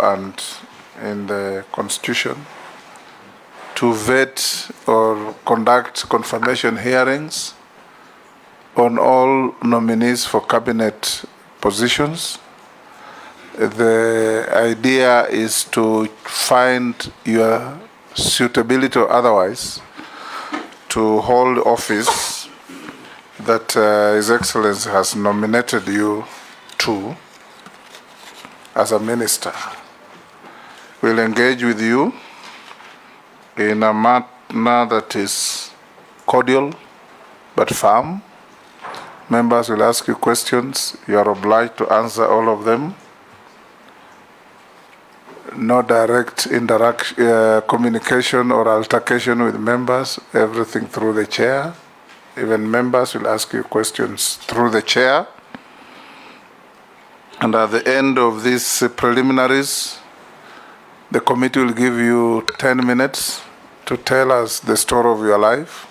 and in the Constitution to vet or conduct confirmation hearings on all nominees for cabinet positions. The idea is to find your suitability or otherwise to hold office that His Excellency has nominated you to as a minister. We'll engage with you in a manner that is cordial but firm. Members will ask you questions. You are obliged to answer all of them. No direct communication or altercation with members, everything through the chair. Even members will ask you questions through the chair. And at the end of these preliminaries, the committee will give you 10 minutes to tell us the story of your life.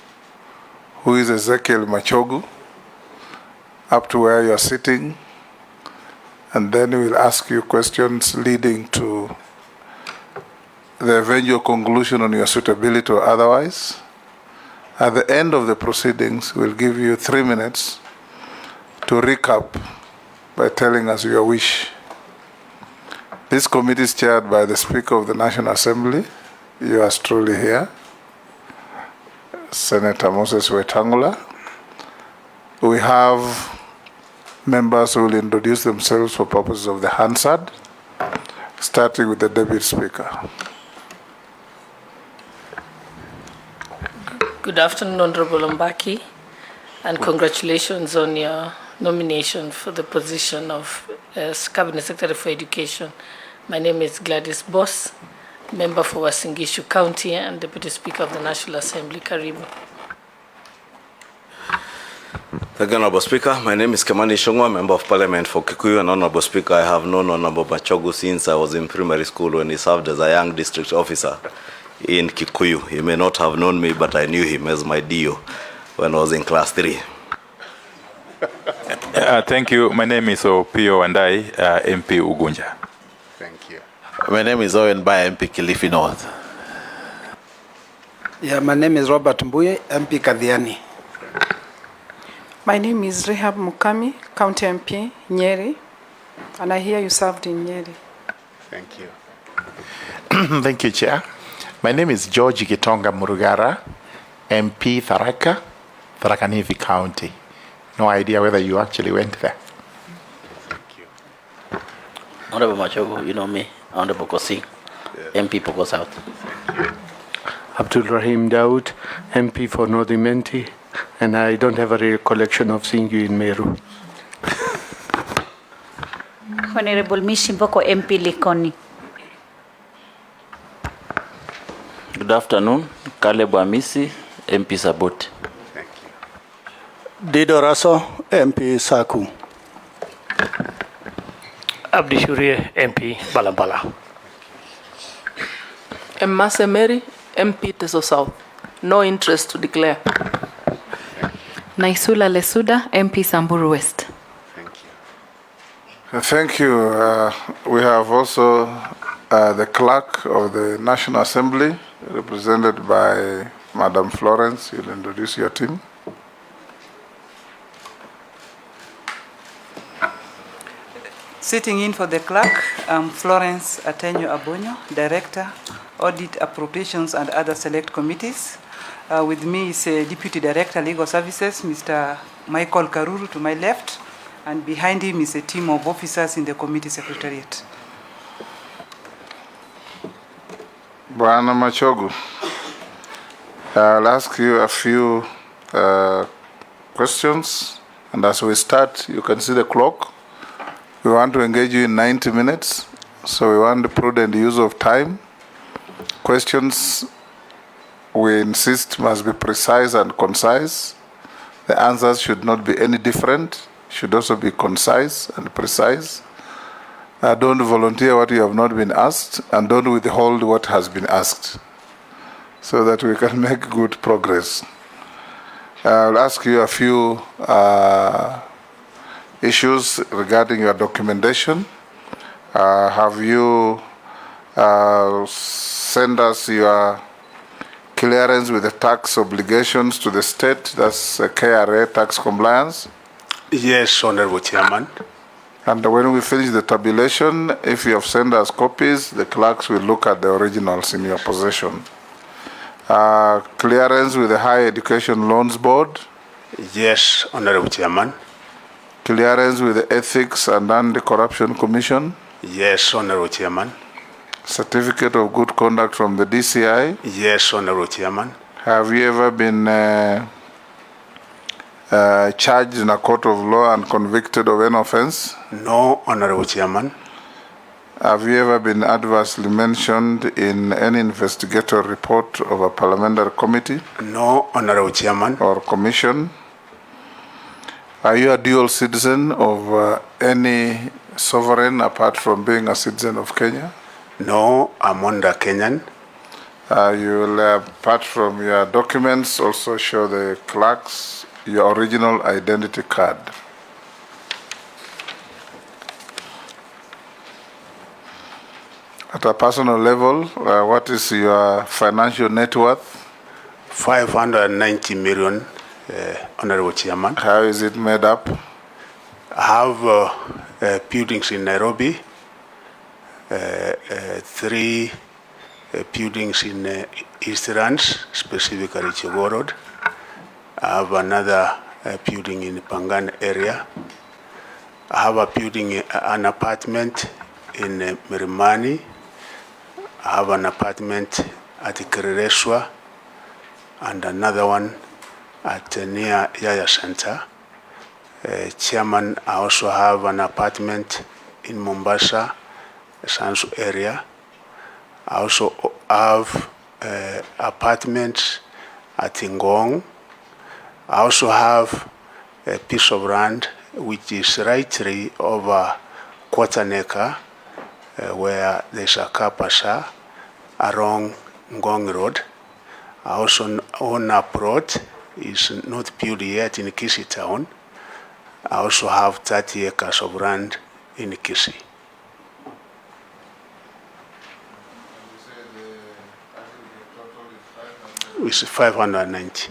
Who is Ezekiel Machogu? Up to where you are sitting. And then we will ask you questions leading to the eventual conclusion on your suitability or otherwise. At the end of the proceedings, we'll give you 3 minutes to recap by telling us your wish. This committee is chaired by the Speaker of the National Assembly. You are truly here, Senator Moses Wetangula. We have members who will introduce themselves for purposes of the Hansard, starting with the Deputy Speaker. Good afternoon, Honorable Mbaki, and congratulations on your nomination for the position of Cabinet Secretary for Education. My name is Gladys Boss, member for Uasin Gishu County and Deputy Speaker of the National Assembly. Karibu. Thank you, Honorable Speaker. My name is Kimani Ichung'wah, Member of Parliament for Kikuyu, and Honorable Speaker, I have known Honorable Machogu since I was in primary school when he served as a young district officer in Kikuyu. He may not have known me, but I knew him as my DO when I was in class 3. Thank you. My name is Opio Wandai, MP Ugunja. Thank you. My name is Owen Bai, MP Kilifi North. Yeah, my name is Robert Mbuye, MP Kadhiani. My name is Rehab Mukami, County MP, Nyeri, and I hear you served in Nyeri. Thank you. Thank you, Chair. My name is George Gitonga Murugara, MP Tharaka Nithi County. No idea whether you actually went there. Thank you. Honorable Machogu, you know me. Honorable Kosi, MP Poko South. Abdul Rahim Daud, MP for Northern Menti, and I don't have a recollection of seeing you in Meru. Honorable Mishimboko, MP Likoni. Good afternoon. Caleb Amisi, MP Sabot. Thank you. Dido Raso, MP Saku. Abdi Shurie, MP Balambala. Mmase Mary, MP Teso South. No interest to declare. Naisula Lesuda, MP Samburu West. Thank you. Thank you. We have also the clerk of the National Assembly, represented by Madam Florence. You'll introduce your team. Sitting in for the clerk, Florence Atenyo Abonyo, Director, Audit, Appropriations and other select committees. With me is Deputy Director, Legal Services, Mr. Michael Karuru to my left, and behind him is a team of officers in the committee secretariat. Bwana Machogu, I'll ask you a few questions, and as we start, you can see the clock. We want to engage you in 90 minutes, so we want the prudent use of time. Questions, we insist, must be precise and concise. The answers should not be any different, should also be concise and precise. Don't volunteer what you have not been asked, and don't withhold what has been asked, so that we can make good progress. I'll ask you a few issues regarding your documentation. Have you Send us your clearance with the tax obligations to the state. That's KRA, tax compliance. Yes, Honorable Chairman. And when we finish the tabulation, if you have sent us copies, the clerks will look at the originals in your possession. Clearance with the Higher Education Loans Board. Yes, Honorable Chairman. Clearance with the Ethics and Anti-Corruption Commission. Yes, Honorable Chairman. Certificate of Good Conduct from the DCI. Yes, Honorable Chairman. Have you ever been charged in a court of law and convicted of any offense? No, Honorable Chairman. Have you ever been adversely mentioned in any investigatory report of a parliamentary committee? No, Honorable Chairman. Or commission? Are you a dual citizen of any sovereign apart from being a citizen of Kenya? No, I'm under Kenyan. You will, apart from your documents, also show the clerks your original identity card. At a personal level, what is your financial net worth? 590 million, Honorable Chairman. How is it made up? I have buildings in Nairobi, 3 buildings in Eastlands, specifically Chogo Road. I have another building in the Pangan area. I have a building, an apartment in Mirimani. I have an apartment at Kirereswa and another one at near Yaya Center. Chairman, I also have an apartment in Mombasa, Sansu area. I also have apartments at Ngong. I also have a piece of land which is rightly over quarter acre, where there's a car passer along Ngong Road. I also own a plot, is not built yet in Kisii town. I also have 30 acres of land in Kisii. It's 590.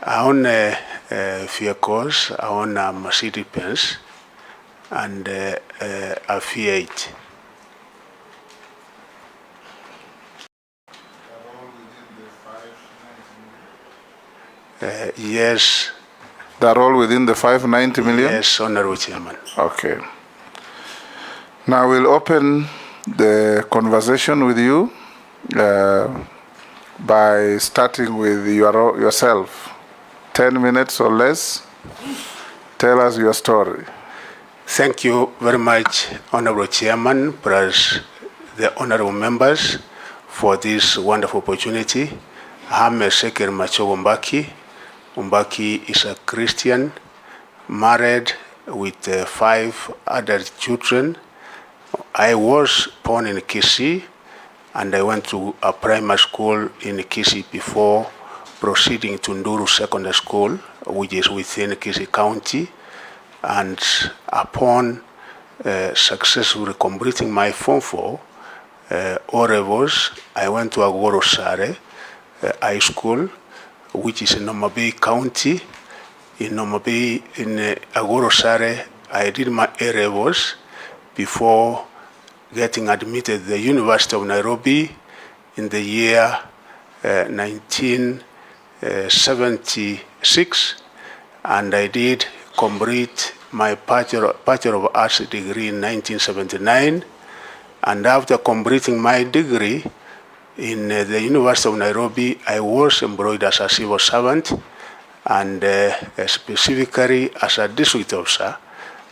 I own vehicles. I own a Mercedes-Benz and a V8. Yes. They're all within the 590 million? Yes, Honorable Chairman. Okay. Now we'll open the conversation with you by starting with yourself. 10 minutes or less. Tell us your story. Thank you very much, Honorable Chairman, plus the honorable members, for this wonderful opportunity. I'm Ezekiel Machogu. Mbaki is a Christian, married with 5 adult children. I was born in Kisii, and I went to a primary school in Kisii before proceeding to Nduru Secondary School, which is within Kisii County. And upon successfully completing my Form 4 O-levels, I went to Agoro Sare High School, which is in Nomabay County. In Nomabay, in Agoro Sare, I did my A-levels before getting admitted to the University of Nairobi in the year 1976, and I did complete my Bachelor of Arts degree in 1979. And after completing my degree in the University of Nairobi, I was employed as a civil servant, and specifically as a district officer.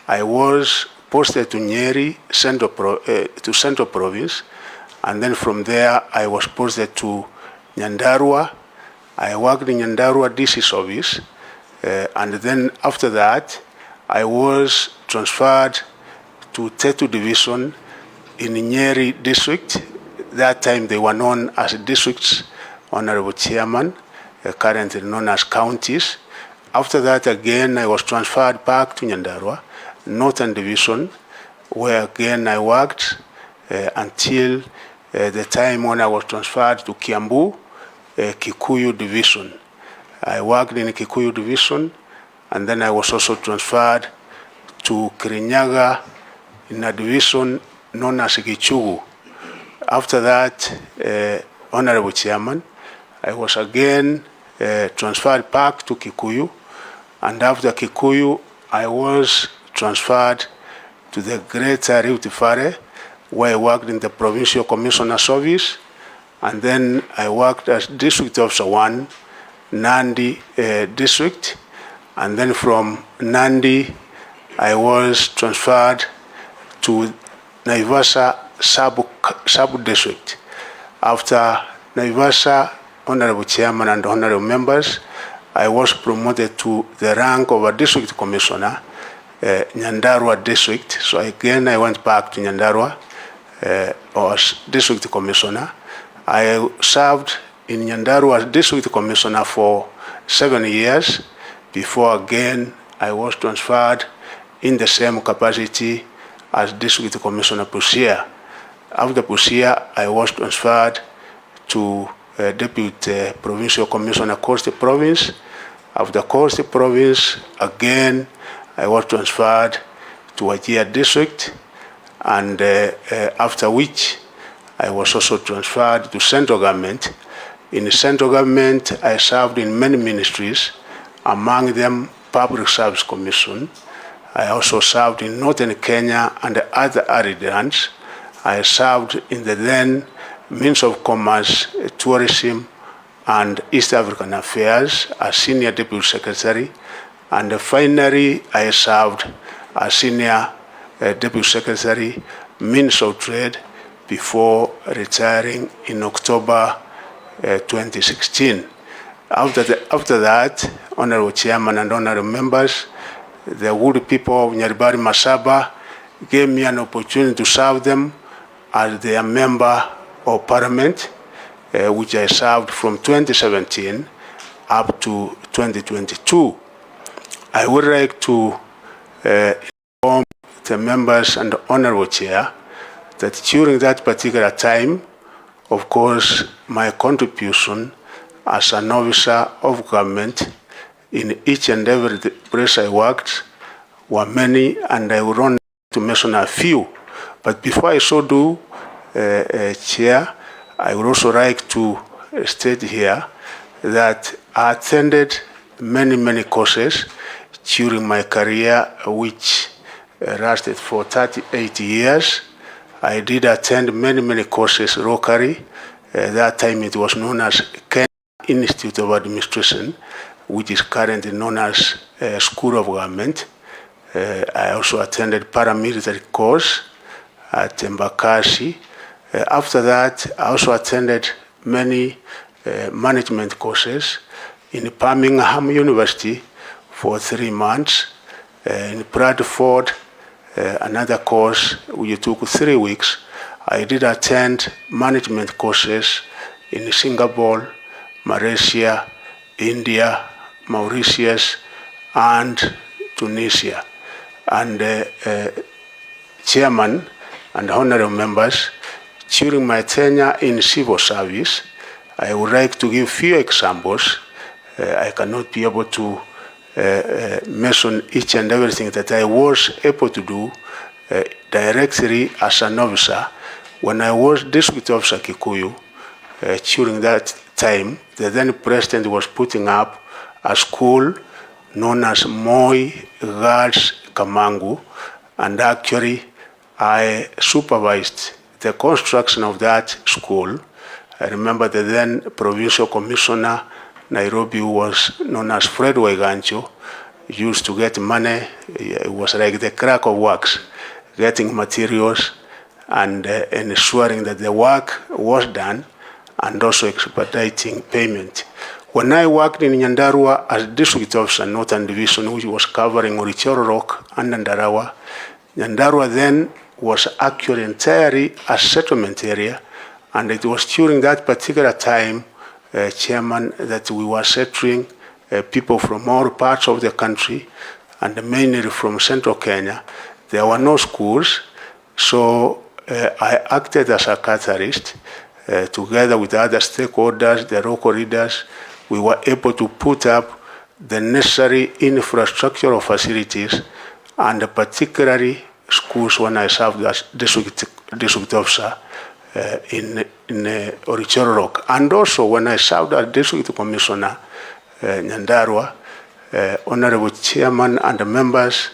I was posted to Nyeri, Central Province, and then from there I was posted to Nyandarua. I worked in Nyandarua DC's office, and then after that I was transferred to Tetu Division in Nyeri District. That time they were known as districts, Honorable Chairman, currently known as counties. After that again I was transferred back to Nyandarua, Northern Division, where again I worked until the time when I was transferred to Kiambu, Kikuyu Division. I worked in Kikuyu Division, and then I was also transferred to Kirinyaga in a division known as Gichugu. After that, Honorable Chairman, I was again transferred back to Kikuyu, and after Kikuyu, I was transferred to the Greater Rift Valley, where I worked in the Provincial Commissioner's Office, and then I worked as District Officer 1, Nandi District, and then from Nandi, I was transferred to Naivasha Sub-District. After Naivasha, Honorable Chairman and Honorable Members, I was promoted to the rank of a District Commissioner, Nyandarua District. So again, I went back to Nyandarua as District Commissioner. I served in Nyandarua as District Commissioner for 7 years before again I was transferred in the same capacity as District Commissioner Busia. After Busia, I was transferred to Deputy Provincial Commissioner Coast Province. After Coast Province, again, I was transferred to Wajir District, and after which I was also transferred to central government. In the central government, I served in many ministries, among them Public Service Commission. I also served in Northern Kenya and the other arid lands. I served in the then Ministry of Commerce, Tourism, and East African Affairs as Senior Deputy Secretary. And finally, I served as Senior Deputy Secretary, Minister of Trade, before retiring in October 2016. After that, Honorable Chairman and Honorable Members, the good people of Nyaribari Masaba gave me an opportunity to serve them as their member of Parliament, which I served from 2017 up to 2022. I would like to inform the members and the Honorable Chair that during that particular time, of course, my contribution as an officer of government in each and every place I worked were many, and I would only like to mention a few. But before I so do, Chair, I would also like to state here that I attended many courses during my career, which lasted for 38 years. I did attend many courses locally. That time it was known as Kenya Institute of Administration, which is currently known as School of Government. I also attended paramilitary course at Embakasi. After that, I also attended many management courses in Birmingham University for 3 months, in Bradford, another course which took 3 weeks. I did attend management courses in Singapore, Malaysia, India, Mauritius, and Tunisia. And Chairman and honorable members, during my tenure in civil service, I would like to give few examples. I cannot be able to mention each and everything that I was able to do directly as an officer. When I was District Officer Kikuyu, during that time, the then President was putting up a school known as Moi Girls Kamangu, and actually I supervised the construction of that school. I remember the then Provincial Commissioner Nairobi, who was known as Fred Waigancho, used to get money. It was like the crack of works, getting materials and ensuring that the work was done, and also expediting payment. When I worked in Nyandarua as District Officer, Northern Division, which was covering Orichoro Rock and Ndarawa, Nyandarua then was actually entirely a settlement area, and it was during that particular time, Chairman, that we were settling people from all parts of the country, and mainly from central Kenya. There were no schools, So I acted as a catalyst together with other stakeholders, the local leaders. We were able to put up the necessary infrastructural facilities, and particularly schools when I served as district officer in Orichoro Rock. And also when I served as district commissioner Nyandarua, honorable chairman and the members,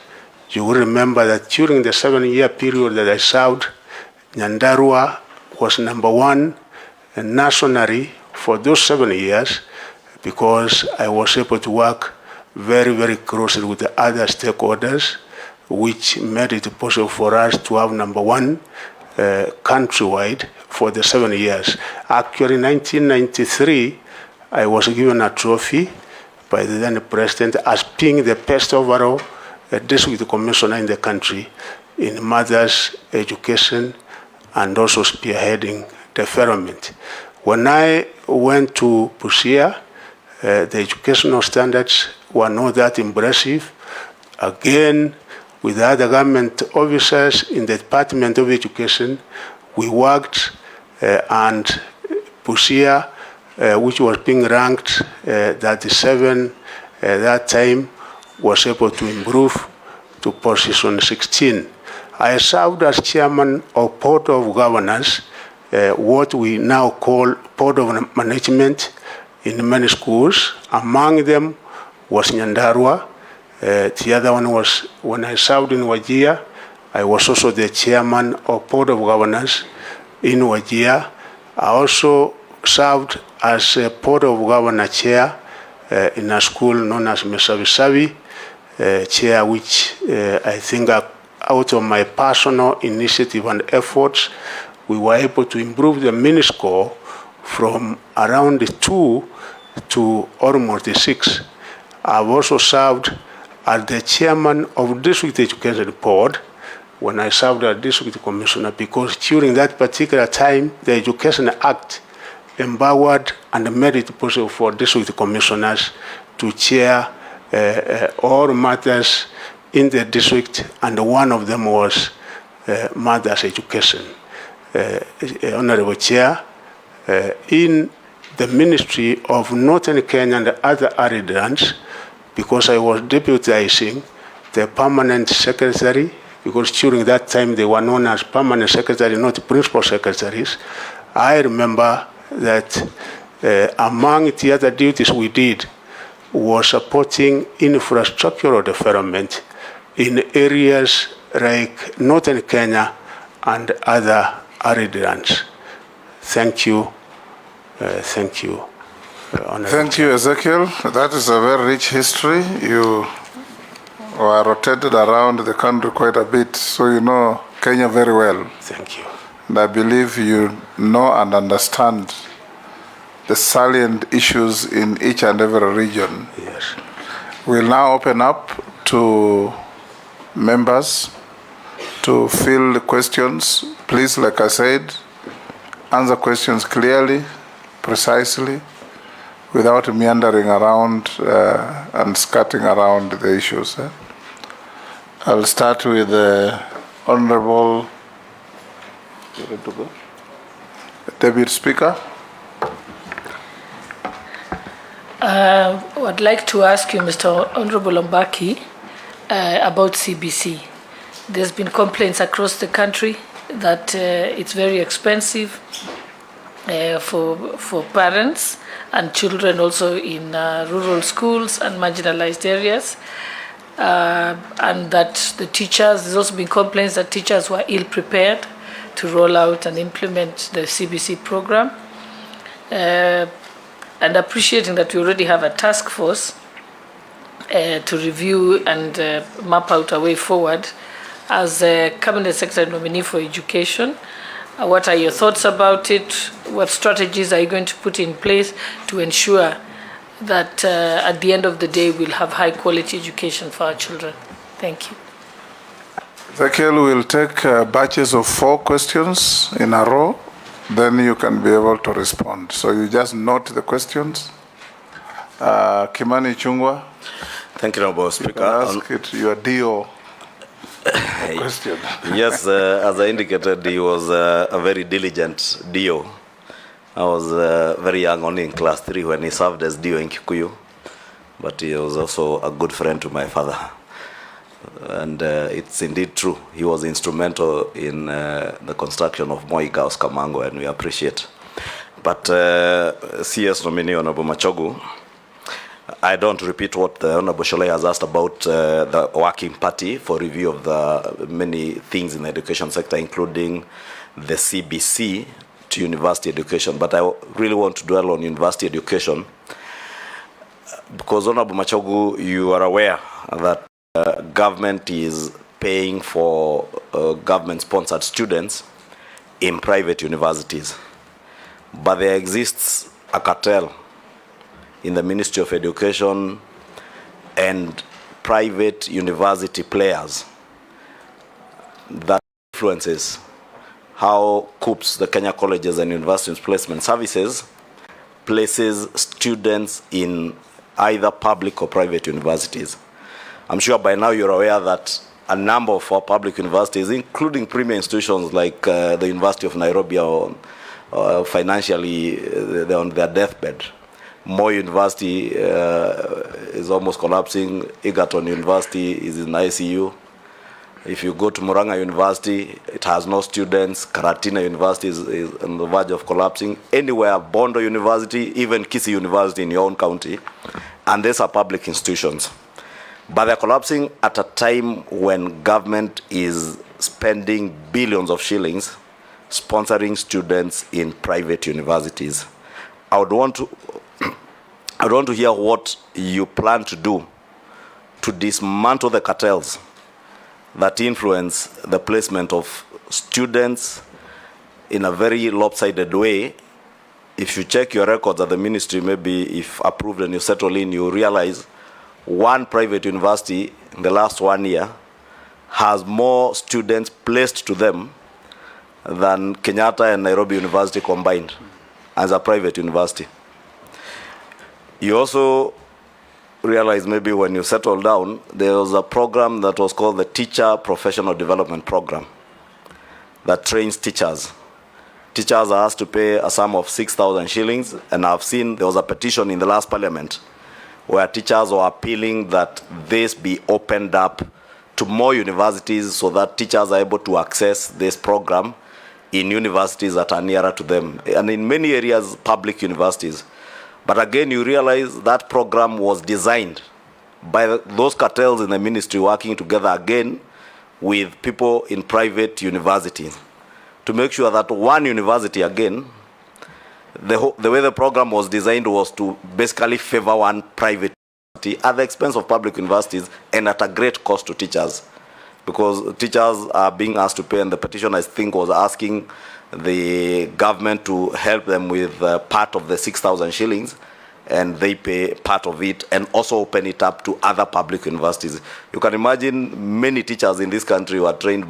you will remember that during the 7-year period that I served, Nyandarua was #1 nationally for those 7 years, because I was able to work very, very closely with the other stakeholders, which made it possible for us to have #1 countrywide for the 7 years. Actually, in 1993, I was given a trophy by the then president as being the best overall district commissioner in the country in mothers' education and also spearheading development. When I went to Busia, the educational standards were not that impressive. Again, with other government officers in the Department of Education, we worked and Busia, which was being ranked 37 that time, was able to improve to position 16. I served as chairman of Board of Governors, what we now call Board of Management in many schools. Among them was Nyandarua. The other one was when I served in Wajir. I was also the chairman of Board of Governors in Wajir. I also served as a Board of Governor chair in a school known as Mesavisavi, chair which I think out of my personal initiative and efforts, we were able to improve the mini score from around 2 to almost 6. I've also served as the chairman of District Education Board when I served as District Commissioner, because during that particular time, the Education Act empowered and made it possible for District Commissioners to chair all matters in the district, and one of them was mothers' education. Honorable Chair, in the Ministry of Northern Kenya and other arid lands, because I was deputizing the permanent secretary, because during that time they were known as permanent secretary, not principal secretaries. I remember that among the other duties we did was supporting infrastructural development in areas like Northern Kenya and other arid lands. Thank you. Thank you. Thank you, Ezekiel. That is a very rich history. You were rotated around the country quite a bit, so you know Kenya very well. Thank you. And I believe you know and understand the salient issues in each and every region. Yes. We'll now open up to members to field questions. Please, like I said, answer questions clearly, precisely, without meandering around and skirting around the issues. I'll start with the Honorable Deputy Speaker. I'd like to ask you, Mr. Honorable Mbaki, about CBC. There's been complaints across the country that it's very expensive for parents and children also in rural schools and marginalized areas, and that the teachers, there's also been complaints that teachers were ill-prepared to roll out and implement the CBC program. And appreciating that we already have a task force to review and map out a way forward, as a Cabinet Secretary nominee for education, what are your thoughts about it? What strategies are you going to put in place to ensure that at the end of the day we'll have high quality education for our children? Thank you. Ezekiel will take batches of 4 questions in a row. Then you can be able to respond. So you just note the questions. Kimani Chungwa. Thank you, Honorable Speaker. Ask it, your DO. Question. Yes, as I indicated, he was a very diligent DO. I was very young, only in class 3 when he served as DO in Kikuyu, but he was also a good friend to my father. And it's indeed true. He was instrumental in the construction of Moi House Kamango, and we appreciate. But CS nominee Honorable Machogu, I don't repeat what the Honorable Sholai has asked about the working party for review of the many things in the education sector, including the CBC to university education. But I really want to dwell on university education because, Honorable Machogu, you are aware that government is paying for government-sponsored students in private universities. But there exists a cartel in the Ministry of Education and private university players that influences how COOPS, the Kenya Colleges and Universities Placement Services, places students in either public or private universities. I'm sure by now you're aware that a number of our public universities, including premier institutions like the University of Nairobi, are financially they're on their deathbed. Moi University is almost collapsing. Egerton University is in ICU. If you go to Murang'a University, it has no students. Karatina University is on the verge of collapsing. Anywhere, Bondo University, even Kisii University in your own county, and these are public institutions. But they're collapsing at a time when government is spending billions of shillings sponsoring students in private universities. I would want to hear what you plan to do to dismantle the cartels that influence the placement of students in a very lopsided way. If you check your records at the ministry, maybe if approved and you settle in, you realize one private university in the last 1 year has more students placed to them than Kenyatta and Nairobi University combined as a private university. You also realize maybe when you settle down, there was a program that was called the Teacher Professional Development Program that trains teachers. Teachers are asked to pay a sum of 6,000 shillings, and I've seen there was a petition in the last parliament where teachers were appealing that this be opened up to more universities so that teachers are able to access this program in universities that are nearer to them, and in many areas, public universities. But again, you realize that program was designed by those cartels in the ministry working together again with people in private universities to make sure that one university, again, the way the program was designed was to basically favor one private university at the expense of public universities and at a great cost to teachers, because teachers are being asked to pay, and the petition, I think, was asking the government to help them with part of the 6,000 shillings, and they pay part of it and also open it up to other public universities. You can imagine many teachers in this country were trained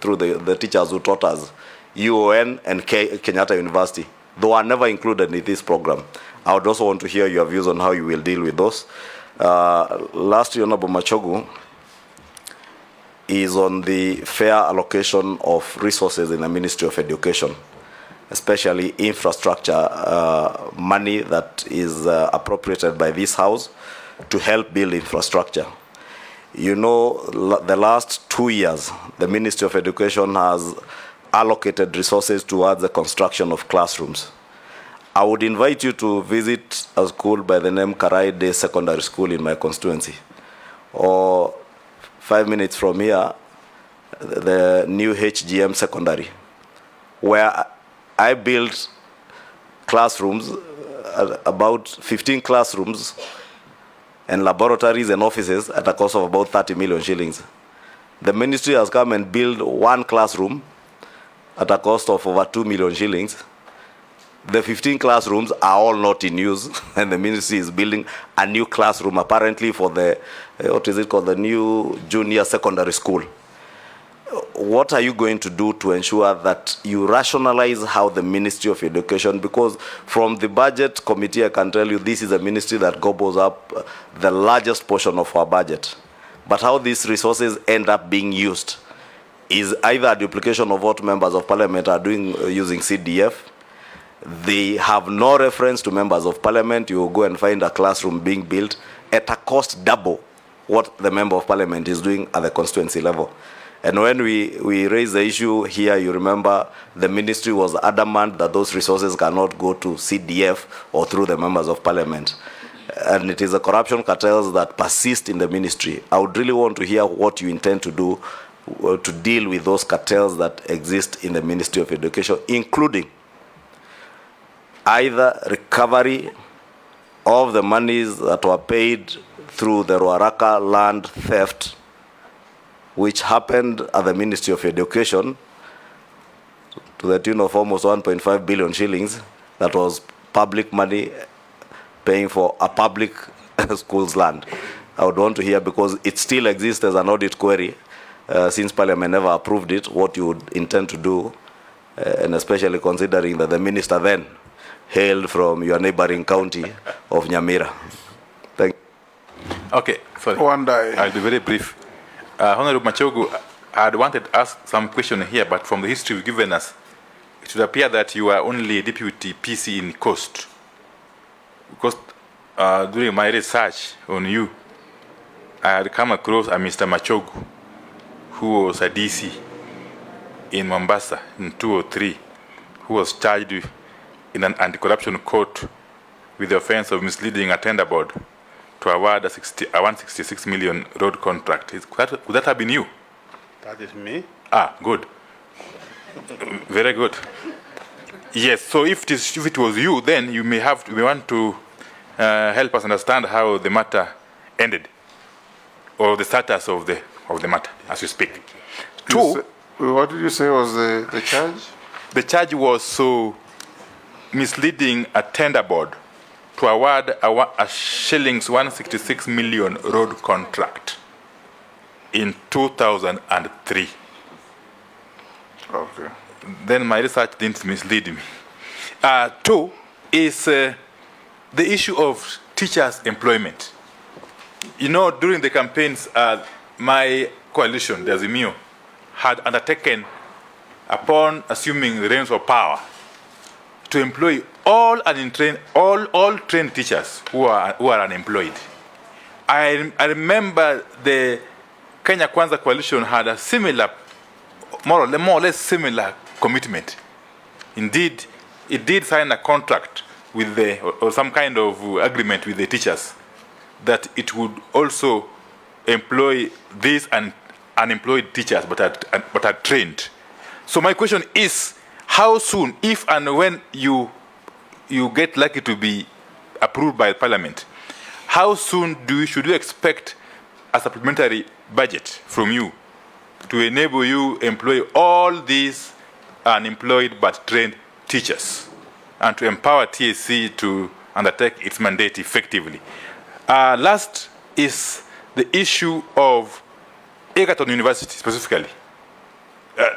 through the teachers who taught us, UON and Kenyatta University. They were never included in this program. I would also want to hear your views on how you will deal with those. Lastly, Honorable Machogu, is on the fair allocation of resources in the Ministry of Education, especially infrastructure money that is appropriated by this House to help build infrastructure. You know, the last 2 years, the Ministry of Education has allocated resources towards the construction of classrooms. I would invite you to visit a school by the name Karai Day Secondary School in my constituency, or 5 minutes from here, the new HGM Secondary, where I built classrooms, about 15 classrooms and laboratories and offices at a cost of about 30 million shillings. The ministry has come and built one classroom at a cost of over 2 million shillings. The 15 classrooms are all not in use, and the ministry is building a new classroom apparently for the, what is it called, the new junior secondary school. What are you going to do to ensure that you rationalize how the Ministry of Education, because from the budget committee, I can tell you this is a ministry that gobbles up the largest portion of our budget. But how these resources end up being used is either a duplication of what members of parliament are doing using CDF. They have no reference to members of parliament. You go and find a classroom being built at a cost double what the member of parliament is doing at the constituency level. And when we raised the issue here, you remember the ministry was adamant that those resources cannot go to CDF or through the members of parliament. And it is the corruption cartels that persist in the ministry. I would really want to hear what you intend to do to deal with those cartels that exist in the Ministry of Education, including either recovery of the monies that were paid through the Ruaraka land theft, which happened at the Ministry of Education to the tune of almost 1.5 billion shillings. That was public money paying for a public school's land. I would want to hear, because it still exists as an audit query, since Parliament never approved it, what you would intend to do, and especially considering that the minister then hailed from your neighboring county of Nyamira. Thank you. Okay, sorry. I'll be very brief. Honorable Machogu, I had wanted to ask some question here, but from the history you've given us, it would appear that you are only deputy PC in Coast. Because during my research on you, I had come across a Mr. Machogu, who was a DC in Mombasa in 2003, who was charged in an anti-corruption court with the offense of misleading a tender board to award a 166 million road contract. Could that have been you? That is me. Ah, good. Very good. Yes, so if it was you, then you may want to help us understand how the matter ended, or the status of the matter as you speak. What did you say was the charge? The charge was misleading a tender board to award a shillings 166 million road contract in 2003. Okay. Then my research didn't mislead me. Two is the issue of teachers' employment. You know, during the campaigns, my coalition, the Azimio, had undertaken, upon assuming the reins of power, to employ all trained teachers who are unemployed. I remember the Kenya Kwanza coalition had a similar, more or less similar commitment. Indeed, it did sign a contract with or some kind of agreement with the teachers that it would also employ these unemployed teachers but are trained. So my question is, how soon, if and when you get lucky to be approved by Parliament, how soon should you expect a supplementary budget from you to enable you employ all these unemployed but trained teachers and to empower TSC to undertake its mandate effectively? Last is the issue of Egerton University specifically.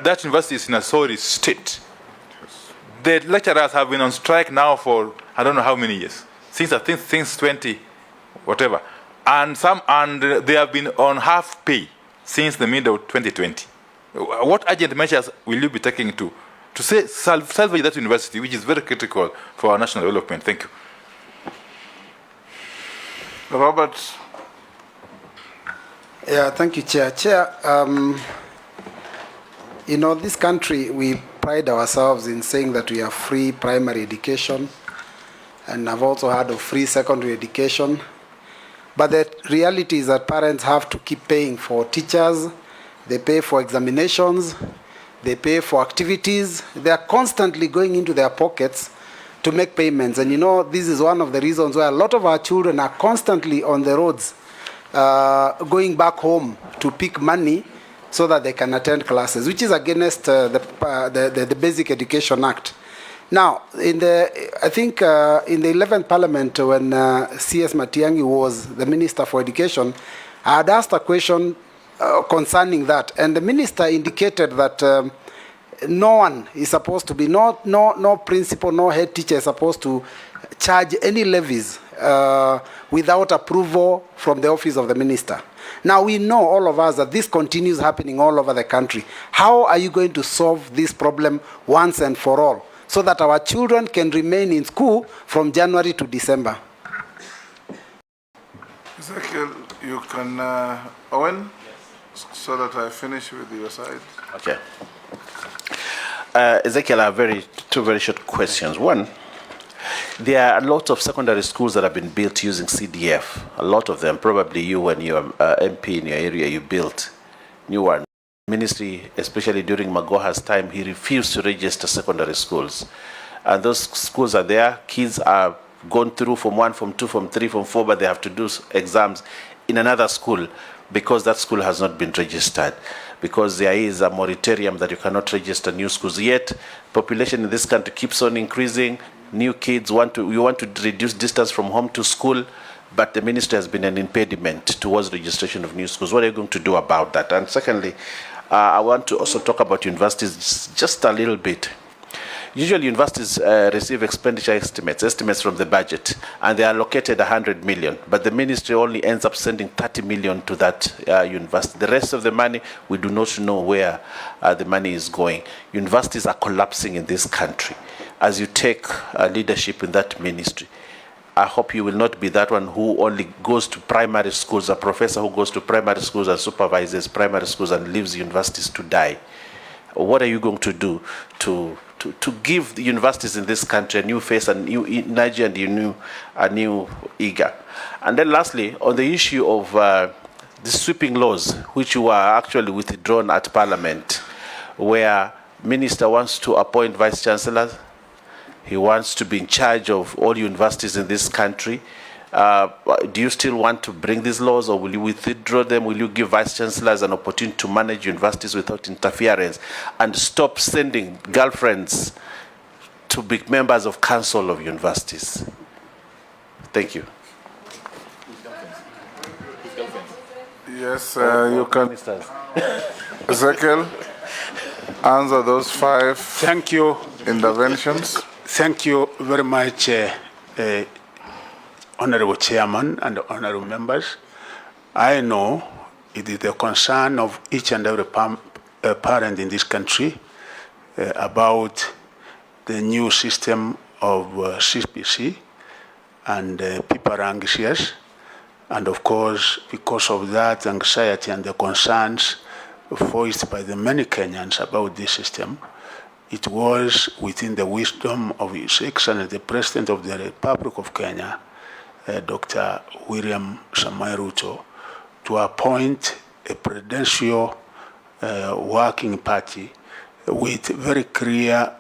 That university is in a sorry state. The lecturers have been on strike now for I don't know how many years, since 20 whatever, and they have been on half pay since the middle of 2020. What urgent measures will you be taking to salvage that university, which is very critical for our national development? Thank you. Robert. Yeah, thank you, Chair. Chair, you know, this country, we pride ourselves in saying that we have free primary education, and I've also heard of free secondary education. But the reality is that parents have to keep paying for teachers, they pay for examinations, they pay for activities. They are constantly going into their pockets to make payments. And you know, this is one of the reasons why a lot of our children are constantly on the roads, going back home to pick money so that they can attend classes, which is against the Basic Education Act. Now, in the 11th Parliament, when C.S. Matiang'i was the Minister for Education, I had asked a question concerning that, and the Minister indicated that no one is supposed to be, no principal, no head teacher is supposed to charge any levies without approval from the office of the minister. Now we know, all of us, that this continues happening all over the country. How are you going to solve this problem once and for all, so that our children can remain in school from January to December? Ezekiel, you can, Owen, so that I finish with your side. Okay. Ezekiel, I have two very short questions. One, there are a lot of secondary schools that have been built using CDF. A lot of them, probably you, when you are MP in your area, you built new one. Ministry, especially during Magoha's time, he refused to register secondary schools. And those schools are there. Kids are gone through Form 1, Form 2, Form 3, Form 4, but they have to do exams in another school because that school has not been registered. Because there is a moratorium that you cannot register new schools. Yet, population in this country keeps on increasing. New kids want to reduce distance from home to school, but the ministry has been an impediment towards registration of new schools. What are you going to do about that? And secondly, I want to also talk about universities just a little bit. Usually universities receive expenditure estimates from the budget, and they are allocated 100 million, but the ministry only ends up sending 30 million to that university. The rest of the money, we do not know where the money is going. Universities are collapsing in this country. As you take leadership in that ministry, I hope you will not be that one who only goes to primary schools, a professor who goes to primary schools and supervises primary schools and leaves universities to die. What are you going to do to give the universities in this country a new face, a new energy, and a new eager? And then lastly, on the issue of the sweeping laws, which were actually withdrawn at Parliament, where minister wants to appoint vice chancellors, he wants to be in charge of all universities in this country. Do you still want to bring these laws, or will you withdraw them? Will you give vice chancellors an opportunity to manage universities without interference and stop sending girlfriends to be members of council of universities? Thank you. Yes, you can. Ezekiel, answer those 5 interventions. Thank you very much, Honorable Chairman and Honorable Members. I know it is the concern of each and every parent in this country about the new system of CPC, and people are anxious. And of course, because of that anxiety and the concerns voiced by the many Kenyans about this system, it was within the wisdom of His Excellency, the President of the Republic of Kenya, Dr. William Samoei Ruto, to appoint a presidential working party with very clear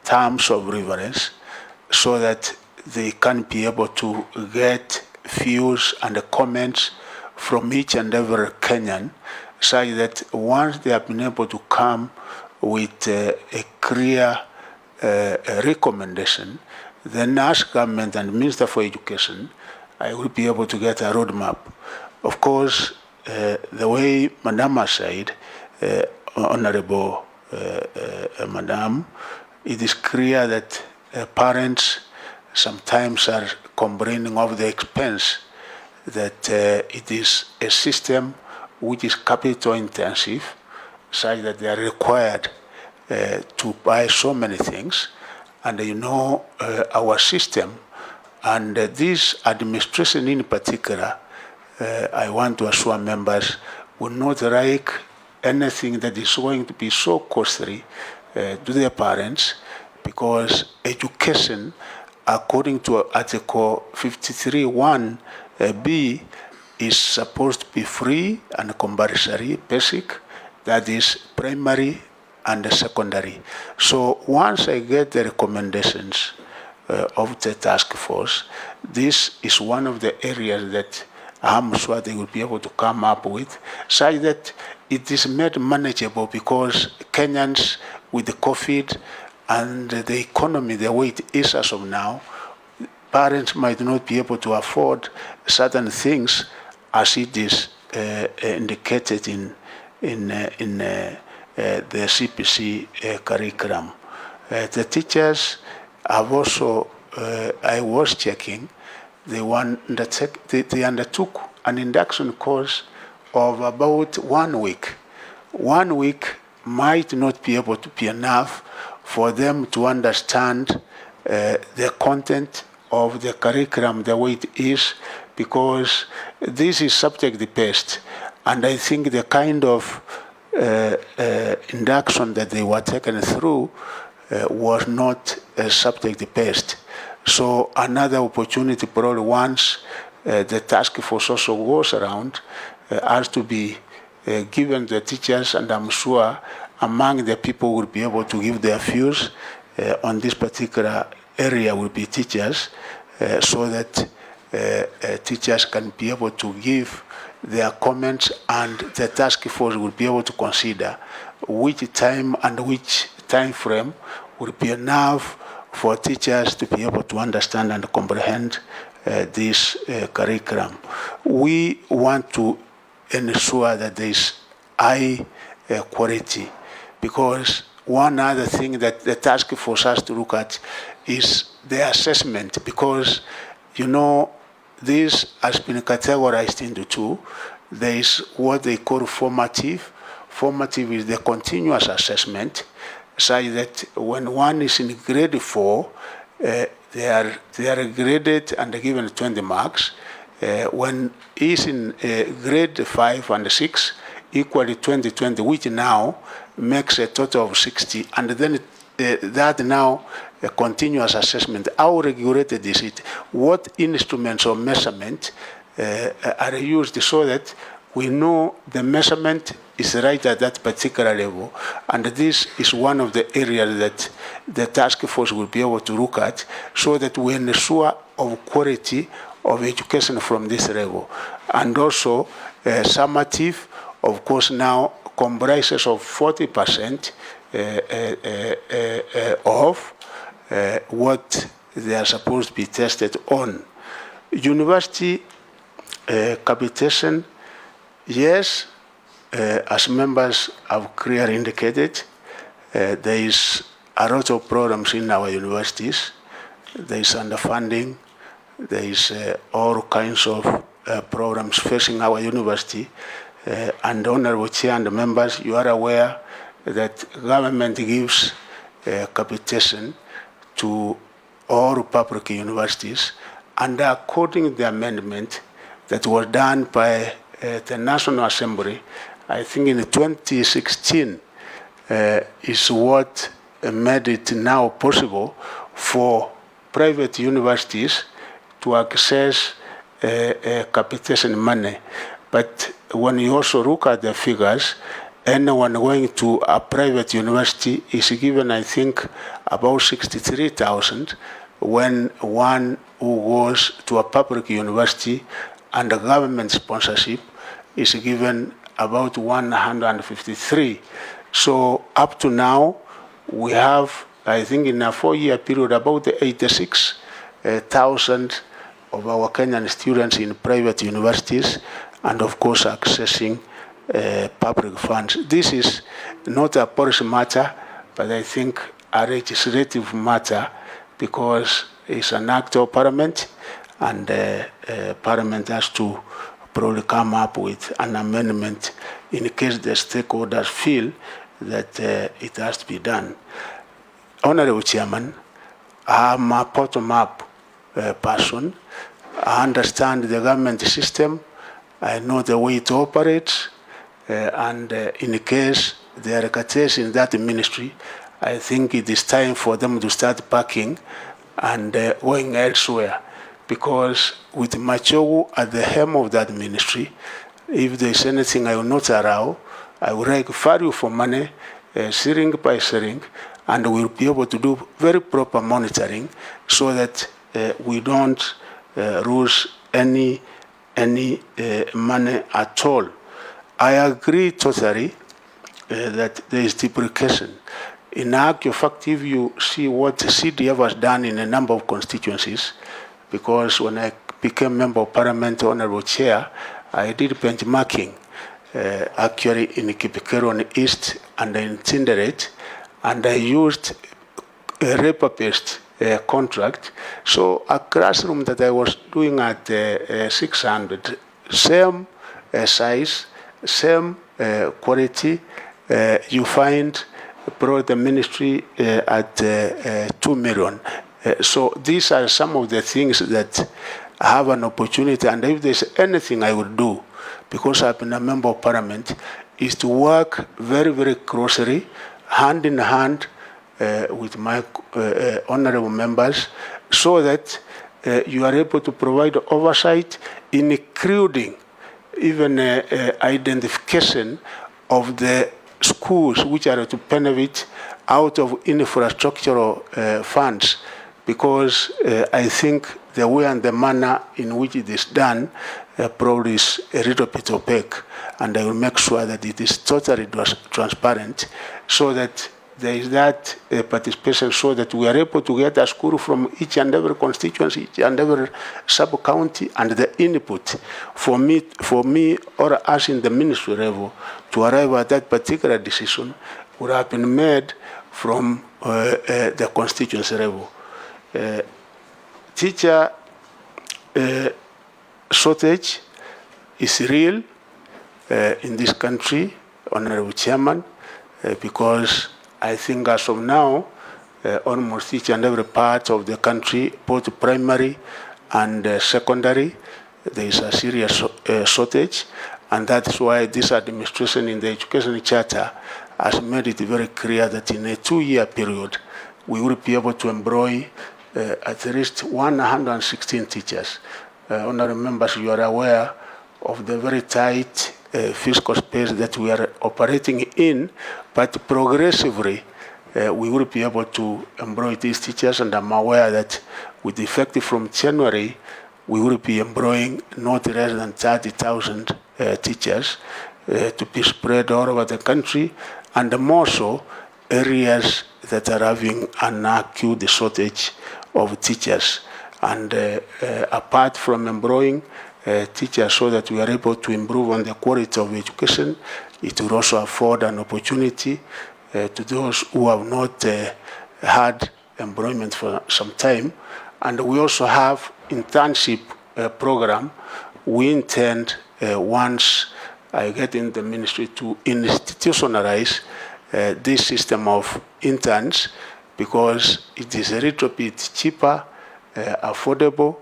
terms of reference, so that they can be able to get views and comments from each and every Kenyan, such that once they have been able to come with a clear recommendation, then as government and Minister for Education, I will be able to get a roadmap. Of course, the way Madam has said, Honorable Madam, it is clear that parents sometimes are complaining of the expense, that it is a system which is capital intensive, such that they are required to buy so many things. And you know, our system and this administration in particular, I want to assure members, would not like anything that is going to be so costly to their parents, because education, according to Article 53(1)(b), is supposed to be free and compulsory, basic, that is primary and secondary. So once I get the recommendations of the task force, this is one of the areas that I'm sure they will be able to come up with, such that it is made manageable, because Kenyans, with the COVID and the economy the way it is as of now, parents might not be able to afford certain things as it is indicated in the CPC curriculum. The teachers have also, I was checking, they undertook an induction course of about 1 week. 1 week might not be able to be enough for them to understand the content of the curriculum the way it is, because this is subject-based, and I think the kind of induction that they were taken through was not subject-based. So another opportunity, probably once the task force also goes around, has to be given the teachers, and I'm sure among the people will be able to give their views on this particular area will be teachers, so that teachers can be able to give their comments, and the task force will be able to consider which time and which time frame will be enough for teachers to be able to understand and comprehend this curriculum. We want to ensure that there is high quality, because one other thing that the task force has to look at is the assessment, because, you know, this has been categorized into two. There is what they call formative. Formative is the continuous assessment, such that when one is in grade 4, they are graded and given 20 marks. When he's in grade 5 and 6, equally 20, which now makes a total of 60, and then that now a continuous assessment. How regulated is it? What instruments of measurement are used so that we know the measurement is right at that particular level? And this is one of the areas that the task force will be able to look at, so that we ensure of quality of education from this level. And also summative, of course, now comprises of 40% of what they are supposed to be tested on. University capitation, yes, as members have clearly indicated, there is a lot of problems in our universities. There is underfunding, there is all kinds of problems facing our university. And Honorable Chair and members, you are aware that government gives capitation to all public universities, and according to the amendment that was done by the National Assembly, I think in 2016, is what made it now possible for private universities to access capitation money. But when you also look at the figures, anyone going to a private university is given, I think, about 63,000, when one who goes to a public university under government sponsorship is given about 153. So up to now, we have, I think, in a 4-year period, about 86,000 of our Kenyan students in private universities, and of course accessing public funds. This is not a policy matter, but I think a legislative matter, because it's an act of Parliament, and Parliament has to probably come up with an amendment in case the stakeholders feel that it has to be done. Honorable Chairman, I'm a bottom-up person. I understand the government system. I know the way it operates. And in case there are cuts in that ministry, I think it is time for them to start packing and going elsewhere. Because with Machogu at the helm of that ministry, if there is anything I will not allow, I will write value for money, shilling by shilling, and we will be able to do very proper monitoring so that we don't lose any money at all. I agree totally that there is duplication. In actual fact, if you see what CDF has done in a number of constituencies, because when I became Member of Parliament, Honorable Chair, I did benchmarking actually in Kipikeron East and in Tinderet, and I used repurposed contract. So a classroom that I was doing at 600, same size, same quality, you find brought the ministry at 2 million. So these are some of the things that I have an opportunity, and if there's anything I would do, because I've been a member of parliament, is to work very, very closely, hand in hand with my honorable members, so that you are able to provide oversight, including even identification of the schools which are to benefit out of infrastructural funds, because I think the way and the manner in which it is done probably is a little bit opaque, and I will make sure that it is totally transparent, so that there is that participation, so that we are able to get a school from each and every constituency, each and every sub-county, and the input for me or us in the ministry level to arrive at that particular decision would have been made from the constituency level. Teacher shortage is real in this country, Honorable Chairman, because I think as of now, almost each and every part of the country, both primary and secondary, there is a serious shortage, and that's why this administration in the Education Charter has made it very clear that in a 2-year period, we will be able to employ at least 116 teachers. Honorable members, you are aware of the very tight fiscal space that we are operating in, but progressively we will be able to employ these teachers, and I'm aware that with effect from January, we will be employing not less than 30,000 teachers to be spread all over the country, and more so areas that are having an acute shortage of teachers. And apart from employing teachers so that we are able to improve on the quality of education, it will also afford an opportunity to those who have not had employment for some time. And we also have internship program. We intend, once I get in the ministry, to institutionalize this system of interns, because it is a little bit cheaper, affordable,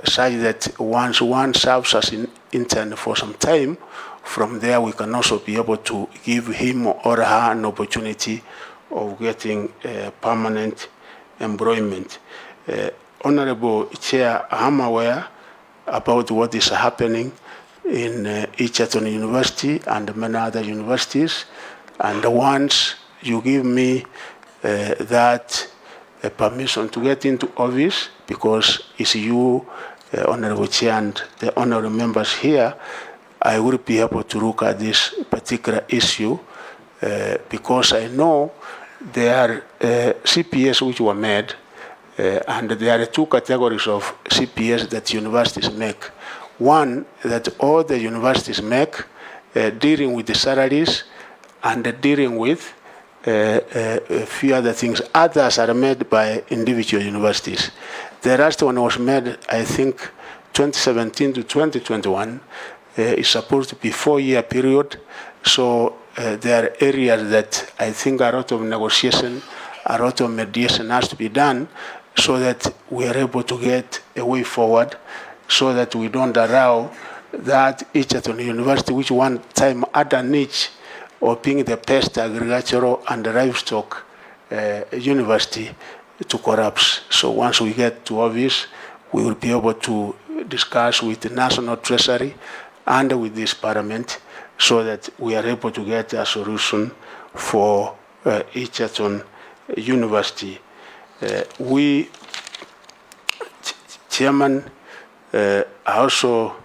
such that once one serves as an intern for some time, from there we can also be able to give him or her an opportunity of getting permanent employment. Honorable Chair, I'm aware about what is happening in Egerton University and many other universities, and once you give me that permission to get into office, because it's you, Honorable Chair, and the honorable members here, I will be able to look at this particular issue because I know there are CPS which were made, and there are 2 categories of CPS that universities make. One, that all the universities make, dealing with the salaries and dealing with a few other things. Others are made by individual universities. The last one was made, I think, 2017 to 2021. It's supposed to be 4-year period. So there are areas that I think a lot of negotiation, a lot of mediation has to be done, so that we are able to get a way forward, so that we don't allow that Egerton University, which one time had a niche of being the best agricultural and livestock university, to collapse. So once we get to office, we will be able to discuss with the National Treasury and with this Parliament, so that we are able to get a solution for Egerton University. Chairman, I also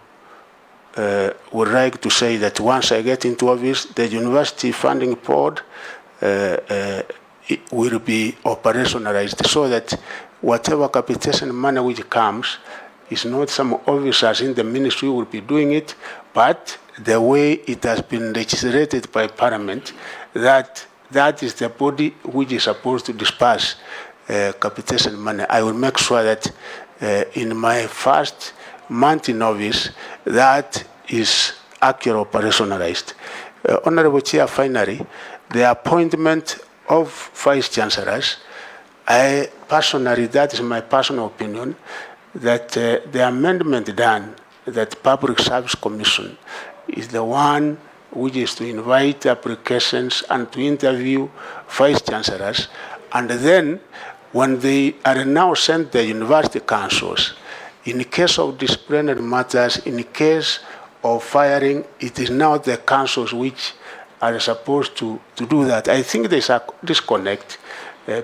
would like to say that once I get into office, the University Funding Board will be operationalized, so that whatever capitation money which comes is not some officers in the ministry will be doing it, but the way it has been legislated by Parliament, that is the body which is supposed to disperse capitation money, I will make sure that in my first month in office, that is actually operationalized. Honorable Chair, finally, the appointment of Vice Chancellors, I personally, that is my personal opinion, that the amendment done, that Public Service Commission is the one which is to invite applications and to interview Vice Chancellors, and then when they are now sent the university councils, in case of disciplinary matters, in case of firing, it is now the councils which are supposed to do that. I think there's a disconnect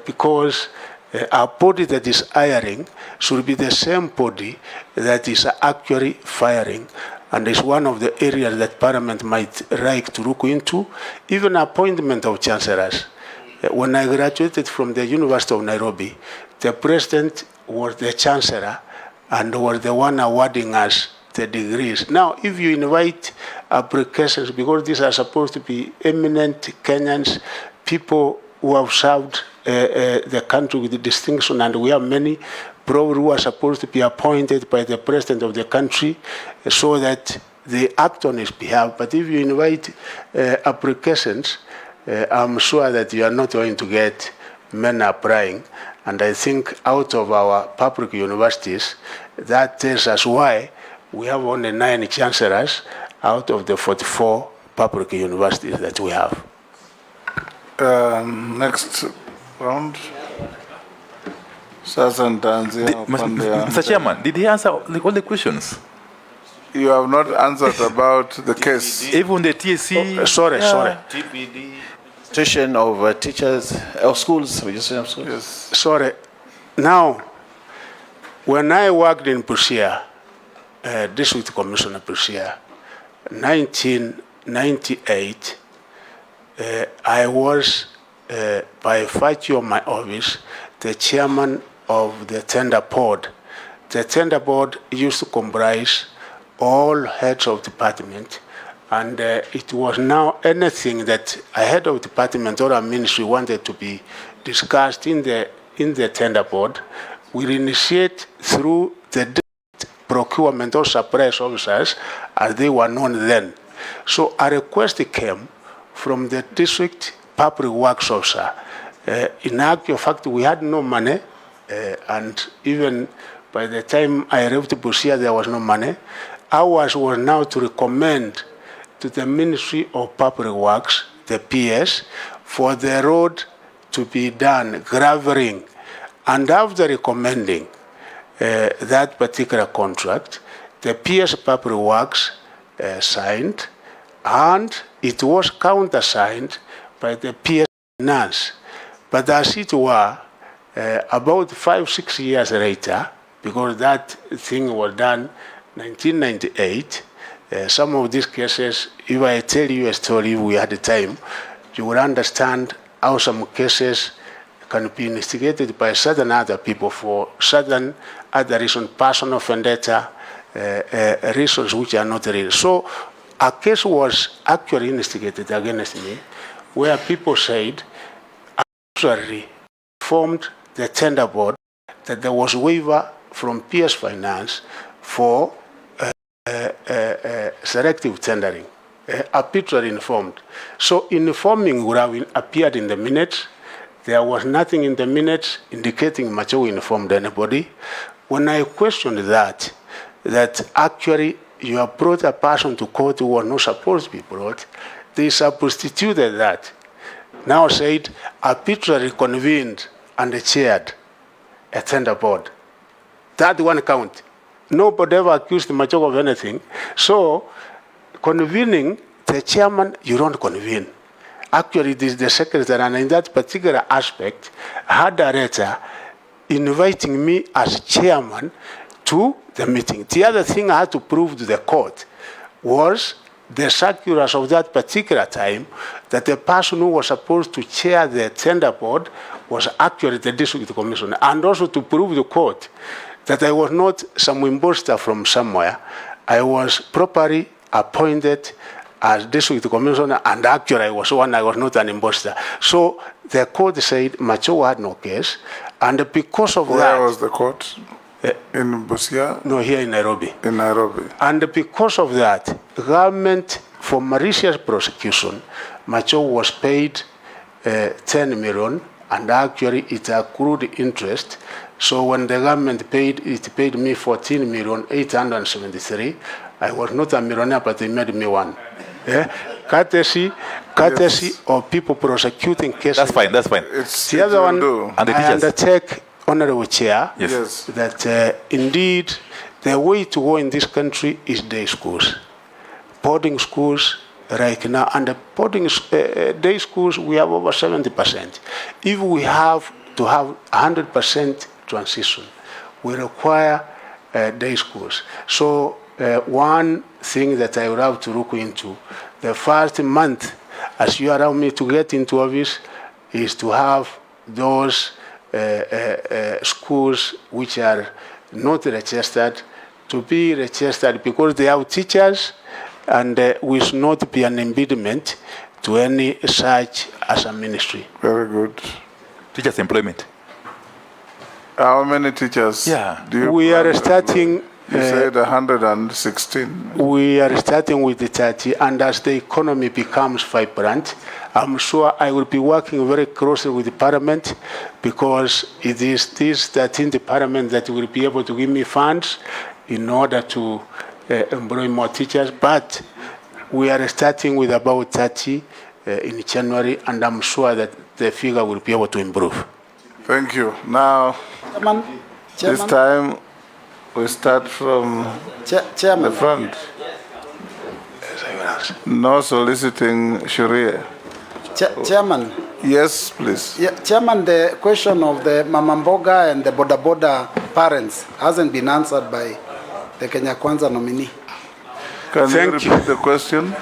because a body that is hiring should be the same body that is actually firing. And it's one of the areas that Parliament might like to look into, even appointment of chancellors. When I graduated from the University of Nairobi, the president was the chancellor and was the one awarding us the degrees. Now, if you invite applications, because these are supposed to be eminent Kenyans, people who have served the country with distinction, and we have many probably who are supposed to be appointed by the president of the country so that they act on his behalf. But if you invite applications, I'm sure that you are not going to get men applying. And I think out of our public universities, that tells us why we have only 9 chancellors out of the 44 public universities that we have. Next round. Mr. Chairman, did he answer all the questions? You have not answered about the case. Even the TSC. Sorry. TPD. Tuition of teachers of schools. Yes. Sorry. Now, when I worked in Busia, District Commissioner Busia, 1998, I was, by virtue of my office, the chairman of the tender board. The tender board used to comprise all heads of department, and it was now anything that a head of department or a ministry wanted to be discussed in the tender board, we initiate through the procurement or supplies officers as they were known then. So a request came from the district public works officer. In actual fact, we had no money, and even by the time I left Busia, there was no money. Ours was now to recommend to the Ministry of Public Works, the PS, for the road to be done, graveling. And after recommending that particular contract, the PS Public Works signed, and it was countersigned by the PS Finance. But as it were, about 5-6 years later, because that thing was done 1998, some of these cases, if I tell you a story, if we had the time, you will understand how some cases can be investigated by certain other people for certain other reasons, personal vendetta, reasons which are not real. So a case was actually investigated against me, where people said, actually formed the tender board, that there was waiver from PS Finance for selective tendering, arbitrarily informed. So informing would have appeared in the minutes. There was nothing in the minutes indicating Machogu informed anybody. When I questioned that actually you have brought a person to court who was not supposed to be brought, they substituted that. Now said, arbitrarily convened and chaired a tender board. That one count. Nobody ever accused Machogu of anything. So, convening the chairman, you don't convene. Actually, it is the secretary, and in that particular aspect, had a letter inviting me as chairman to the meeting. The other thing I had to prove to the court was the circulars of that particular time, that the person who was supposed to chair the tender board was actually the district commissioner, and also to prove to the court that I was not some imposter from somewhere. I was properly appointed as district commissioner, and actually I was not an imposter. So the court said Machogu had no case, and because of that... Where was the court? In Busia? No, here in Nairobi. In Nairobi. And because of that, government, for malicious prosecution, Machogu was paid 10 million, and actually it accrued interest. So when the government paid, it paid me 14,873,000. I was not a millionaire, but they made me one. Courtesy yes. of people prosecuting cases. That's fine, that's fine. It's the other one, and the I undertake, Honorable Chair, yes. that indeed the way to go in this country is day schools. Boarding schools right now, and the boarding day schools, we have over 70%. If we have to have 100% transition, we require day schools. So one thing that I would have to look into, the first month, as you allow me to get into office, is to have those schools which are not registered to be registered, because they have teachers, and will not be an impediment to any such as a ministry. Very good. Teachers' employment. How many teachers? Yeah, we are starting. You said 116. We are starting with the 30, and as the economy becomes vibrant, I'm sure I will be working very closely with the Parliament, because it is this 13th Parliament that will be able to give me funds in order to employ more teachers. But we are starting with about 30 in January, and I'm sure that the figure will be able to improve. Thank you. Now, this time we start from the front. No soliciting Sharia. Chairman. Yes, please. Yeah, Chairman, the question of the Mamamboga and the Boda Boda parents hasn't been answered by the Kenya Kwanza nominee. Can you repeat the question?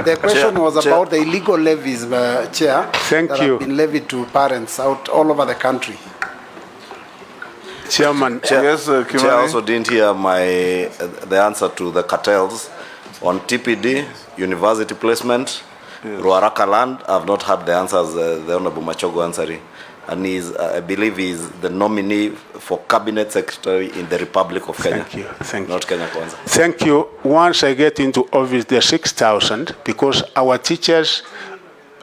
The question was about the illegal levies, Chair, that have been levied to parents out all over the country. Chairman, yes, Chair also didn't hear the answer to the cartels on TPD, university placement, Ruaraka land. I've not had the answers the Honorable Machogu answering. And I believe he's the nominee for Cabinet Secretary in the Republic of Kenya. Thank you. Thank you. Not Kenya Kwanza. Thank you. Once I get into office, there's 6,000, because our teachers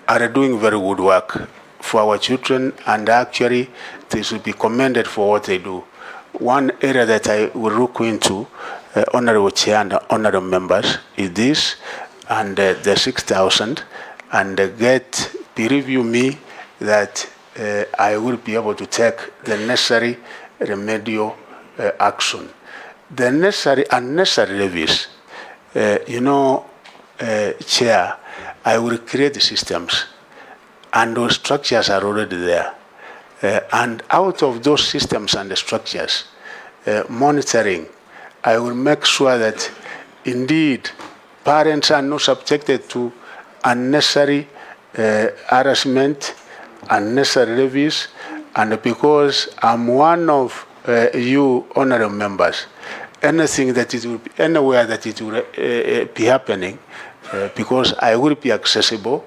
are doing very good work for our children, and actually they should be commended for what they do. One area that I will look into, Honorable Chair and Honorable Members, is this, and the 6,000, and review me that I will be able to take the necessary remedial action. The necessary unnecessary levies, Chair, I will create the systems, and those structures are already there. And out of those systems and the structures, monitoring, I will make sure that indeed parents are not subjected to unnecessary harassment, unnecessary levies, and because I'm one of you honorable members, anything that it will be, anywhere that it will be happening, because I will be accessible,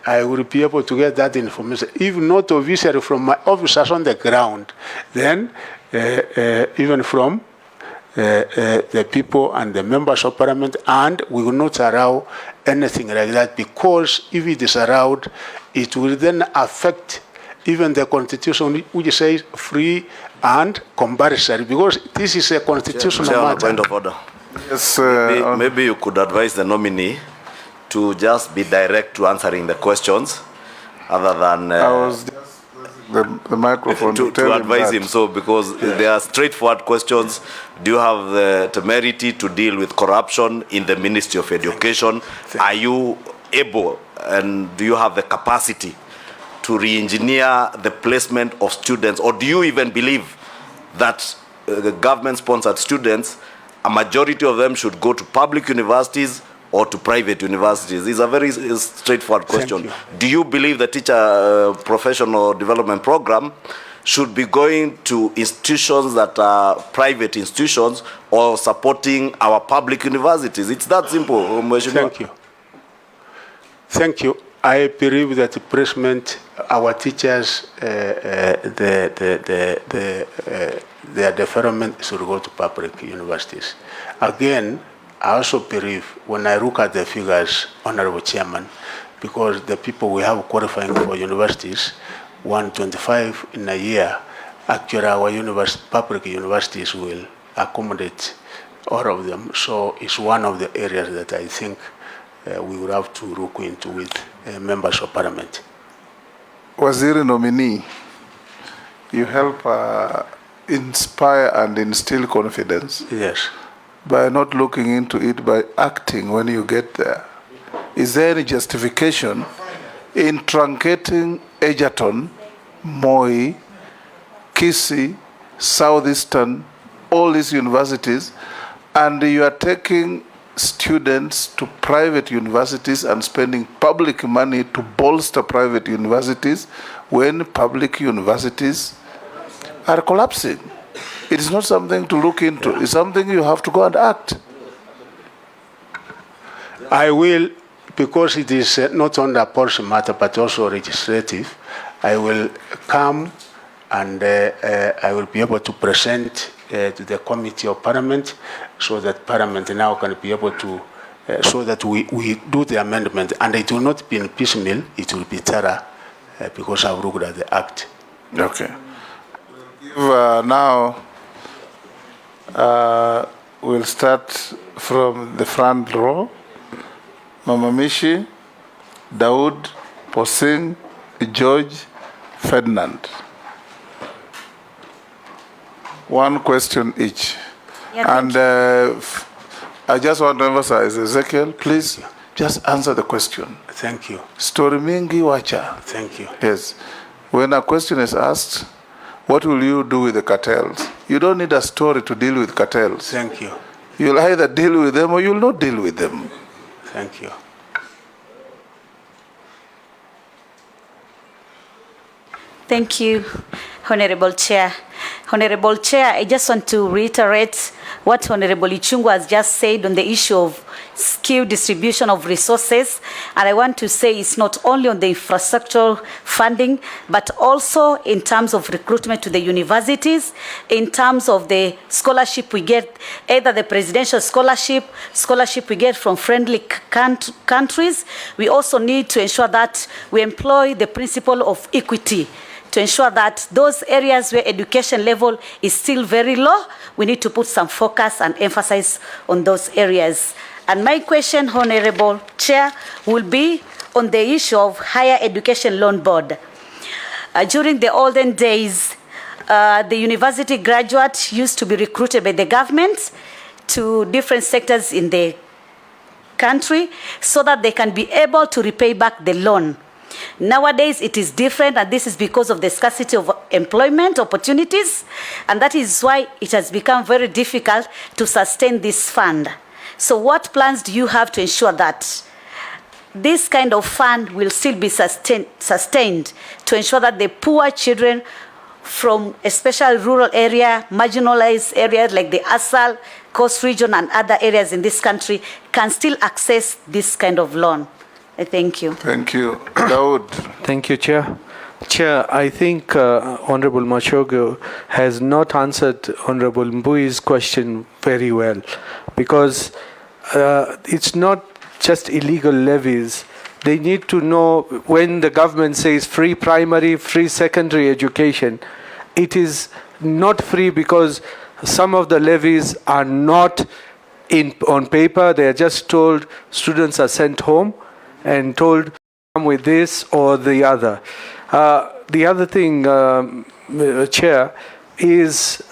I will be able to get that information, if not officially from my officers on the ground, then even from the people and the members of Parliament, and we will not allow anything like that, because if it is allowed, it will then affect even the Constitution, which says free and compulsory, because this is a constitutional matter. Point of order. Yes, maybe you could advise the nominee to just be direct to answering the questions, other than I was just the microphone to advise him. So, because they are straightforward questions. Do you have the temerity to deal with corruption in the Ministry of Education? Are you able, and do you have the capacity to re-engineer the placement of students, or do you even believe that the government-sponsored students, a majority of them should go to public universities or to private universities? It's a very straightforward question. Do you believe the teacher professional development program should be going to institutions that are private institutions or supporting our public universities? It's that simple. Thank you. Thank you. I believe that the placement, our teachers, their development should go to public universities. Again, I also believe when I look at the figures, Honorable Chairman, because the people we have qualifying for universities, 125 in a year, actually our public universities will accommodate all of them. So it's one of the areas that I think we will have to look into with members of parliament. Waziri Nominee, you help inspire and instill confidence. Yes. By not looking into it, by acting when you get there. Is there any justification in truncating Egerton, Moi, Kisii, Southeastern, all these universities, and you are taking students to private universities and spending public money to bolster private universities when public universities are collapsing? It is not something to look into. It's something you have to go and act. I will, because it is not only a policy matter but also legislative, I will come and I will be able to present to the Committee of Parliament so that Parliament now can be able to, so that we do the amendment, and it will not be in piecemeal, it will be thorough because I've looked at the Act. Okay. Now, we'll start from the front row. Mama Mishi, Daud, Posing, George, Ferdinand. One question each. Yeah, and I just want to emphasize, Ezekiel, please just answer the question. Thank you. Story mingi wacha. Thank you. Yes. When a question is asked, what will you do with the cartels? You don't need a story to deal with cartels. Thank you. You'll either deal with them or you'll not deal with them. Thank you. Thank you, Honorable Chair. Honorable Chair, I just want to reiterate what Honorable Ichung'wah has just said on the issue of skill distribution of resources. And I want to say it's not only on the infrastructural funding, but also in terms of recruitment to the universities, in terms of the scholarship we get, either the presidential scholarship we get from friendly countries. We also need to ensure that we employ the principle of equity to ensure that those areas where education level is still very low, we need to put some focus and emphasis on those areas. And my question, Honorable Chair, will be on the issue of Higher Education Loan Board. During the olden days, the university graduate used to be recruited by the government to different sectors in the country so that they can be able to repay back the loan. Nowadays, it is different, and this is because of the scarcity of employment opportunities, and that is why it has become very difficult to sustain this fund. So what plans do you have to ensure that this kind of fund will still be sustained to ensure that the poor children from especially rural area, marginalized areas like the Asal, Coast Region, and other areas in this country can still access this kind of loan? Thank you. Thank you. Daud. Thank you, Chair. Chair, I think Honorable Machogu has not answered Honorable Mbui's question very well, because it's not just illegal levies. They need to know when the government says free primary, free secondary education, it is not free because some of the levies are not on paper. They are just told students are sent home and told come with this or the other. The other thing, Chair, is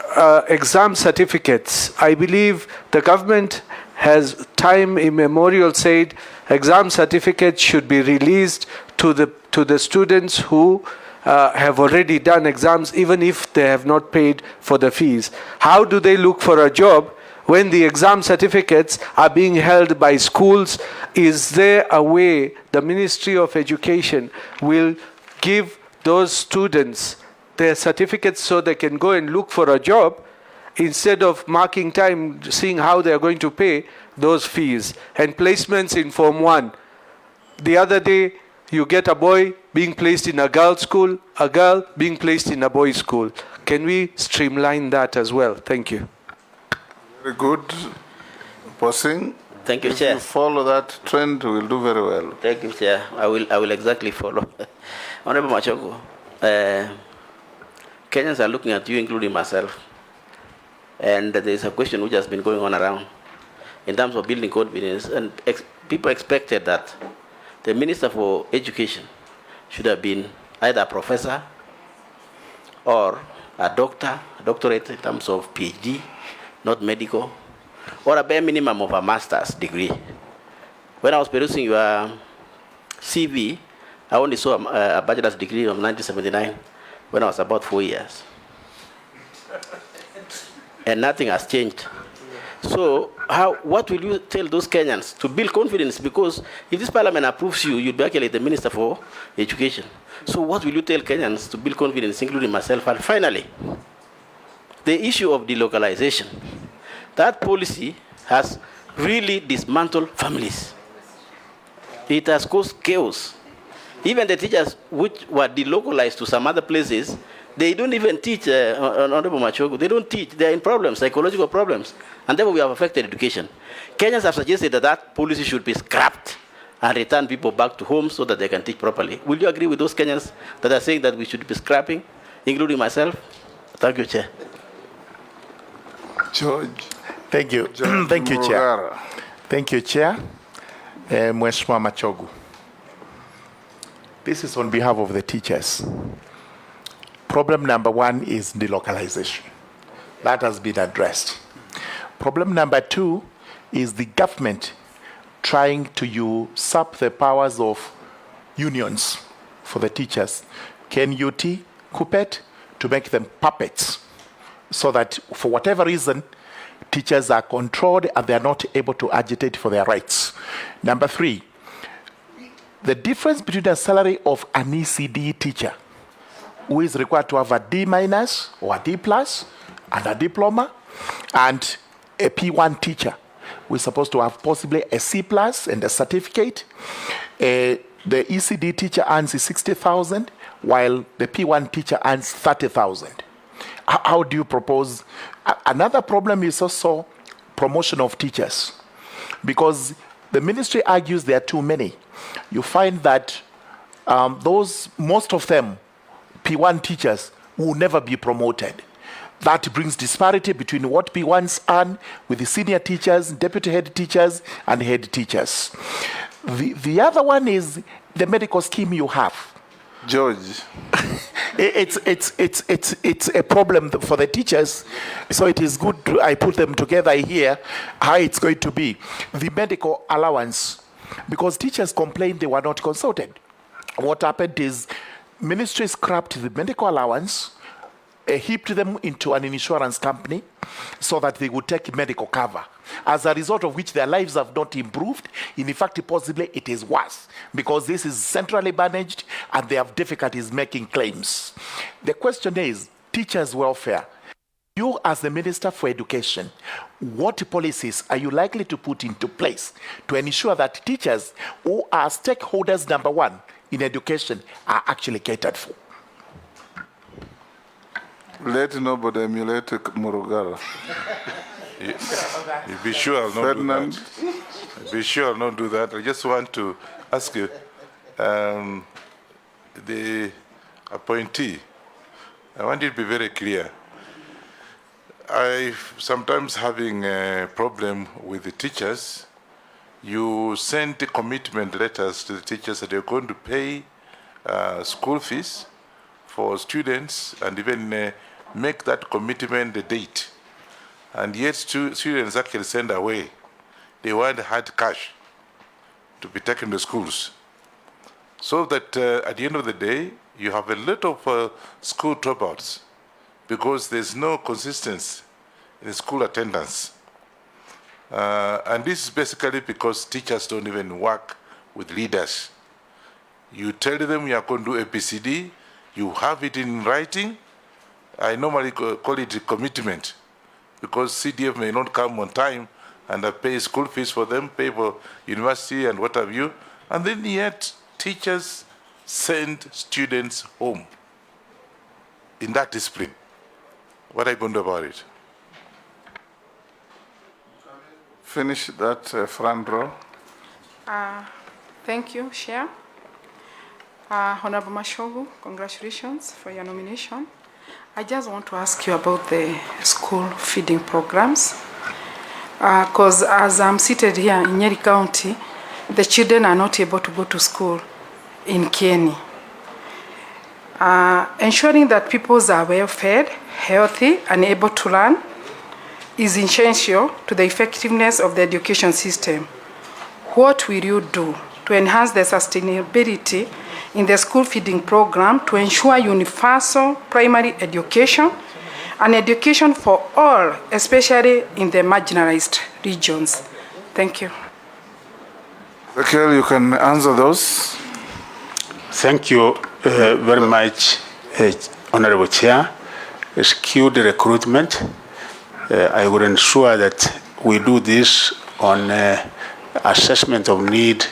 exam certificates. I believe the government has time immemorial said exam certificates should be released to the students who have already done exams, even if they have not paid for the fees. How do they look for a job when the exam certificates are being held by schools? Is there a way the Ministry of Education will give those students their certificates so they can go and look for a job instead of marking time, seeing how they are going to pay those fees? And placements in Form 1. The other day, you get a boy being placed in a girl's school, a girl being placed in a boys' school. Can we streamline that as well? Thank you. Very good. Posing. Thank you, if Chair. you follow that trend, we'll do very well. Thank you, Chair. I will exactly follow. Honorable Machogu, Kenyans are looking at you, including myself. And there is a question which has been going on around in terms of building confidence. And people expected that the Minister for Education should have been either a professor or a doctor, a doctorate in terms of PhD, not medical, or a bare minimum of a master's degree. When I was perusing your CV, I only saw a bachelor's degree of 1979 when I was about 4 years. And nothing has changed. So what will you tell those Kenyans to build confidence? Because if this parliament approves you, you'll be actually the Minister for Education. So what will you tell Kenyans to build confidence, including myself? And finally, the issue of delocalization. That policy has really dismantled families. It has caused chaos. Even the teachers which were delocalized to some other places, they don't even teach, Honorable Machogu, they don't teach. They're in problems, psychological problems. And therefore we have affected education. Kenyans have suggested that that policy should be scrapped and return people back to home so that they can teach properly. Will you agree with those Kenyans that are saying that we should be scrapping, including myself? Thank you, Chair. George. Thank you. Thank you, Chair. Thank you, Chair. Mheshimiwa Machogu. This is on behalf of the teachers. Problem number one is delocalization. That has been addressed. Problem number two is the government trying to usurp the powers of unions for the teachers, KNUT, KUPPET, to make them puppets, so that for whatever reason, teachers are controlled and they are not able to agitate for their rights. Number three, the difference between the salary of an ECD teacher, who is required to have a D- or a D+ and a diploma, and a P1 teacher, who is supposed to have possibly a C+ and a certificate. The ECD teacher earns 60,000, while the P1 teacher earns 30,000. How do you propose? Another problem is also promotion of teachers, because the ministry argues there are too many. You find that most of them, P1 teachers, will never be promoted. That brings disparity between what P1s earn with the senior teachers, deputy head teachers, and head teachers. The other one is the medical scheme you have. George. It's a problem for the teachers, so it is good I put them together here, how it's going to be. The medical allowance, because teachers complained they were not consulted. What happened is ministry scrapped the medical allowance, heaped them into an insurance company so that they would take medical cover. As a result of which their lives have not improved. In fact, possibly it is worse, because this is centrally managed and they have difficulties making claims. The question is, teachers' welfare. You as the Minister for Education, what policies are you likely to put into place to ensure that teachers, who are stakeholders number one in education, are actually catered for? Let nobody emulate Murugara. You be sure I'll not Ferdinand. do that. Be sure I'll not do that. I just want to ask you, the appointee, I want you to be very clear. I sometimes having a problem with the teachers. You send the commitment letters to the teachers that you're going to pay school fees for students and even make that commitment the date. And yet students actually send away. They want hard cash to be taken to schools. So that at the end of the day, you have a lot of school dropouts because there's no consistency in school attendance. And this is basically because teachers don't even work with leaders. You tell them you are going to do ABCD, you have it in writing. I normally call it a commitment, because CDF may not come on time and pay school fees for them, pay for university and what have you, And then yet teachers send students home in that discipline. What are you going to do about it? Finish that front row. Thank you, Chair. Honorable Machogu, congratulations for your nomination. I just want to ask you about the school feeding programs. Because as I'm seated here in Nyeri County, the children are not able to go to school in Kieni. Ensuring that pupils are well fed, healthy, and able to learn is essential to the effectiveness of the education system. What will you do to enhance the sustainability in the school feeding program to ensure universal primary education and education for all, especially in the marginalized regions? Thank you. Ezekiel, you can answer those. Thank you very much, Honorable Chair. Skilled recruitment. I will ensure that we do this on assessment of need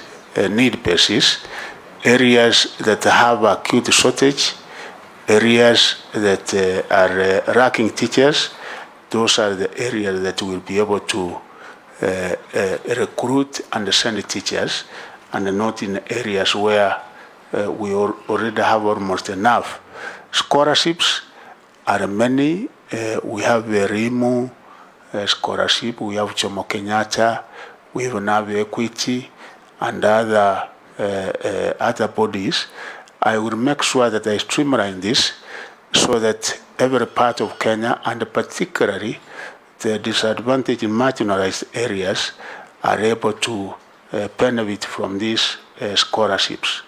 basis. Areas that have acute shortage, areas that are lacking teachers, those are the areas that will be able to recruit and send teachers, and not in areas where we already have almost enough. Scholarships are many. We have the RIMU scholarship, we have Jomo Kenyatta, we have Navi Equity, and other bodies. I will make sure that I streamline this so that every part of Kenya, and particularly the disadvantaged and marginalized areas, are able to benefit from these scholarships.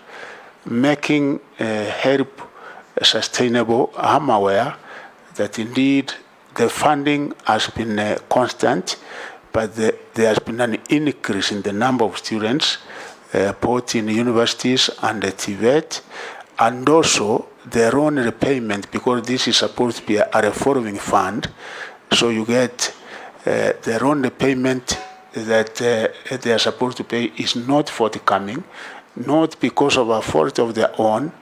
Making help sustainable, I'm aware that indeed the funding has been constant, but there has been an increase in the number of students, both in universities and the TVET, and also their own repayment, because this is supposed to be a revolving fund. So you get their own repayment that they are supposed to pay is not forthcoming, not because of a fault of their own,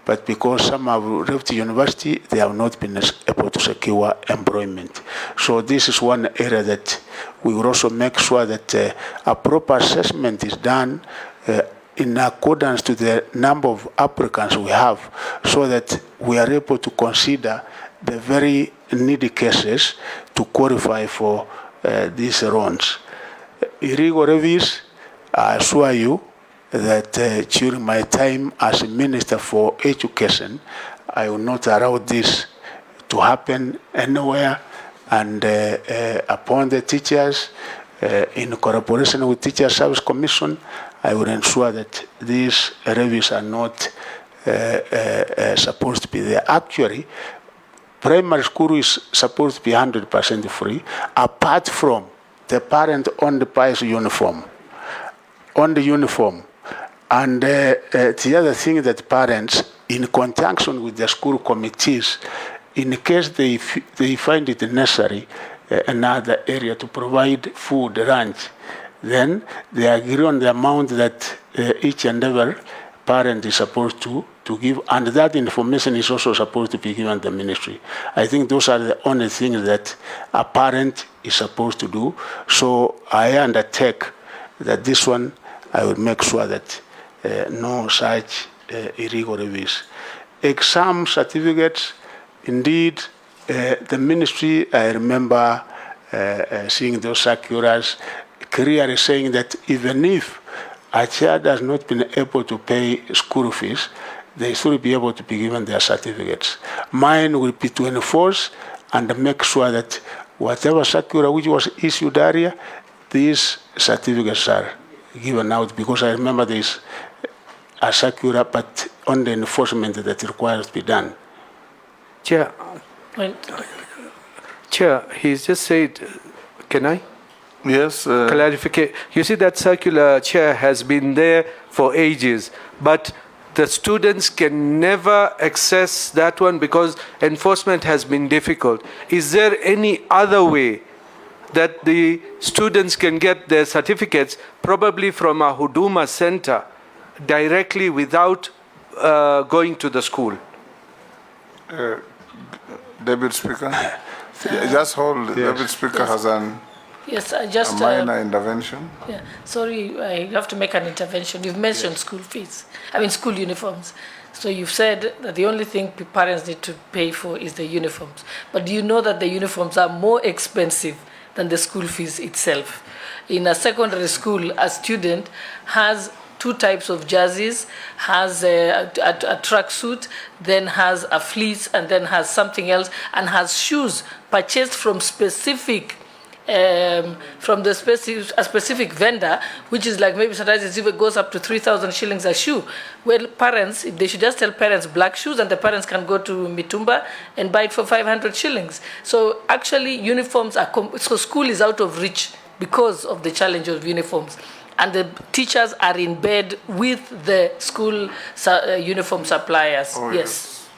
but because some have left the university, they have not been able to secure employment. So this is one area that we will also make sure that a proper assessment is done in accordance to the number of applicants we have, so that we are able to consider the very needy cases to qualify for these loans. Illegal levies, I assure you that during my time as Minister for Education, I will not allow this to happen anywhere, and upon the teachers, in collaboration with Teacher Service Commission, I will ensure that these levies are not supposed to be there. Actually, primary school is supposed to be 100% free, apart from the parent on the buys uniform. On the uniform. And the other thing that parents, in conjunction with the school committees, in case they find it necessary, another area to provide food, lunch, then they agree on the amount that each and every parent is supposed to give, and that information is also supposed to be given the ministry. I think those are the only things that a parent is supposed to do. So I undertake that this one, I will make sure that no such illegal levies. Exam certificates, indeed, the ministry, I remember seeing those circulars clearly saying that even if a child has not been able to pay school fees, they should be able to be given their certificates. Mine will be to enforce and make sure that whatever circular which was issued earlier, these certificates are given out, because I remember there is a circular, but on the enforcement that requires to be done. Chair, he's just said, can I? Yes. Clarificate. You see, that circular, Chair, has been there for ages, but the students can never access that one because enforcement has been difficult. Is there any other way that the students can get their certificates, probably from a Huduma center, directly without going to the school. Deputy Speaker, just hold. Yes. Deputy Speaker has a minor intervention. Yeah, sorry, I have to make an intervention. You've mentioned school fees, school uniforms. So you've said that the only thing parents need to pay for is the uniforms. But do you know that the uniforms are more expensive than the school fees itself? In a secondary school, a student has 2 types of jerseys, has a tracksuit, then has a fleece, and then has something else, and has shoes purchased from a specific vendor, which is like maybe sometimes it even goes up to 3,000 shillings a shoe. Well, parents, they should just tell parents black shoes, and the parents can go to Mitumba and buy it for 500 shillings. So actually, uniforms are so school is out of reach because of the challenge of uniforms. And the teachers are in bed with the school uniform suppliers. Oh, yes.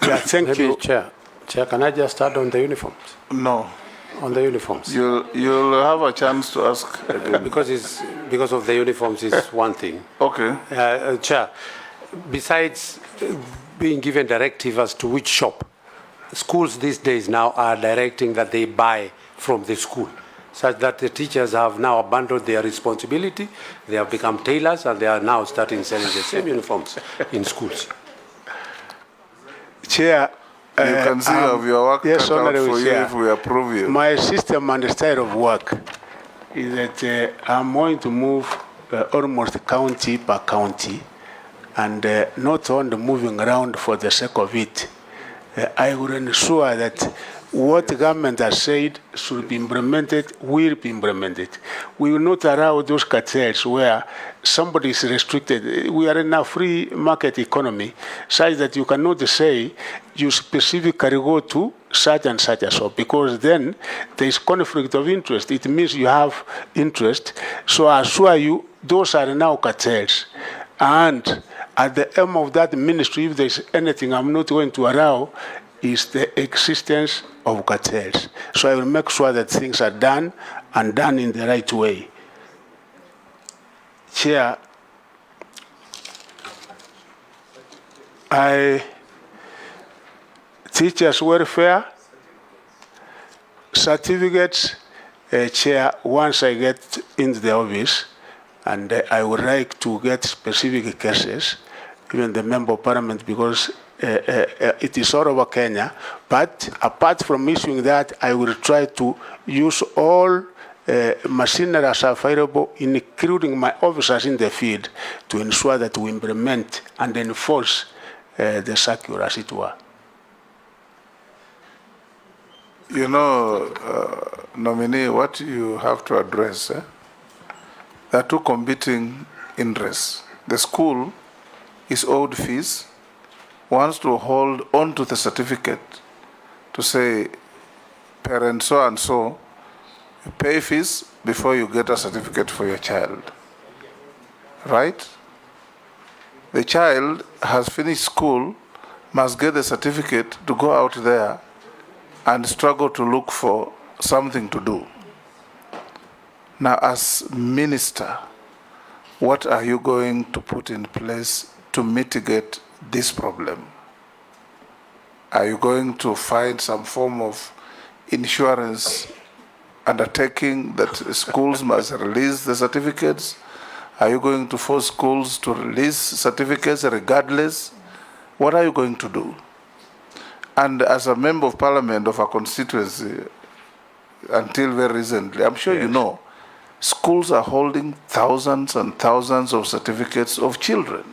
Yeah, thank you. Chair, can I just start on the uniforms? No. On the uniforms. You'll have a chance to ask. because of the uniforms is one thing. Okay. Chair, besides being given directive as to which shop, schools these days now are directing that they buy from the school, such that the teachers have now abandoned their responsibility. They have become tailors, and they are now starting selling the same uniforms in schools. Chair, you can see of your work yes, cut out for you Chair. if we approve you. My system and style of work is that I'm going to move almost county per county, and not only moving around for the sake of it. I will ensure that what the government has said should be implemented will be implemented. We will not allow those cartels where somebody is restricted. We are in a free market economy, such that you cannot say you specifically go to such and such a shop, because then there is conflict of interest. It means you have interest. So I assure you, those are now cartels. And at the aim of that ministry, if there is anything I'm not going to allow, is the existence of cartels. So I will make sure that things are done and done in the right way. Chair, teachers' welfare, certificates, Chair, once I get into the office, and I would like to get specific cases, even the Member of Parliament, because it is all over Kenya. But apart from issuing that, I will try to use all machinery as available, including my officers in the field, to ensure that we implement and enforce the circular, as it were. You know, nominee, what you have to address, there are 2 competing interests. The school is owed fees, wants to hold on to the certificate to say, parent so and so, you pay fees before you get a certificate for your child. Right? The child has finished school, must get the certificate to go out there and struggle to look for something to do. Now, as minister, what are you going to put in place to mitigate this problem? Are you going to find some form of insurance undertaking that schools must release the certificates? Are you going to force schools to release certificates regardless? What are you going to do? And as a member of parliament of a constituency, until very recently, I'm sure you know, schools are holding thousands and thousands of certificates of children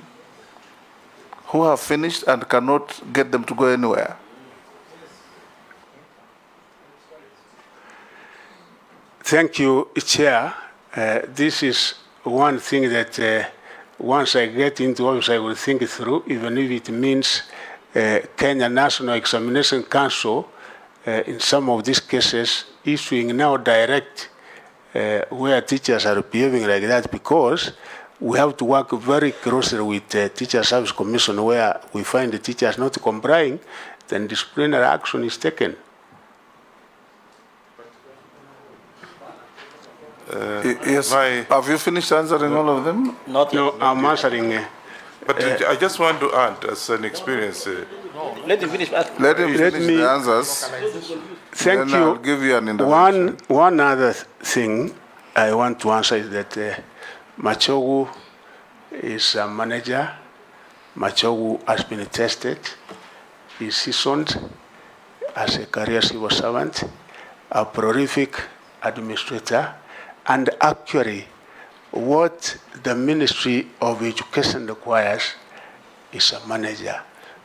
who have finished and cannot get them to go anywhere. Thank you, Chair. This is one thing that once I get into office, I will think it through, even if it means Kenya National Examination Council, in some of these cases, issuing now direct where teachers are behaving like that, because we have to work very closely with the Teacher Service Commission, where we find the teachers not complying, then disciplinary action is taken. Yes. Have you finished answering all of them? Not yet. No, I'm answering. But I just want to add, as an experience, Let him finish. Let him Let finish me- the answers. Thank Then you. I'll give you an intervention. One other thing I want to answer is that Machogu is a manager. Machogu has been tested. He's seasoned as a career civil servant, a prolific administrator, and actually what the Ministry of Education requires is a manager,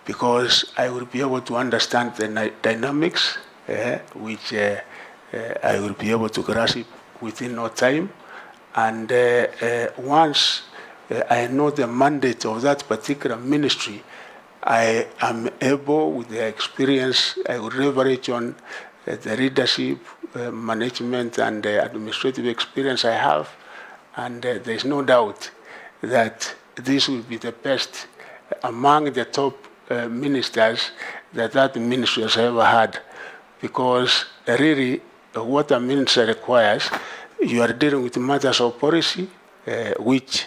because I will be able to understand the dynamics, which I will be able to grasp within no time. And once I know the mandate of that particular ministry, I am able, with the experience, I will leverage on the leadership, management, and administrative experience I have. And there's no doubt that this will be the best among the top ministers that ministry has ever had. Because really, what a minister requires, you are dealing with matters of policy, which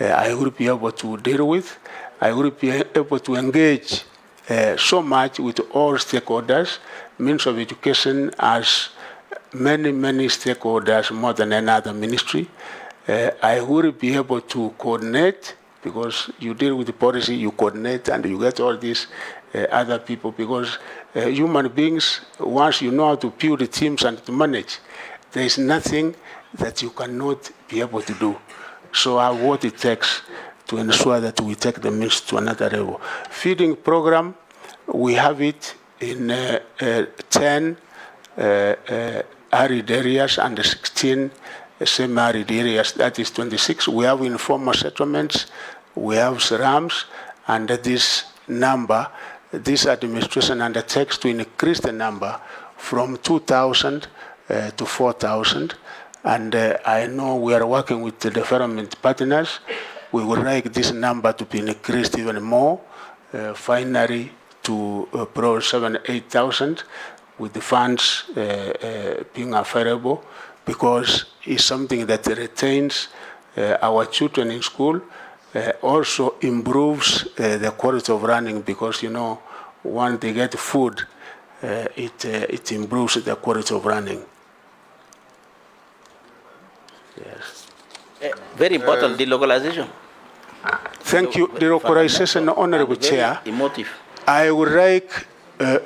I will be able to deal with. I will be able to engage so much with all stakeholders. Ministry of Education has many stakeholders, more than any other ministry. I will be able to coordinate, because you deal with the policy, you coordinate, and you get all these other people, because human beings, once you know how to build the teams and to manage, there is nothing that you cannot be able to do. So I have what it takes to ensure that we take the ministry to another level. Feeding program, we have it in 10 arid areas and 16 semi-arid areas, that is 26. We have informal settlements, we have slums, and this number, this administration undertakes to increase the number from 2,000 to 4,000. And I know we are working with the development partners. We would like this number to be increased even more, finally to pro 7,000-8,000, with the funds being available, because it's something that retains our children in school, also improves the quality of learning, because, you know, once they get food, it improves the quality of learning. Yes. Very important, delocalization. Thank you. Delocalization, Honorable Chair. Emotive. I would like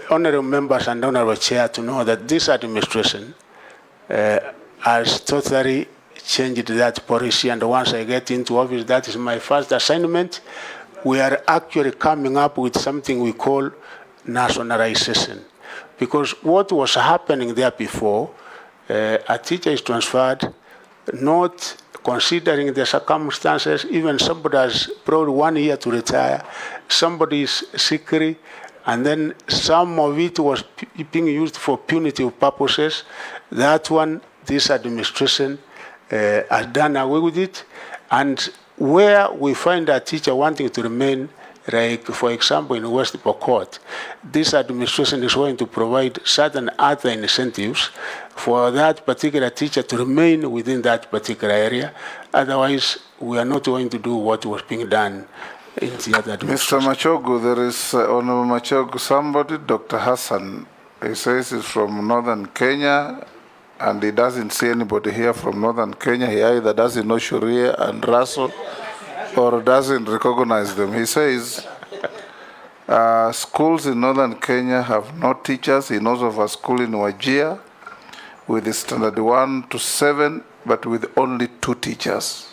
honorable members and honorable Chair to know that this administration has totally changed that policy, and once I get into office, that is my first assignment. We are actually coming up with something we call nationalization, because what was happening there before, a teacher is transferred, not considering the circumstances. Even somebody has probably 1 year to retire, somebody is sickly, and then some of it was being used for punitive purposes. That one, this administration has done away with it. And where we find a teacher wanting to remain, like, for example, in West Pokot, this administration is going to provide certain other incentives for that particular teacher to remain within that particular area. Otherwise, we are not going to do what was being done in the other administration. Mr. Machogu, there is Honorable Machogu, somebody, Dr. Hassan, he says he's from northern Kenya, and he doesn't see anybody here from northern Kenya. He either doesn't know Sharia and Russell, or doesn't recognize them. He says schools in northern Kenya have no teachers. He knows of a school in Wajir with the standard 1 to 7, but with only 2 teachers.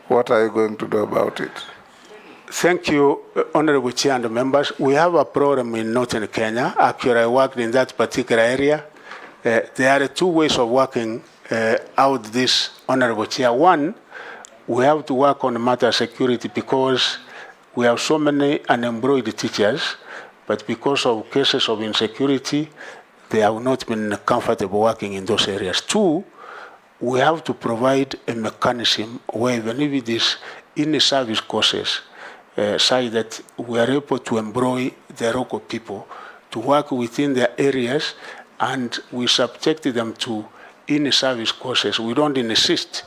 What are you going to do about it? Thank you, Honorable Chair and members. We have a program in northern Kenya. Actually, I worked in that particular area. There are 2 ways of working out this, Honorable Chair. One, we have to work on matter security, because we have so many unemployed teachers, but because of cases of insecurity, they have not been comfortable working in those areas. 2, we have to provide a mechanism where, even if it is in-service courses, such that we are able to employ the local people to work within their areas, and we subject them to in-service courses, we don't insist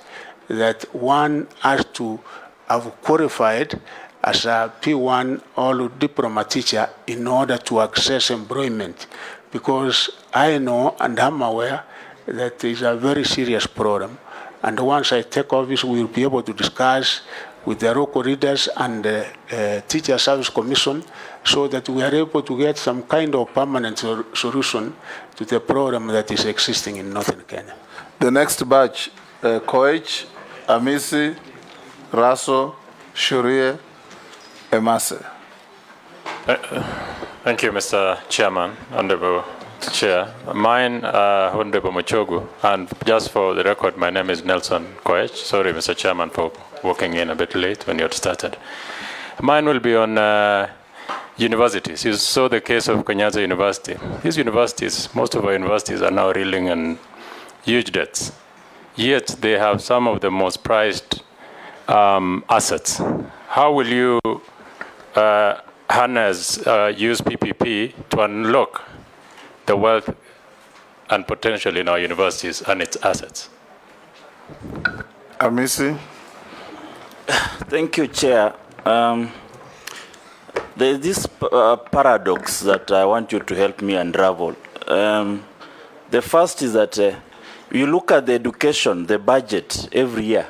that one has to have qualified as a P1 or diploma teacher in order to access employment, because I know and I'm aware that there is a very serious problem. And once I take office, we will be able to discuss with the local leaders and the Teacher Service Commission so that we are able to get some kind of permanent solution to the problem that is existing in northern Kenya. The next batch, Koech, Amisi, Raso, Shurie, Emase. Thank you, Mr. Chairman, Honorable Chair. Mine, Honorable Machogu, and just for the record, my name is Nelson Koech. Sorry, Mr. Chairman, for walking in a bit late when you had started. Mine will be on universities. You saw the case of Kenyatta University. These universities, most of our universities are now reeling in huge debts. Yet they have some of the most prized assets. How will you harness, use PPP to unlock the wealth and potential in our universities and its assets? Amisi. Thank you, Chair. There is this paradox that I want you to help me unravel. The first is that you look at the education, the budget every year.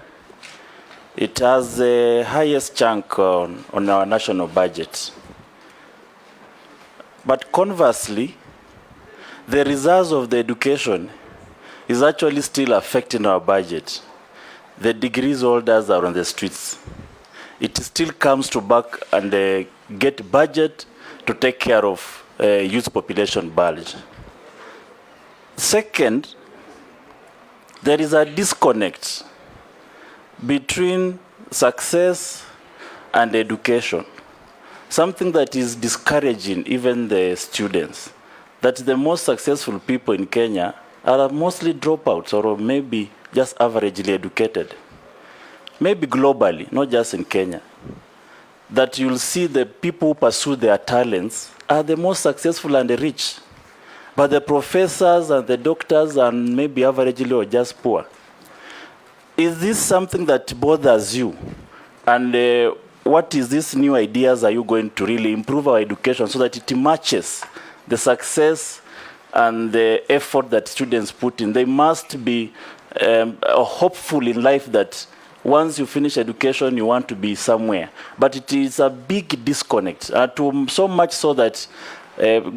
It has the highest chunk on our national budget. But conversely, the results of the education is actually still affecting our budget. The degrees holders are on the streets. It still comes to back and get budget to take care of youth population bulge. Second, there is a disconnect between success and education. Something that is discouraging even the students, that the most successful people in Kenya are mostly dropouts or maybe just averagely educated. Maybe globally, not just in Kenya. That you'll see the people who pursue their talents are the most successful and rich. But the professors and the doctors and maybe averagely or just poor. Is this something that bothers you? And what is these new ideas are you going to really improve our education so that it matches the success and the effort that students put in? They must be hopeful in life that once you finish education, you want to be somewhere. But it is a big disconnect, so much so that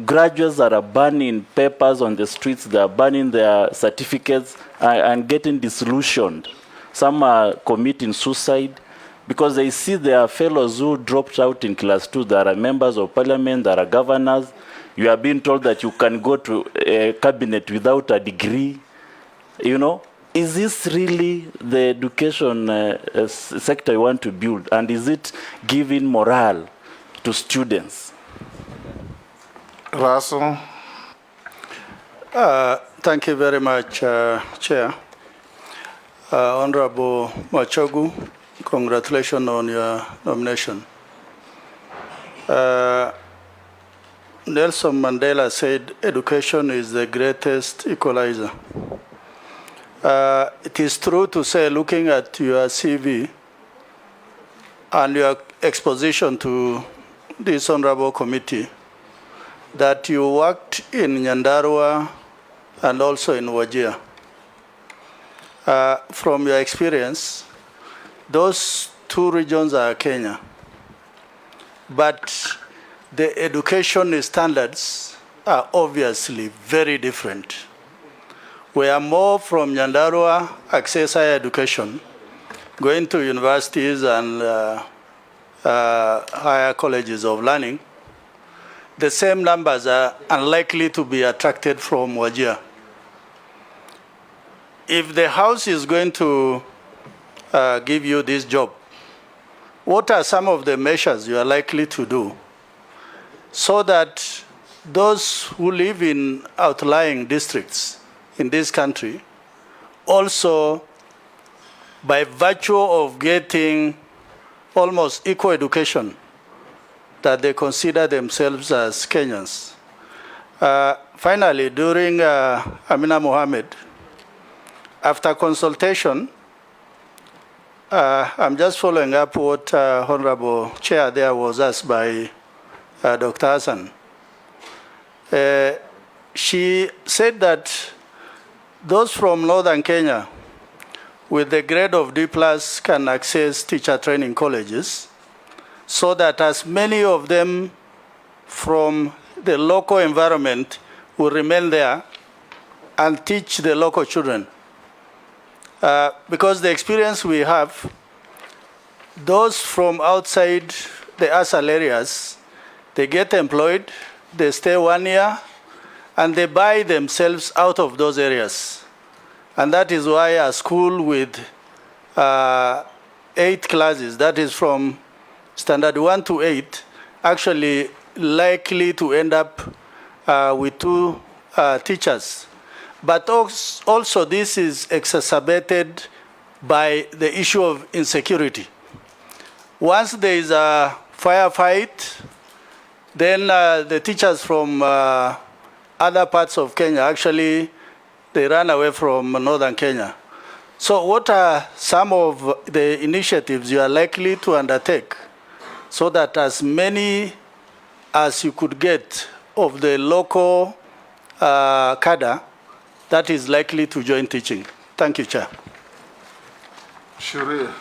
graduates that are burning papers on the streets, they are burning their certificates and getting disillusioned. Some are committing suicide because they see their fellows who dropped out in class 2. There are members of parliament, there are governors. You are being told that you can go to a cabinet without a degree. You know, is this really the education sector you want to build? And is it giving morale to students? Russell. Thank you very much, Chair. Honorable Machogu, congratulations on your nomination. Nelson Mandela said education is the greatest equalizer. It is true to say, looking at your CV and your exposition to this honorable committee, that you worked in Nyandarua and also in Wajir. From your experience, those two regions are Kenya, but the education standards are obviously very different. Where more from Nyandarua access higher education, going to universities and higher colleges of learning, the same numbers are unlikely to be attracted from Wajir. If the House is going to give you this job, what are some of the measures you are likely to do so that those who live in outlying districts in this country also, by virtue of getting almost equal education, that they consider themselves as Kenyans? Finally, during Amina Mohammed, after consultation, I'm just following up what Honorable Chair there was asked by Dr. Hassan. She said that those from Northern Kenya with the grade of D+ can access teacher training colleges, so that as many of them from the local environment will remain there and teach the local children. Because the experience we have, those from outside the ASAL areas, they get employed, they stay 1 year, and they buy themselves out of those areas. And that is why a school with 8 classes, that is from standard 1 to 8, actually likely to end up with 2 teachers. But also this is exacerbated by the issue of insecurity. Once there is a firefight, then the teachers from other parts of Kenya, actually, they run away from Northern Kenya. So what are some of the initiatives you are likely to undertake so that as many as you could get of the local cadre that is likely to join teaching? Thank you, Chair. Sure.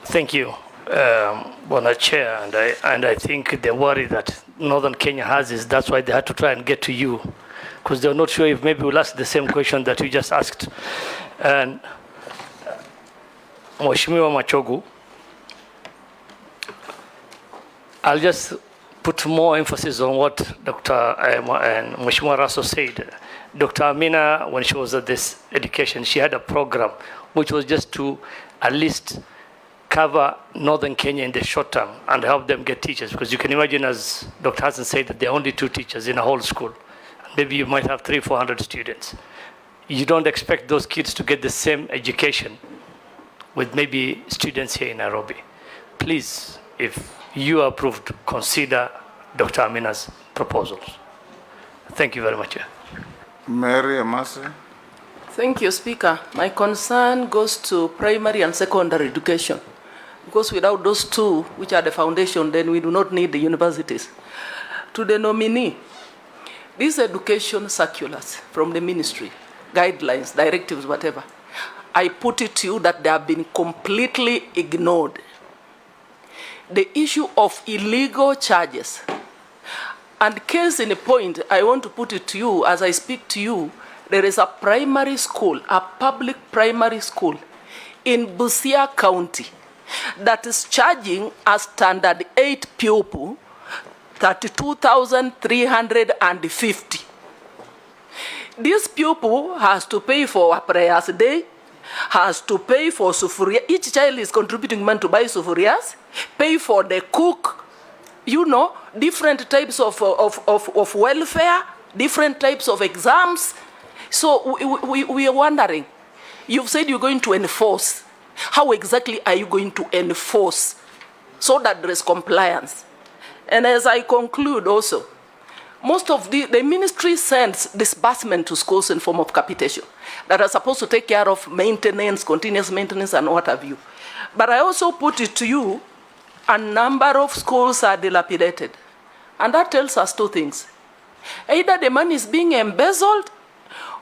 Thank you, Honourable Chair, and I think the worry that Northern Kenya has is that's why they had to try and get to you, because they're not sure if maybe we'll ask the same question that you just asked. And Mheshimiwa Machogu, I'll just put more emphasis on what Dr. and Mheshimiwa Raso said. Dr. Amina, when she was at this education, she had a program which was just to at least cover Northern Kenya in the short term and help them get teachers. Because you can imagine, as Dr. Hassan said, that there are only 2 teachers in a whole school. Maybe you might have 300-400 students. You don't expect those kids to get the same education with maybe students here in Nairobi. Please, if you are approved, consider Dr. Amina's proposals. Thank you very much. Mary Amasi. Thank you, Speaker. My concern goes to primary and secondary education, because without those 2, which are the foundation, then we do not need the universities. To the nominee, these education circulars from the ministry, guidelines, directives, whatever, I put it to you that they have been completely ignored. The issue of illegal charges. And case in point, I want to put it to you as I speak to you, there is a primary school, a public primary school in Busia County that is charging a standard 8 pupil 32,350. This pupil has to pay for a prayers day, has to pay for sufuria. Each child is contributing money to buy sufurias, pay for the cook, you know, different types of welfare, different types of exams. So we are wondering, you've said you're going to enforce. How exactly are you going to enforce so that there is compliance? And as I conclude also, most of the ministry sends disbursement to schools in form of capitation that are supposed to take care of maintenance, continuous maintenance, and what have you. But I also put it to you, a number of schools are dilapidated. And that tells us 2 things. Either the money is being embezzled,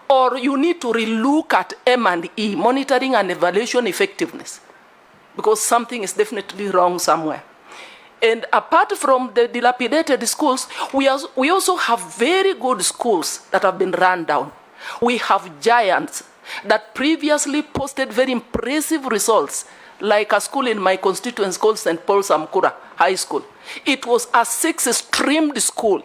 or you need to relook at M&E, monitoring and evaluation effectiveness, because something is definitely wrong somewhere. And apart from the dilapidated schools, we also have very good schools that have been run down. We have giants that previously posted very impressive results, like a school in my constituency called St. Paul Samkura High School. It was a 6-streamed school.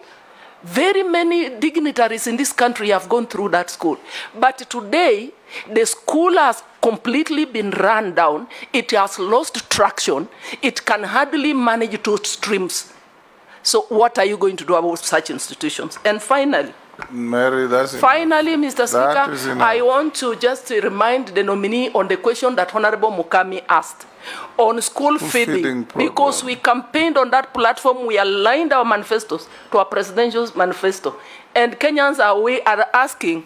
Very many dignitaries in this country have gone through that school. But today, the school has completely been run down. It has lost traction. It can hardly manage 2 streams. So what are you going to do about such institutions? And finally, Mary, that's finally, Mr. That Speaker, I want to just remind the nominee on the question that Honorable Mukami asked on school feeding, because we campaigned on that platform. We aligned our manifestos to our presidential manifesto, and Kenyans are asking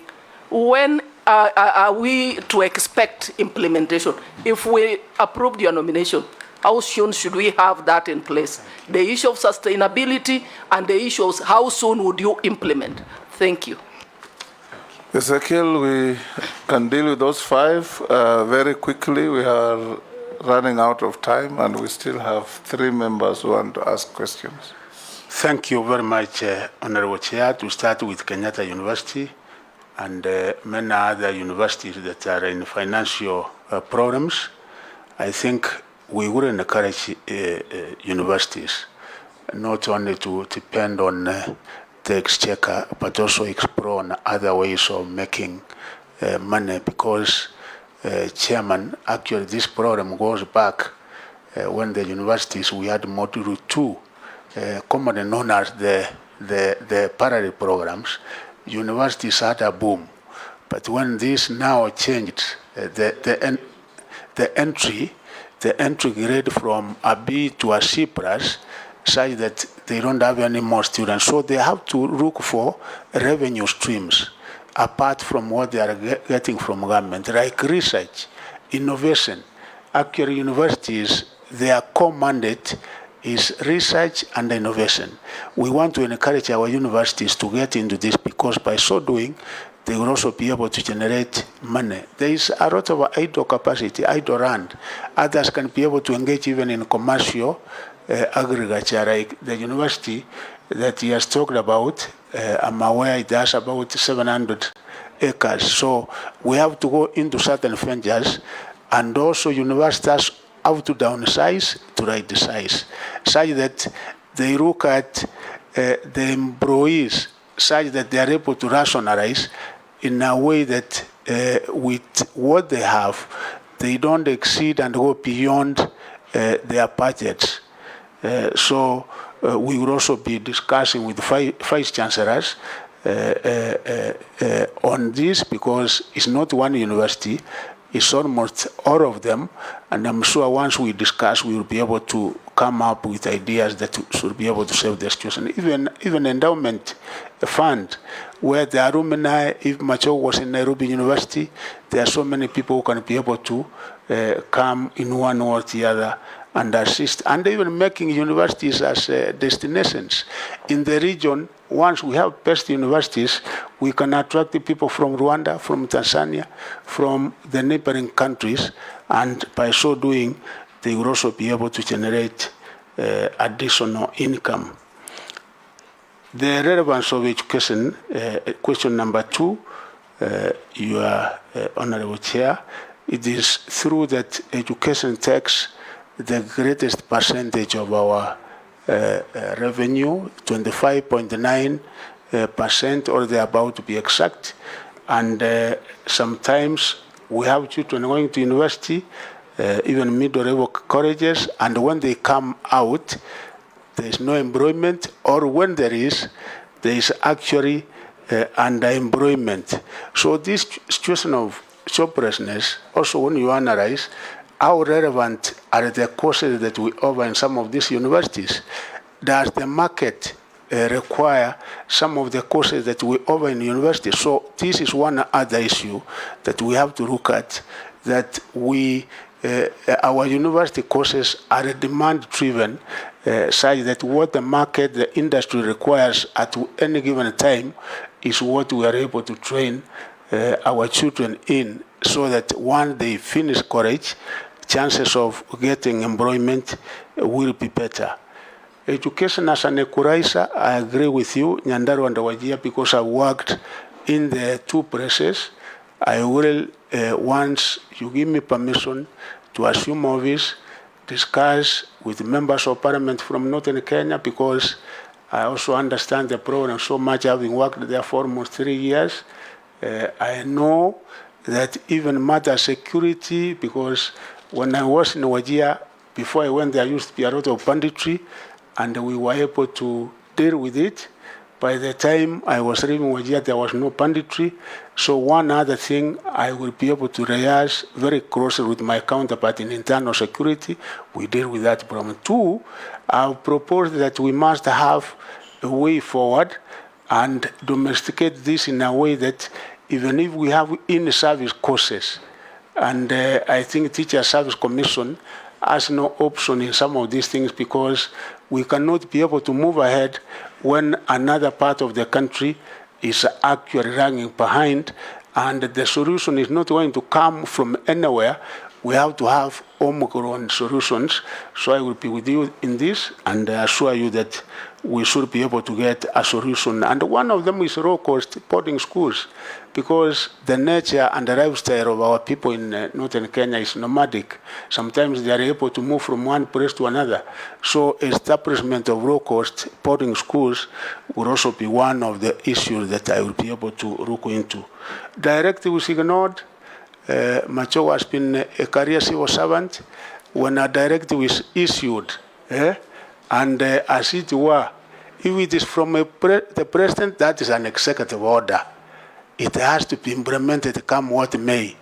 when are we to expect implementation? If we approved your nomination, how soon should we have that in place? The issue of sustainability and the issue of how soon would you implement? Thank you. Ezekiel, we can deal with those 5 very quickly. We are running out of time, and we still have 3 members who want to ask questions. Thank you very much, Honorable Chair. To start with Kenyatta University and many other universities that are in financial problems, I think we would encourage universities not only to depend on the exchequer, but also explore on other ways of making money, because, Chairman, actually this problem goes back when the universities, we had Module 2, commonly known as the parallel programs. Universities had a boom, but when this now changed, the entry grade from a B to a C plus, such that they don't have any more students. So they have to look for revenue streams apart from what they are getting from government, like research, innovation. Actually, universities, their core mandate is research and innovation. We want to encourage our universities to get into this, because by so doing, they will also be able to generate money. There is a lot of idle capacity, idle land. Others can be able to engage even in commercial agriculture, like the university that he has talked about. I'm aware it has about 700 acres. So we have to go into certain ventures, and also universities have to downsize to right the size, such that they look at the employees, such that they are able to rationalize in a way that with what they have, they don't exceed and go beyond their budgets. So we will also be discussing with the vice chancellors on this, because it's not one university, it's almost all of them, and I'm sure once we discuss, we will be able to come up with ideas that should be able to save the situation. Even endowment fund, where the alumni, if Machogu was in Nairobi University, there are so many people who can be able to come in one or the other and assist, and even making universities as destinations. In the region, once we have best universities, we can attract the people from Rwanda, from Tanzania, from the neighboring countries, and by so doing, they will also be able to generate additional income. The relevance of education, question number 2, your Honorable Chair, it is through that education takes the greatest percentage of our revenue, 25.9%, or they're about to be exact. And sometimes we have children going to university, even middle-level colleges, and when they come out, there is no employment, or when there is actually underemployment. So this situation of joblessness, also when you analyze how relevant are the courses that we offer in some of these universities, does the market require some of the courses that we offer in universities? So this is one other issue that we have to look at, that we our university courses are demand-driven, such that what the market, the industry requires at any given time is what we are able to train our children in, so that once they finish college, chances of getting employment will be better. Education as an equalizer, I agree with you, Nyandaru and Wajir, because I worked in the 2 places. I will, once you give me permission to assume office, discuss with members of parliament from Northern Kenya, because I also understand the program so much, having worked there for almost 3 years. I know that even matter security, because when I was in Wajir, before I went there, used to be a lot of banditry, and we were able to deal with it. By the time I was leaving Wajir, there was no banditry. So one other thing, I will be able to liaise very closely with my counterpart in internal security. We deal with that problem. 2, I propose that we must have a way forward and domesticate this in a way that even if we have in-service courses, and I think Teacher Service Commission has no option in some of these things because we cannot be able to move ahead when another part of the country is actually lagging behind, and the solution is not going to come from anywhere. We have to have homegrown solutions. So I will be with you in this, and I assure you that we should be able to get a solution. And one of them is low-cost boarding schools, because the nature and the lifestyle of our people in northern Kenya is nomadic. Sometimes they are able to move from one place to another. So establishment of low-cost boarding schools will also be one of the issues that I will be able to look into. Directive SIGNET, Machogu has been a career civil servant. When a directive is issued, and as it were, if it is from the president, that is an executive order. It has to be implemented come what may.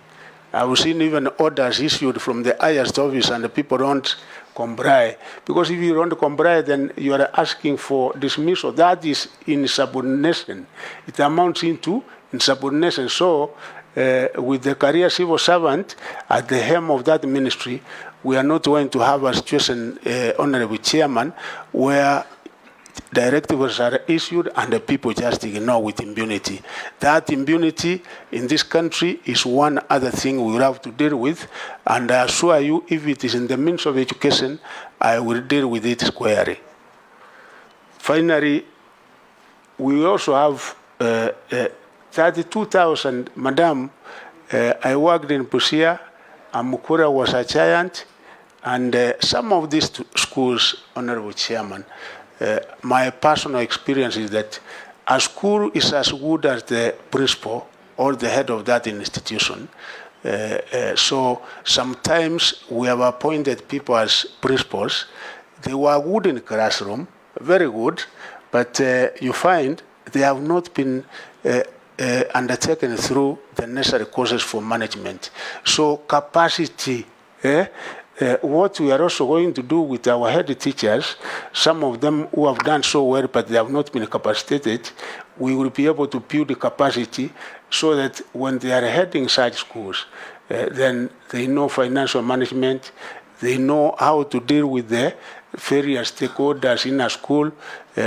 I've seen even orders issued from the highest office and the people don't comply. Because if you don't comply, then you are asking for dismissal. That is insubordination. It amounts into insubordination. So, with the career civil servant at the helm of that ministry, we are not going to have a situation, Honorable Chairman, where directives are issued and the people just ignore with impunity. That impunity in this country is one other thing we will have to deal with, and I assure you, if it is in the means of education, I will deal with it squarely. Finally, we also have 32,000, Madam, I worked in Busia, Amukura was a giant, and some of these schools, Honorable Chairman, my personal experience is that a school is as good as the principal or the head of that institution. So sometimes we have appointed people as principals. They were good in the classroom, very good, but you find they have not been undertaken through the necessary courses for management. So capacity, what we are also going to do with our head teachers, some of them who have done so well but they have not been capacitated, we will be able to build the capacity so that when they are heading such schools, then they know financial management, they know how to deal with the various stakeholders in a school,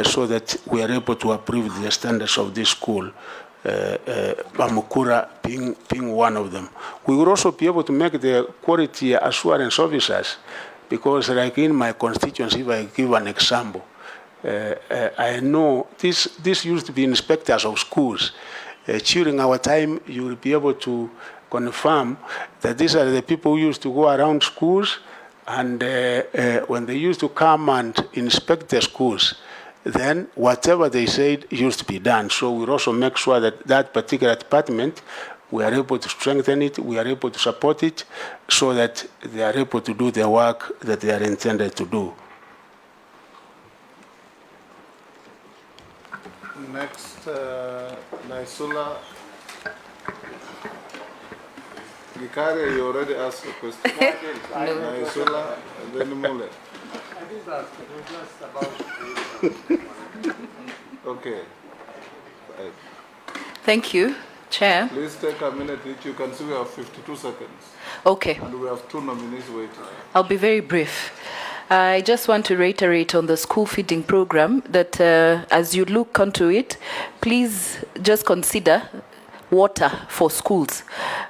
so that we are able to improve the standards of this school. Bamukura being one of them. We will also be able to make the quality assurance officers, because like in my constituency, if I give an example, I know this used to be inspectors of schools. During our time, you will be able to confirm that these are the people who used to go around schools, and when they used to come and inspect the schools, then whatever they said used to be done. So we'll also make sure that that particular department, we are able to strengthen it, we are able to support it, so that they are able to do the work that they are intended to do. Next, Naisula. Gikaria, you already asked a question. Naisula, and then Mule. Okay. Thank you, Chair. Please take a minute each. You can see we have 52 seconds. Okay. And we have 2 nominees waiting. I'll be very brief. I just want to reiterate on the school feeding program that as you look onto it, please just consider water for schools,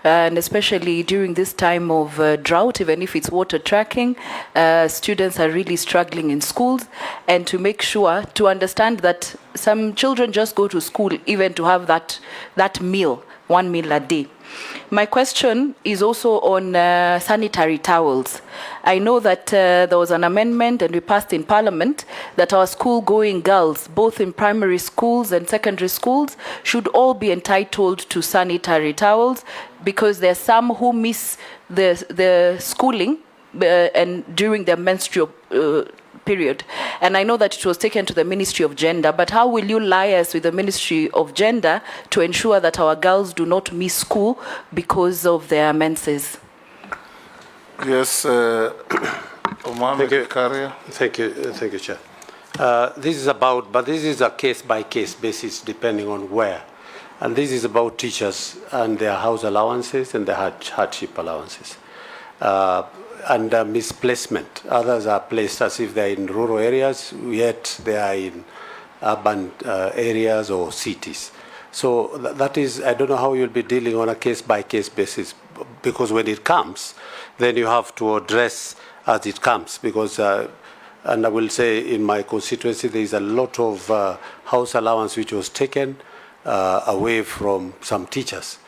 and especially during this time of drought, even if it's water tracking, students are really struggling in schools, and to make sure to understand that some children just go to school even to have that meal, 1 meal a day. My question is also on sanitary towels. I know that there was an amendment and we passed in Parliament that our school-going girls, both in primary schools and secondary schools, should all be entitled to sanitary towels, because there are some who miss the schooling and during their menstrual period. And I know that it was taken to the Ministry of Gender, but how will you liaise with the Ministry of Gender to ensure that our girls do not miss school because of their menses? Yes, Thank you, Chair. This is a case-by-case basis, depending on where. And this is about teachers and their house allowances and their hardship allowances. And misplacement. Others are placed as if they're in rural areas, yet they are in urban areas or cities. So that is, I don't know how you'll be dealing on a case-by-case basis, because when it comes, then you have to address as it comes, because, and I will say in my constituency, there is a lot of house allowance which was taken away from some teachers,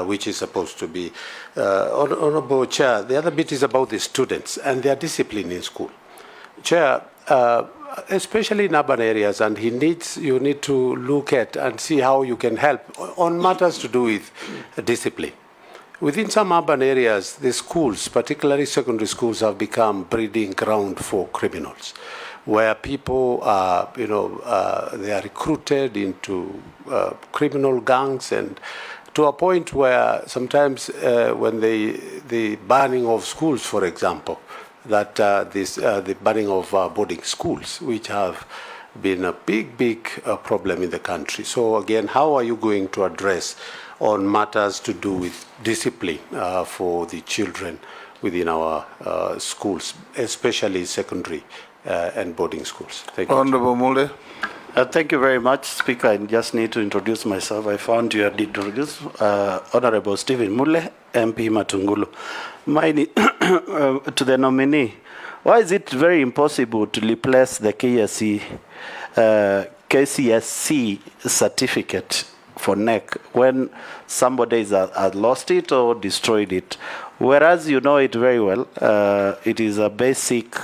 which is supposed to be. Honorable Chair, the other bit is about the students and their discipline in school. Chair, especially in urban areas, and you need to look at and see how you can help on matters to do with discipline. Within some urban areas, the schools, particularly secondary schools, have become breeding ground for criminals, where people are, they are recruited into criminal gangs, and to a point where sometimes when the banning of schools, for example, that the banning of boarding schools, which have been a big problem in the country. So again, how are you going to address on matters to do with discipline for the children within our schools, especially secondary and boarding schools? Thank you. Honorable Mule. Thank you very much, Speaker. I just need to introduce myself. I found you had introduced Honorable Stephen Mule, MP Matungulu. Mine to the nominee. Why is it very impossible to replace the KCSC certificate for NEC when somebody has lost it or destroyed it? Whereas you know it very well, it is a basic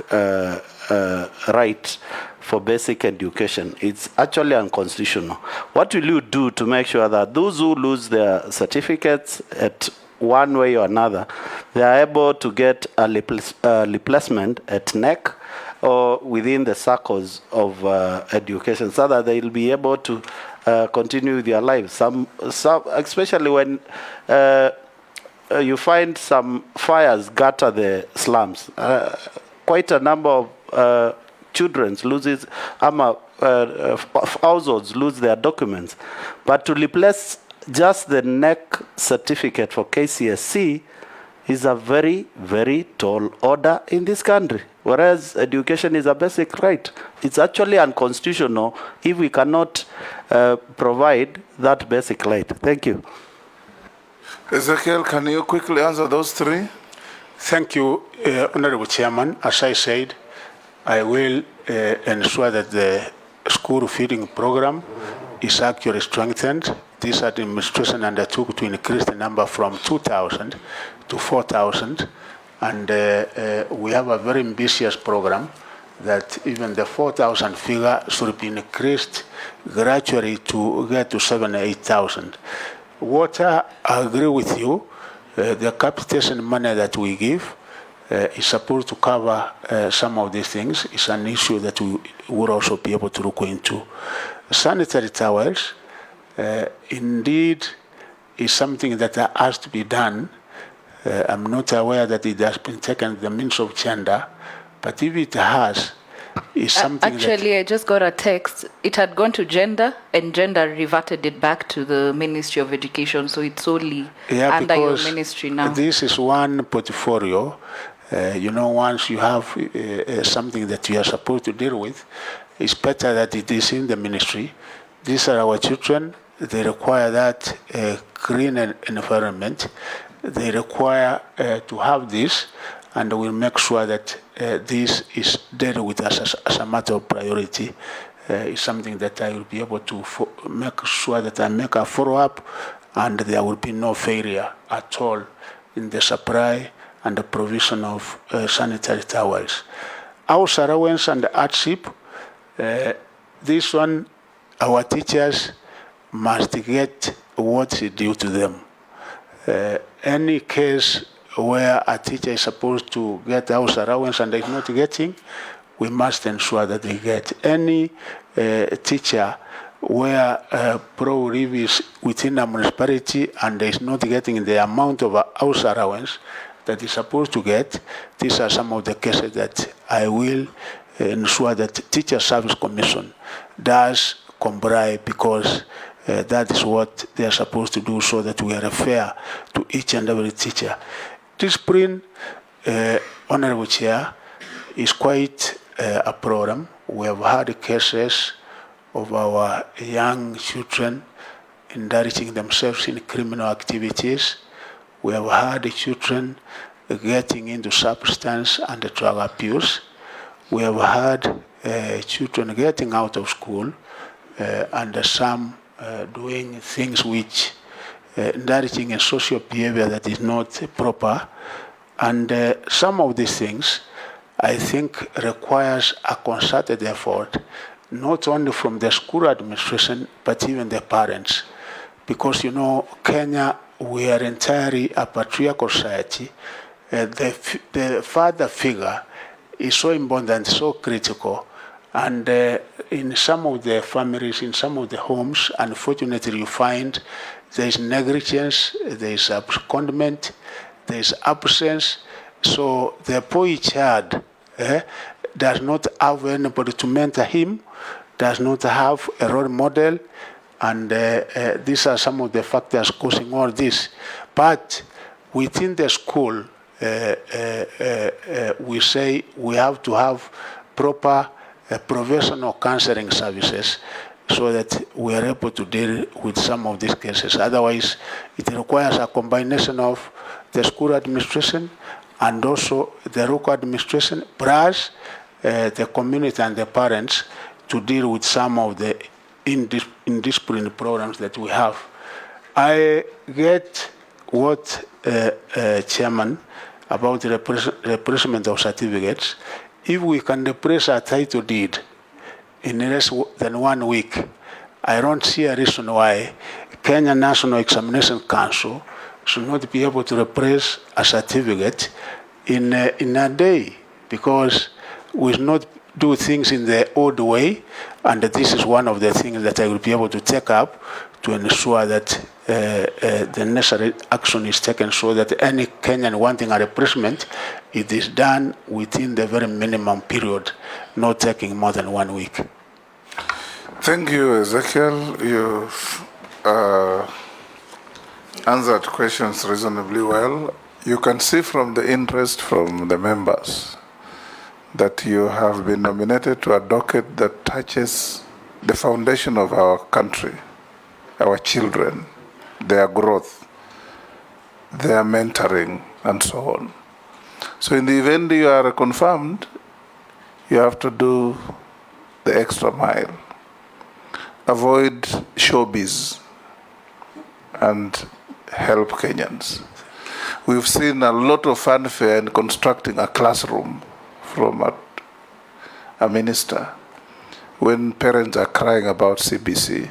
right for basic education. It's actually unconstitutional. What will you do to make sure that those who lose their certificates at one way or another, they are able to get a replacement at NEC or within the circles of education, so that they will be able to continue their lives? Some, especially when you find some fires gutter the slums. Quite a number of children loses, households lose their documents. But to replace just the NEC certificate for KCSC is a very tall order in this country, whereas education is a basic right. It's actually unconstitutional if we cannot provide that basic right. Thank you. Ezekiel, can you quickly answer those three? Thank you, Honorable Chairman. As I said, I will ensure that the school feeding program is actually strengthened. This administration undertook to increase the number from 2,000 to 4,000, and we have a very ambitious program that even the 4,000 figure should be increased gradually to get to 7,000 or 8,000. Water, I agree with you. The capitation money that we give is supposed to cover some of these things. It's an issue that we would also be able to look into. Sanitary towels, indeed, is something that has to be done. I'm not aware that it has been taken the means of gender, but if it has, it's something actually, I just got a text. It had gone to gender, and gender reverted it back to the Ministry of Education, so it's solely under your ministry now. This is one portfolio. Once you have something that you are supposed to deal with, it's better that it is in the ministry. These are our children. They require that clean environment. They require to have this, and we'll make sure that this is dealt with as a matter of priority. It's something that I will be able to make sure that I make a follow-up, and there will be no failure at all in the supply and the provision of sanitary towels. House allowance and hardship, this one, our teachers must get what is due to them. Any case where a teacher is supposed to get house allowance and is not getting, we must ensure that they get. Any teacher where pro-live is within a municipality and is not getting the amount of house allowance that is supposed to get, these are some of the cases that I will ensure that Teacher Service Commission does comply, because that is what they are supposed to do, so that we are fair to each and every teacher. Discipline, Honorable Chair, is quite a problem. We have had cases of our young children indulging themselves in criminal activities. We have had children getting into substance and drug abuse. We have had children getting out of school and some doing things which indulging in social behavior that is not proper. And some of these things, I think, requires a concerted effort, not only from the school administration, but even the parents. Because, you know, Kenya, we are entirely a patriarchal society. The father figure is so important, so critical. And in some of the families, in some of the homes, unfortunately, you find there is negligence, there is abscondment, there is absence. So the boy child does not have anybody to mentor him, does not have a role model, and these are some of the factors causing all this. But within the school, we say we have to have proper professional counseling services so that we are able to deal with some of these cases. Otherwise, it requires a combination of the school administration and also the local administration, plus the community and the parents to deal with some of the indiscipline programs that we have. I get what Chairman about the replacement of certificates. If we can replace a title deed in less than 1 week, I don't see a reason why Kenya National Examination Council should not be able to replace a certificate in a day, because we should not do things in the old way, and this is one of the things that I will be able to take up to ensure that the necessary action is taken so that any Kenyan wanting a replacement, it is done within the very minimum period, not taking more than 1 week. Thank you, Ezekiel. You've answered questions reasonably well. You can see from the interest from the members that you have been nominated to a docket that touches the foundation of our country, our children, their growth, their mentoring, and so on. So in the event you are confirmed, you have to do the extra mile. Avoid showbiz and help Kenyans. We've seen a lot of fanfare in constructing a classroom from a minister when parents are crying about CBC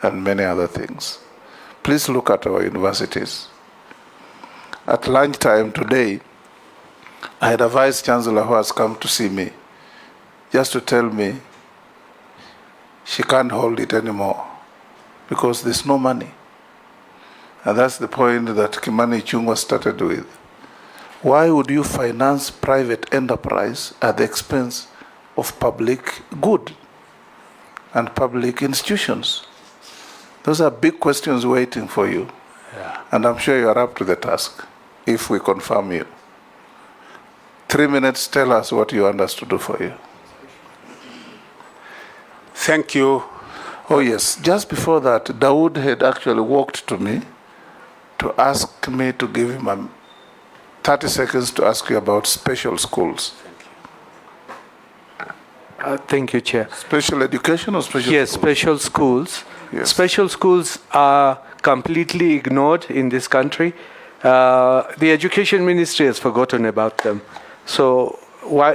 and many other things. Please look at our universities. At lunchtime today, I had a vice chancellor who has come to see me just to tell me she can't hold it anymore because there's no money. And that's the point that Kimani Ichung'wah started with. Why would you finance private enterprise at the expense of public good and public institutions? Those are big questions waiting for you. Yeah. And I'm sure you are up to the task if we confirm you. 3 minutes, tell us what you want us to do for you. Thank you. Oh yes, just before that, Dawood had actually walked to me to ask me to give him 30 seconds to ask you about special schools. Thank you, Chair. Special education or special Yes, schools? special schools. Yes. Special schools are completely ignored in this country. The Education Ministry has forgotten about them. So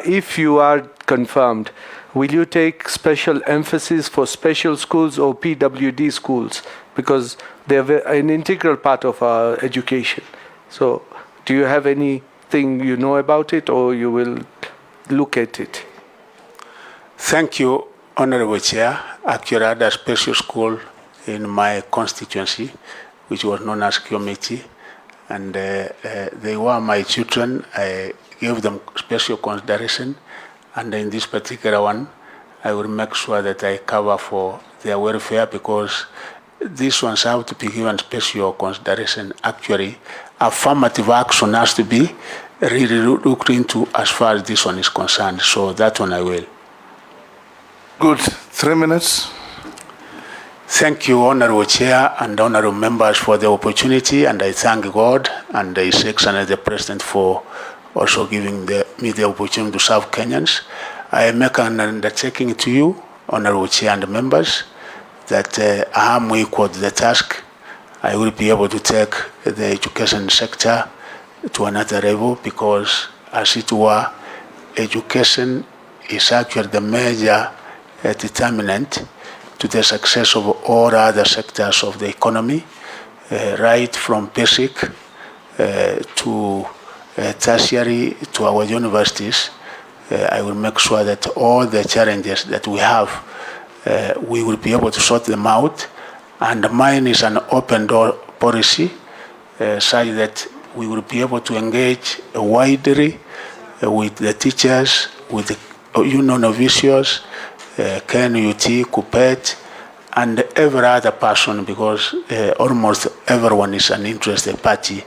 if you are confirmed, will you take special emphasis for special schools or PWD schools? Because they're an integral part of our education. So do you have anything you know about it, or you will look at it? Thank you, Honorable Chair. Actually, I had a special school in my constituency, which was known as Committee, and they were my children. I gave them special consideration, and in this particular one, I will make sure that I cover for their welfare, because these ones have to be given special consideration. Actually, affirmative action has to be really looked into as far as this one is concerned. So that one I will. Good. 3 minutes. Thank you, Honorable Chair and Honorable Members, for the opportunity, and I thank God and His Excellency the President for also giving me the opportunity to serve Kenyans. I make an undertaking to you, Honorable Chair and members, that I am equal to the task. I will be able to take the education sector to another level, because, as it were, education is actually the major determinant to the success of all other sectors of the economy, right from basic to tertiary to our universities. I will make sure that all the challenges that we have, we will be able to sort them out. And mine is an open door policy, such that we will be able to engage widely with the teachers, with the union officials, KNUT, KUPPET, and every other person, because almost everyone is an interested party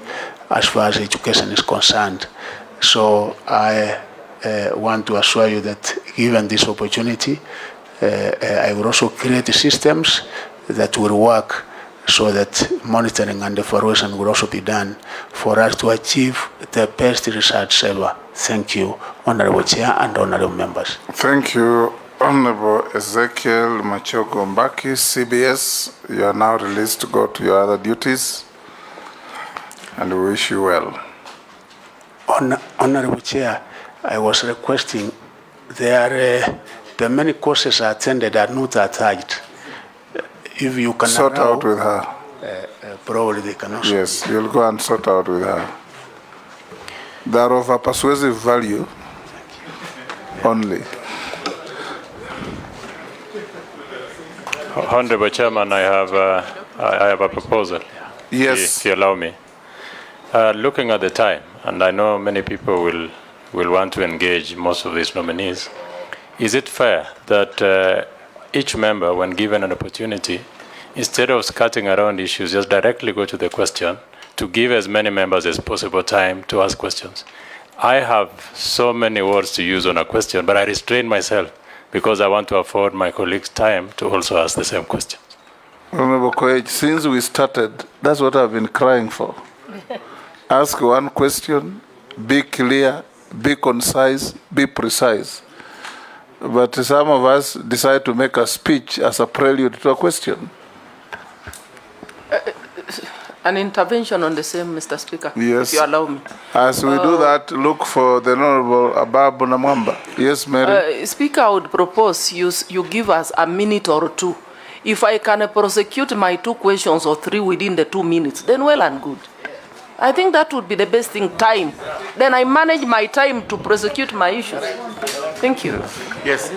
as far as education is concerned. So I want to assure you that, given this opportunity, I will also create systems that will work so that monitoring and evaluation will also be done for us to achieve the best results ever. Thank you, Honorable Chair and Honorable Members. Thank you, Honorable Ezekiel Machogu Mbaki, CBS. You are now released to go to your other duties, and we wish you well. Honorable Chair, I was requesting, the many courses I attended are not attached. If you can sort out with her. Probably they can also. Yes, you'll go and sort out with her. They are of a persuasive value only. Honorable Chairman, I have a proposal. Yes. If you allow me. Looking at the time, and I know many people will want to engage most of these nominees, is it fair that each member, when given an opportunity, instead of skirting around issues, just directly go to the question, to give as many members as possible time to ask questions? I have so many words to use on a question, but I restrain myself because I want to afford my colleagues time to also ask the same questions. Honorable Koech, since we started, that's what I've been crying for. Ask one question, be clear, be concise, be precise. But some of us decide to make a speech as a prelude to a question. An intervention on the same, Mr. Speaker, yes. if you allow me. As we do that, look for the Honorable Ababu Namwamba. Yes, Mary? Speaker, I would propose you give us a minute or two. If I can prosecute my 2 questions or 3 within the 2 minutes, then well and good. I think that would be the best thing, time. Then I manage my time to prosecute my issues. Thank you. Yes.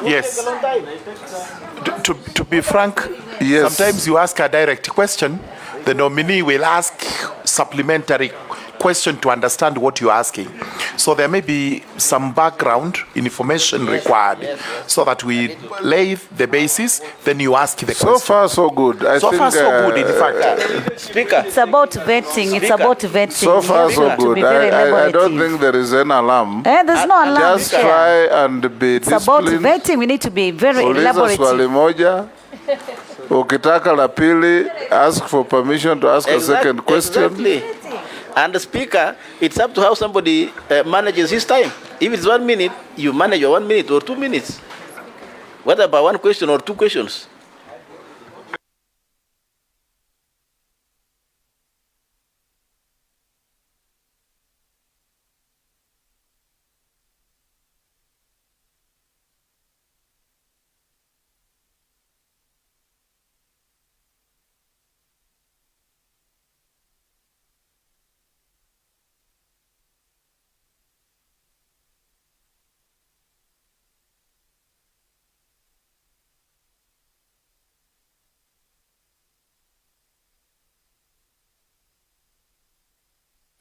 Yes. To be frank, yes. Sometimes you ask a direct question, the nominee will ask supplementary question to understand what you're asking. So there may be some background information required so that we lay the basis, then you ask the question. So far, so good. So far, so good, in fact. Speaker. It's about vetting. It's about vetting. So far, so good. I don't think there is an alarm. There's no alarm. Just try and be disciplined. It's about vetting. We need to be very elaborate. Swali moja. Ukitaka la pili, ask for permission to ask a second question. Exactly. And the Speaker, it's up to how somebody manages his time. If it's 1 minute, you manage your 1 minute or 2 minutes. Whether about 1 question or 2 questions.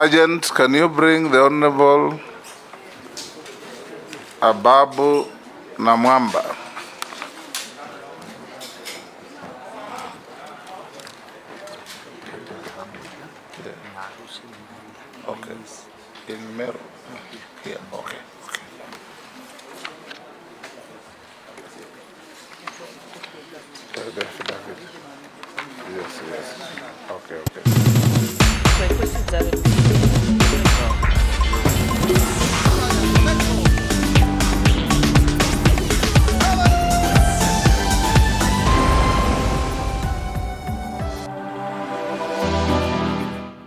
Agent, can you bring the Honorable Ababu Namwamba? Yeah. Okay. In Meru. Yeah, okay. David. Yes. Okay. My questions are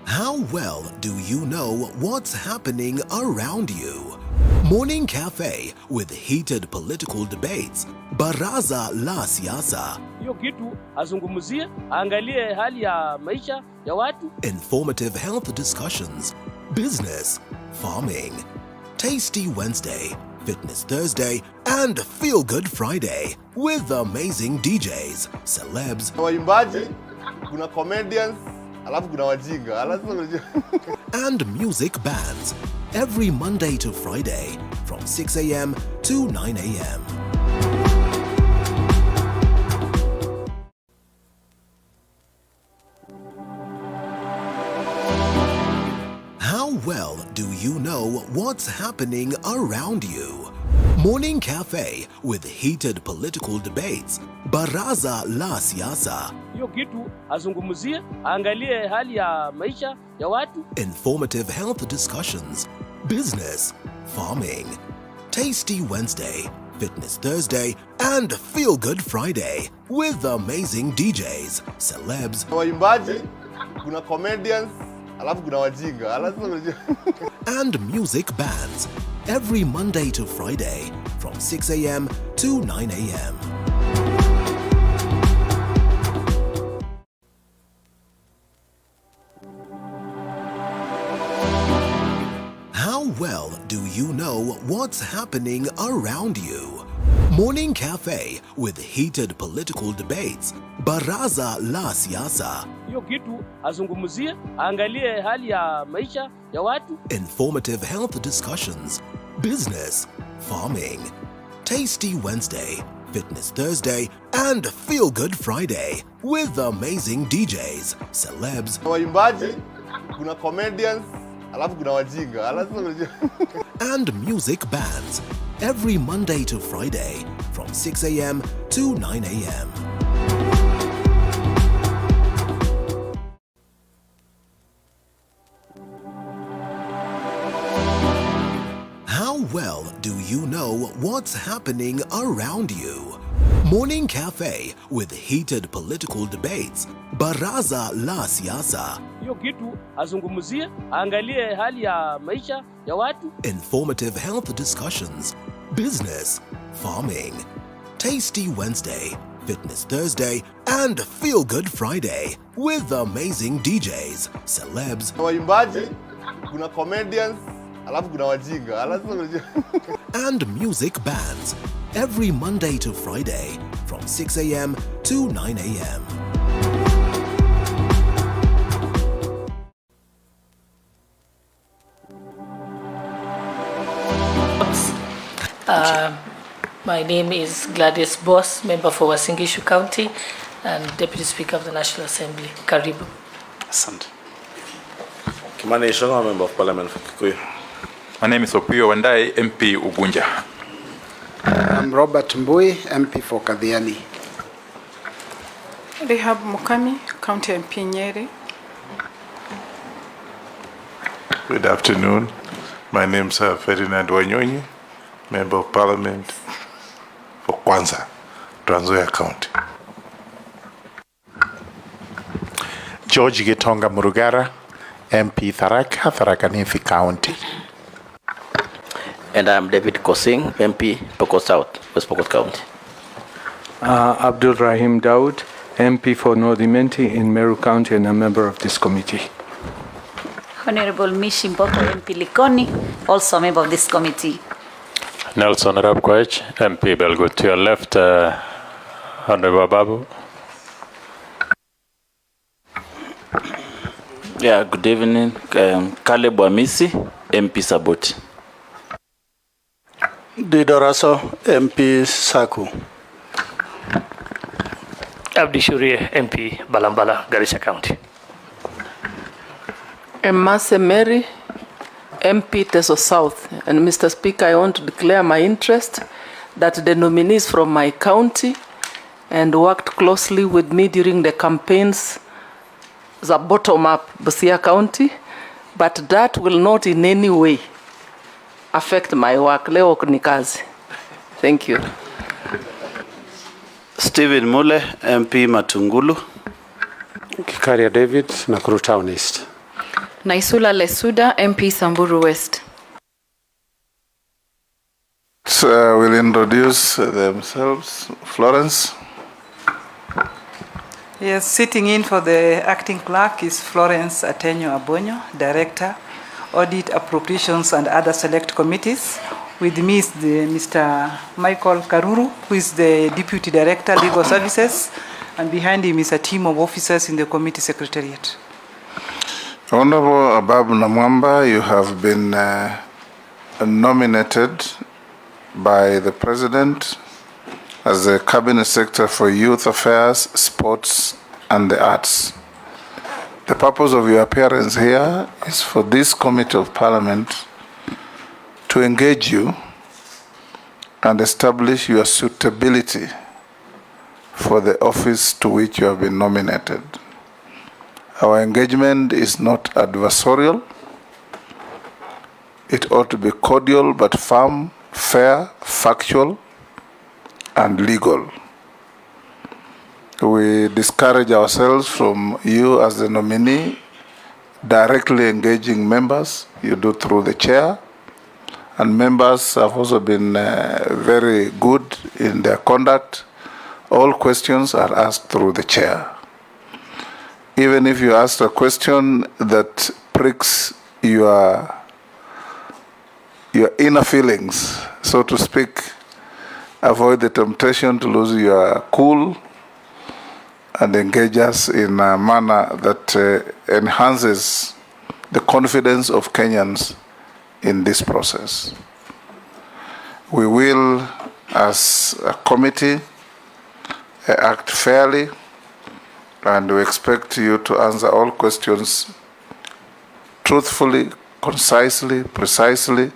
How well do you know what's happening around you? Morning Cafe with heated political debates. Baraza la Siasa. Hiyo kitu azungumzie, angalie hali ya maisha ya watu. Informative health discussions. Business, farming. Tasty Wednesday, Fitness Thursday, and Feel Good Friday with amazing DJs, celebs, waimbaji, kuna comedians, alafu kuna wajinga. and music bands every Monday to Friday from 6 a.m. to 9 a.m. How well do you know what's happening around you? Morning Cafe with heated political debates. Baraza la Siasa. Hiyo kitu azungumzie, angalie hali ya maisha ya watu. Informative health discussions. Business, farming. Tasty Wednesday, Fitness Thursday, and Feel Good Friday with amazing DJs, celebs, waimbaji, kuna comedians, alafu kuna wajinga. and music bands every Monday to Friday from 6 a.m. to 9 a.m. How well do you know what's happening around you? Morning Cafe with heated political debates. Baraza la Siasa. Hiyo kitu azungumzie, angalie hali ya maisha ya watu. Informative health discussions. Business, farming. Tasty Wednesday, Fitness Thursday, and Feel Good Friday with amazing DJs, celebs, waimbaji, kuna comedians, alafu kuna wajinga. and music bands every Monday to Friday from 6 a.m. to 9 a.m. How well do you know what's happening around you? Morning Cafe with heated political debates. Baraza la Siasa. Hiyo kitu azungumzie, angalie hali ya maisha ya watu. Informative health discussions. Business, farming. Tasty Wednesday, Fitness Thursday, and Feel Good Friday with amazing DJs, celebs, waimbaji, kuna comedians, alafu kuna wajinga. and music bands every Monday to Friday from 6 a.m. to 9 a.m. My name is Gladys Boss, member for Uasin Gishu County and Deputy Speaker of the National Assembly. Karibu. Asante. Kimani Ichung'wah, member of Parliament for Kikuyu. My name is Opiyo Wandayi, MP Ugunja. I'm Robert Mbui, MP for Kadhiani. Rehab Mukami, County MP Nyeri. Good afternoon. My name is Ferdinand Wanyonyi, Member of Parliament for Kwanza, Trans Nzoia County. George Gitonga Murugara, MP Tharaka, Tharaka Nithi County. And I'm David Kosing, MP Pokot South, West Pokot County. Abdul Rahim Daud, MP for North Imenti in Meru County and a member of this committee. Honorable Mishi Mboko, MP Likoni, also a member of this committee. Nelson Rapkoech, MP Belgut. To your left, Honorable Ababu. Yeah, good evening. Caleb Wamisi, MP Saboti. Didoraso, MP Saku. Abdi Shurie, MP Balambala, Garissa County. Emase Mary, MP Teso South. And Mr. Speaker, I want to declare my interest that the nominees from my county and worked closely with me during the campaigns, the bottom-up Busia County, but that will not in any way affect my work. Leo kunikazi. Thank you. Stephen Mule, MP Matungulu. Kikaria David, Nakuru Town East. Naisula Lesuda, MP Samburu West. So will introduce themselves. Florence. Yes, sitting in for the acting clerk is Florence Atenyo Abonyo, Director, Audit, Appropriations and other select committees. With me is Mr. Michael Karuru, who is the Deputy Director, Legal Services, and behind him is a team of officers in the committee secretariat. Honorable Ababu Namwamba, you have been nominated by the President as the Cabinet Secretary for Youth Affairs, Sports and the Arts. The purpose of your appearance here is for this Committee of Parliament to engage you and establish your suitability for the office to which you have been nominated. Our engagement is not adversarial. It ought to be cordial but firm, fair, factual, and legal. We discourage ourselves from you as the nominee directly engaging members. You do through the chair, and members have also been very good in their conduct. All questions are asked through the chair. Even if you ask a question that pricks your inner feelings, so to speak, avoid the temptation to lose your cool and engage us in a manner that enhances the confidence of Kenyans in this process. We will, as a committee, act fairly, and we expect you to answer all questions truthfully, concisely, precisely,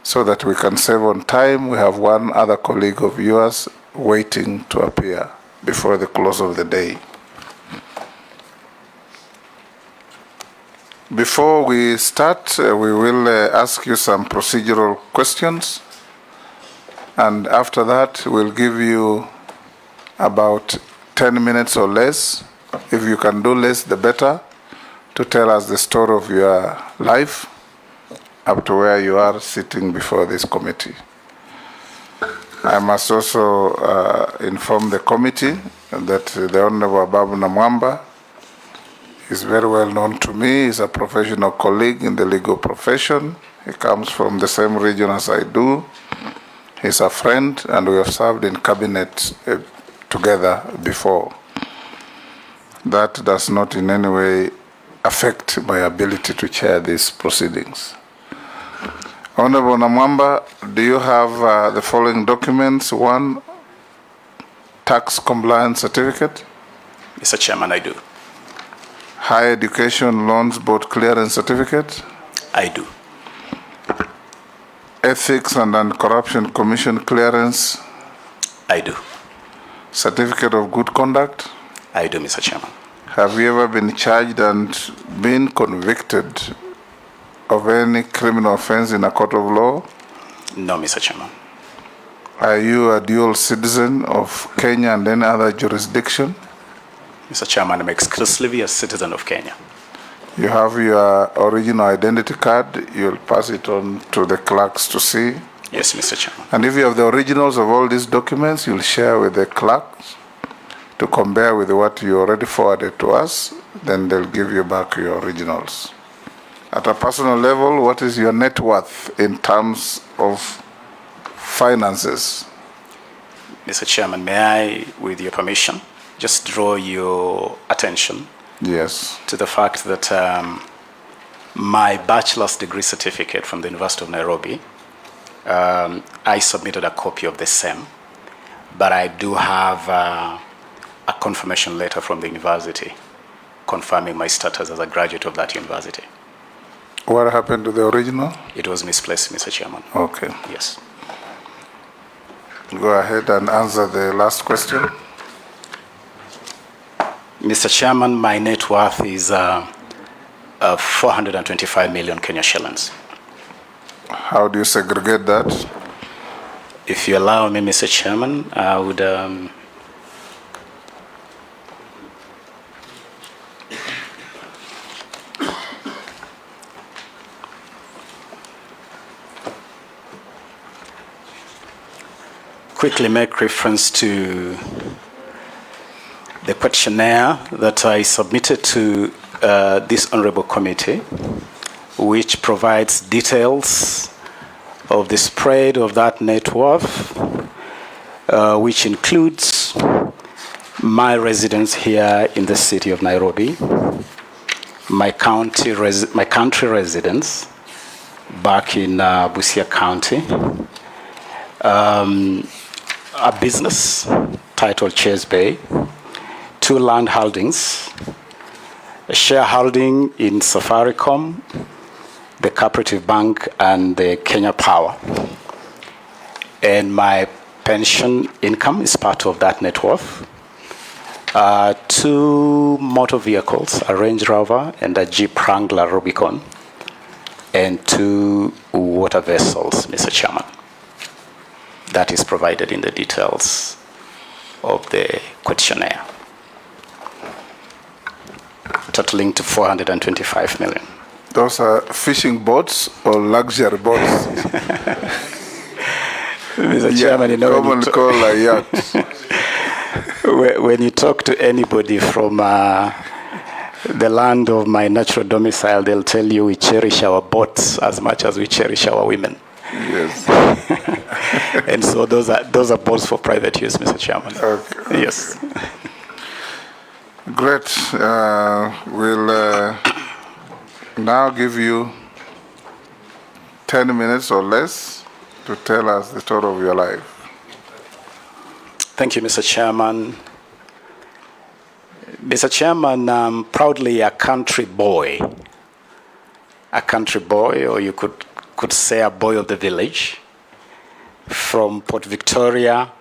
so that we can save on time. We have one other colleague of yours waiting to appear before the close of the day. Before we start, we will ask you some procedural questions, and after that we'll give you about 10 minutes or less, if you can do less the better, to tell us the story of your life up to where you are sitting before this committee. I must also inform the committee that the Honorable Ababu Namwamba is very well known to me. He's a professional colleague in the legal profession. He comes from the same region as I do. He's a friend, and we have served in cabinet together before. That does not in any way affect my ability to chair these proceedings. Honorable Namwamba, do you have the following documents? One, tax compliance certificate. Mr. Chairman, I do. Higher education loans board clearance certificate. I do. Ethics and Anti-Corruption Commission clearance. I do. Certificate of good conduct. I do, Mr. Chairman. Have you ever been charged and been convicted of any criminal offense in a court of law? No, Mr. Chairman. Are you a dual citizen of Kenya and any other jurisdiction? Mr. Chairman, I'm exclusively a citizen of Kenya. You have your original identity card. You'll pass it on to the clerks to see. Yes, Mr. Chairman. And if you have the originals of all these documents, you'll share with the clerks to compare with what you already forwarded to us. Then they'll give you back your originals. At a personal level, what is your net worth in terms of finances? Mr. Chairman, may I, with your permission, just draw your attention to the fact that my bachelor's degree certificate from the University of Nairobi, I submitted a copy of the same, but I do have a confirmation letter from the university confirming my status as a graduate of that university. What happened to the original? It was misplaced, Mr. Chairman. Okay. Yes. Go ahead and answer the last question. Mr. Chairman, my net worth is 425 million Kenya shillings. How do you segregate that? If you allow me, Mr. Chairman, I would quickly make reference to the questionnaire that I submitted to this honorable committee, which provides details of the spread of that net worth, which includes my residence here in the city of Nairobi, my country residence back in Busia County, a business titled Chase Bay, 2 land holdings, a shareholding in Safaricom, the Cooperative Bank, and the Kenya Power. And my pension income is part of that net worth. 2 motor vehicles, a Range Rover and a Jeep Wrangler Rubicon, and 2 water vessels, Mr. Chairman. That is provided in the details of the questionnaire, totaling to 425 million. Those are fishing boats or luxury boats? Mr. Chairman, you know, commonly called a yacht. When you talk to anybody from the land of my natural domicile, they'll tell you we cherish our boats as much as we cherish our women. Yes. And so those are boats for private use, Mr. Chairman. Okay. Yes. Great. We'll now give you 10 minutes or less to tell us the story of your life. Thank you, Mr. Chairman. Mr. Chairman, I'm proudly a country boy. A country boy, or you could say a boy of the village, from Port Victoria,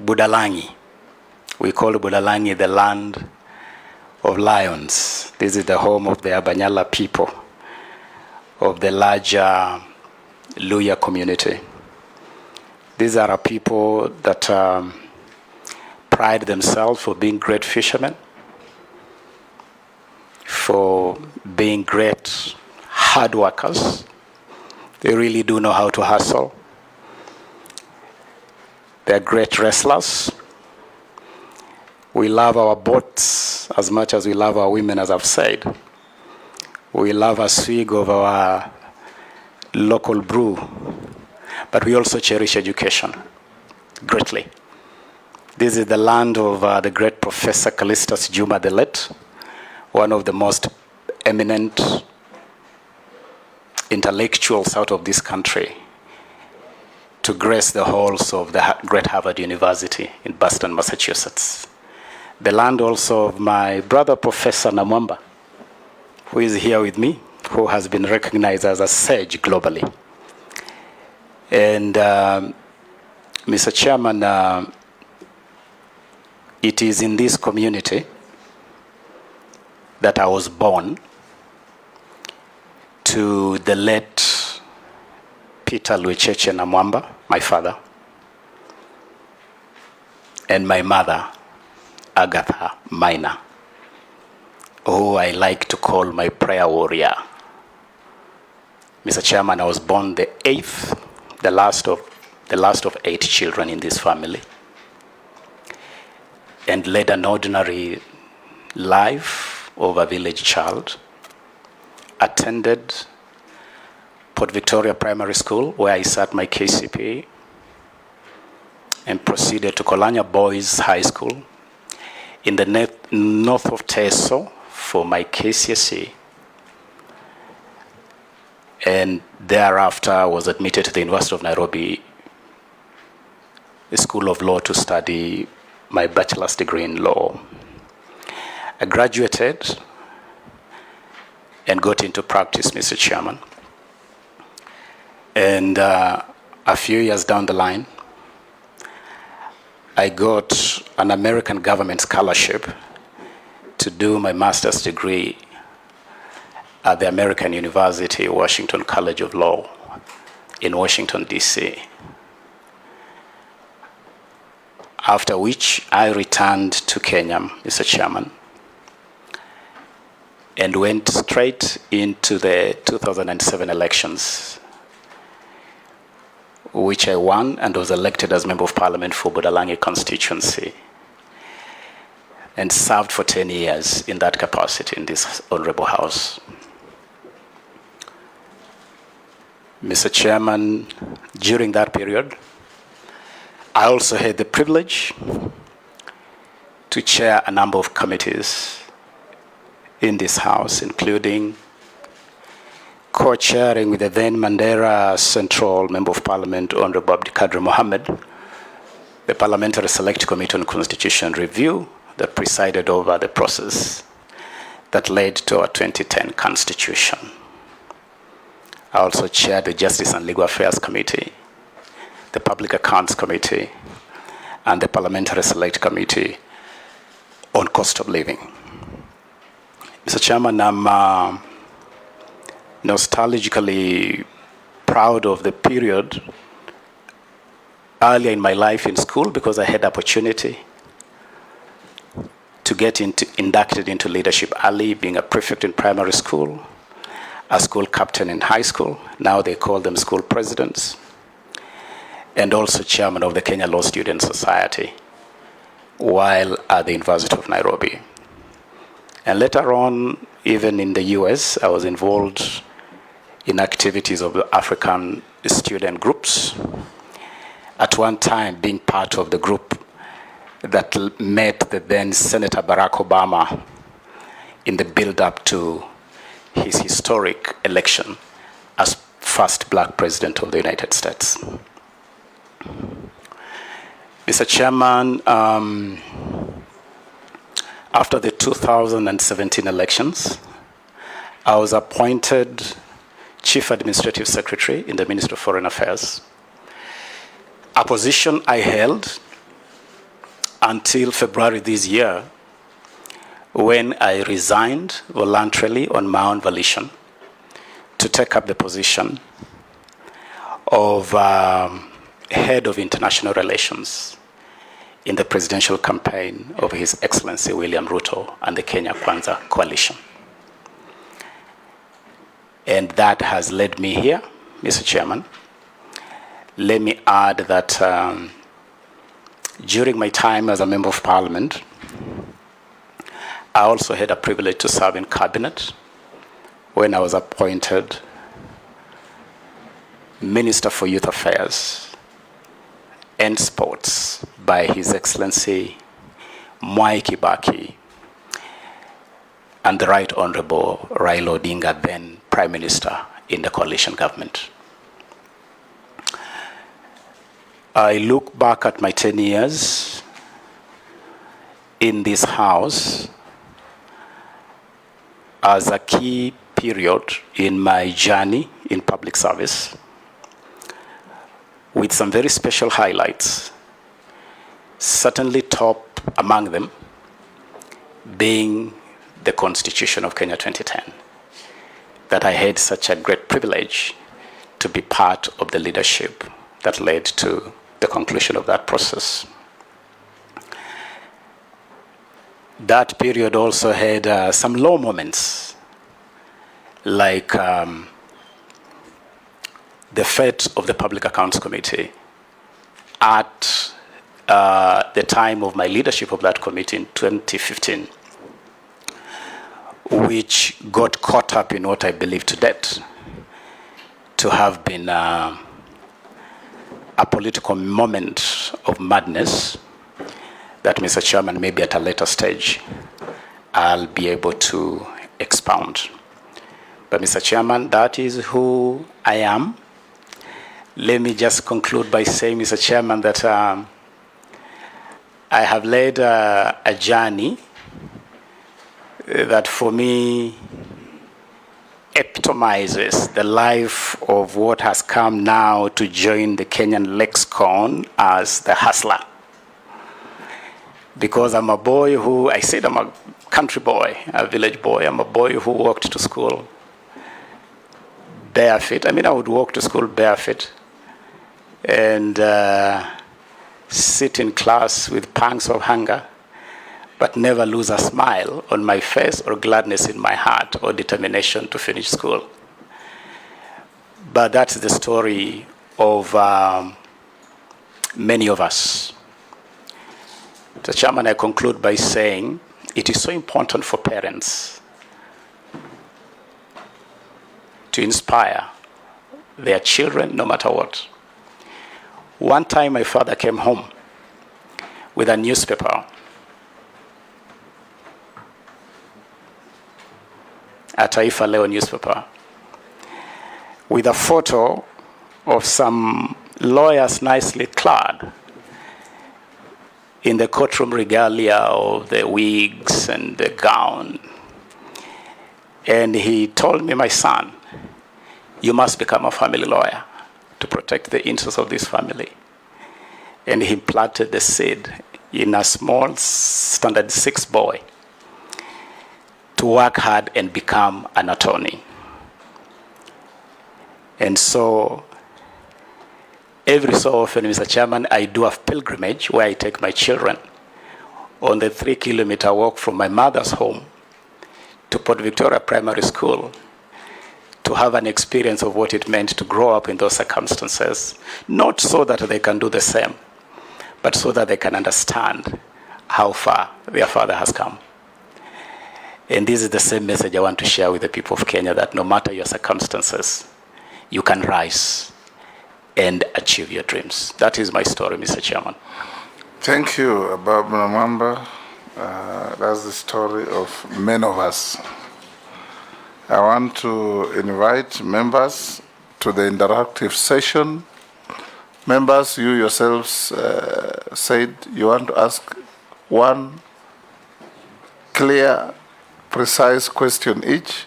Budalangi. We call Budalangi the land of lions. This is the home of the Abanyala people of the larger Luya community. These are a people that pride themselves for being great fishermen, for being great hard workers. They really do know how to hustle. They're great wrestlers. We love our boats as much as we love our women, as I've said. We love a swig of our local brew, but we also cherish education greatly. This is the land of the great Professor Callistus Juma the Late, one of the most eminent intellectuals out of this country, to grace the halls of the great Harvard University in Boston, Massachusetts. The land also of my brother, Professor Namwamba, who is here with me, who has been recognized as a sage globally. And Mr. Chairman, it is in this community that I was born to the late Peter Luicheche Namwamba, my father, and my mother, Agatha Maina, who I like to call my prayer warrior. Mr. Chairman, I was born the 8th, the last of 8 children in this family, and led an ordinary life of a village child. Attended Port Victoria Primary School, where I sat my KCPE, and proceeded to Kolanya Boys High School in the north of Teso for my KCSE. And thereafter I was admitted to the University of Nairobi School of Law to study my bachelor's degree in law. I graduated and got into practice, Mr. Chairman. And a few years down the line, I got an American government scholarship to do my master's degree at the American University, Washington College of Law in Washington, D.C. After which I returned to Kenya, Mr. Chairman, and went straight into the 2007 elections, which I won and was elected as Member of Parliament for Budalangi constituency, and served for 10 years in that capacity in this Honorable House. Mr. Chairman, during that period, I also had the privilege to chair a number of committees in this House, including co-chairing with the then Mandera Central Member of Parliament, Honorable Abdikadir Mohammed, the Parliamentary Select Committee on Constitution Review that presided over the process that led to our 2010 Constitution. I also chaired the Justice and Legal Affairs Committee, the Public Accounts Committee, and the Parliamentary Select Committee on Cost of Living. Mr. Chairman, I'm nostalgically proud of the period earlier in my life in school because I had the opportunity to get inducted into leadership early, being a prefect in primary school, a school captain in high school, now they call them school presidents, and also chairman of the Kenya Law Student Society while at the University of Nairobi. And later on, even in the US, I was involved in activities of the African student groups. At one time, being part of the group that met the then Senator Barack Obama in the build-up to his historic election as first black president of the United States. Mr. Chairman, after the 2017 elections, I was appointed Chief Administrative Secretary in the Ministry of Foreign Affairs, a position I held until February this year, when I resigned voluntarily on my own volition to take up the position of Head of International Relations in the presidential campaign of His Excellency William Ruto and the Kenya Kwanza coalition. And that has led me here, Mr. Chairman. Let me add that during my time as a Member of Parliament, I also had a privilege to serve in cabinet when I was appointed Minister for Youth Affairs and Sports by His Excellency Mwai Kibaki and the Right Honorable Raila Odinga, then Prime Minister in the coalition government. I look back at my 10 years in this House as a key period in my journey in public service, with some very special highlights, certainly top among them being the Constitution of Kenya 2010, that I had such a great privilege to be part of the leadership that led to the conclusion of that process. That period also had some low moments, like the fate of the Public Accounts Committee at the time of my leadership of that committee in 2015, which got caught up in what I believe to date to have been a political moment of madness that, Mr. Chairman, maybe at a later stage I'll be able to expound. But, Mr. Chairman, that is who I am. Let me just conclude by saying, Mr. Chairman, that I have led a journey that for me epitomizes the life of what has come now to join the Kenyan lexicon as the hustler. Because I'm a boy who, I said I'm a country boy, a village boy. I'm a boy who walked to school barefoot. I mean, I would walk to school barefoot and sit in class with pangs of hunger, but never lose a smile on my face or gladness in my heart or determination to finish school. But that's the story of many of us. Mr. Chairman, I conclude by saying it is so important for parents to inspire their children no matter what. One time my father came home with a newspaper, a Taifa Leo newspaper, with a photo of some lawyers nicely clad in the courtroom regalia of the wigs and the gown. And he told me, my son, you must become a family lawyer to protect the interests of this family. And he planted the seed in a small standard 6 boy to work hard and become an attorney. And so every so often, Mr. Chairman, I do a pilgrimage where I take my children on the 3-kilometer walk from my mother's home to Port Victoria Primary School to have an experience of what it meant to grow up in those circumstances, not so that they can do the same, but so that they can understand how far their father has come. And this is the same message I want to share with the people of Kenya, that no matter your circumstances, you can rise and achieve your dreams. That is my story, Mr. Chairman. Thank you, Ababu Namwamba. That's the story of many of us. I want to invite members to the interactive session. Members, you yourselves said you want to ask one clear, precise question each.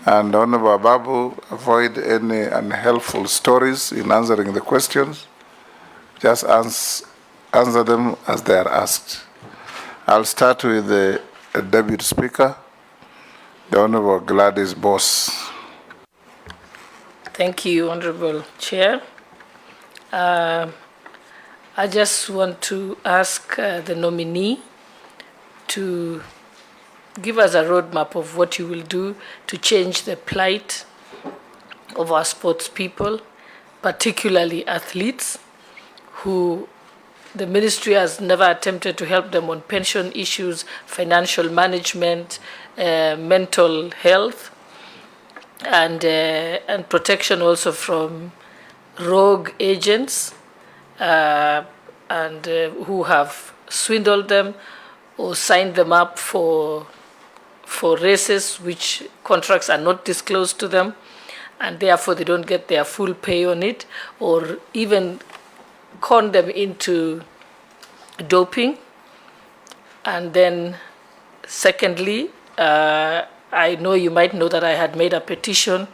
And Honorable Ababu, avoid any unhelpful stories in answering the questions. Just answer them as they are asked. I'll start with the Deputy Speaker, the Honorable Gladys Boss. Thank you, Honorable Chair. I just want to ask the nominee to give us a roadmap of what you will do to change the plight of our sports people, particularly athletes, who the ministry has never attempted to help them on pension issues, financial management, mental health, and protection also from rogue agents who have swindled them or signed them up for races which contracts are not disclosed to them, and therefore they don't get their full pay on it, or even con them into doping. And then secondly, I know you might know that I had made a petition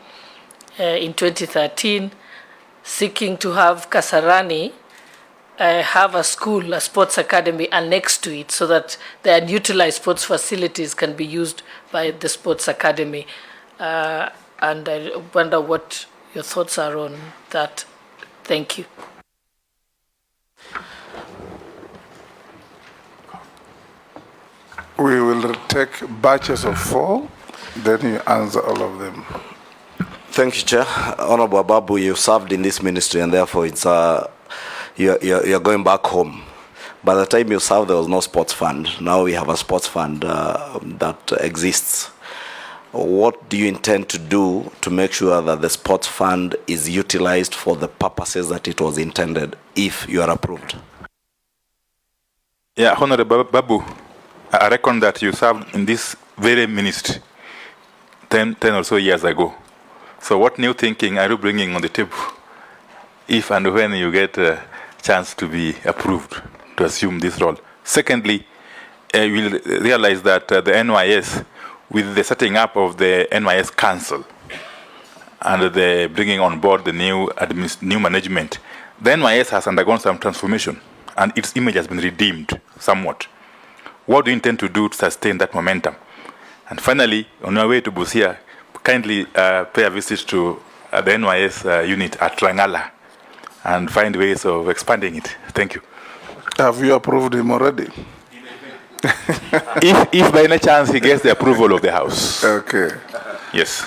in 2013 seeking to have Kasarani have a school, a sports academy annexed to it, so that the unutilized sports facilities can be used by the sports academy. And I wonder what your thoughts are on that. Thank you. We will take batches of 4, then you answer all of them. Thank you, Chair. Honorable Ababu, you served in this ministry, and therefore it's you're going back home. By the time you served, there was no sports fund. Now we have a sports fund that exists. What do you intend to do to make sure that the sports fund is utilized for the purposes that it was intended, if you are approved? Yeah, Honorable Babu, I reckon that you served in this very ministry 10 or so years ago. So what new thinking are you bringing on the table if and when you get a chance to be approved to assume this role? Secondly, you will realize that the NYS, with the setting up of the NYS Council and the bringing on board the new management, the NYS has undergone some transformation and its image has been redeemed somewhat. What do you intend to do to sustain that momentum? And finally, on your way to Busia, kindly pay a visit to the NYS unit at Rangala and find ways of expanding it. Thank you. Have you approved him already? if by any chance he gets the approval of the House. Okay. Yes.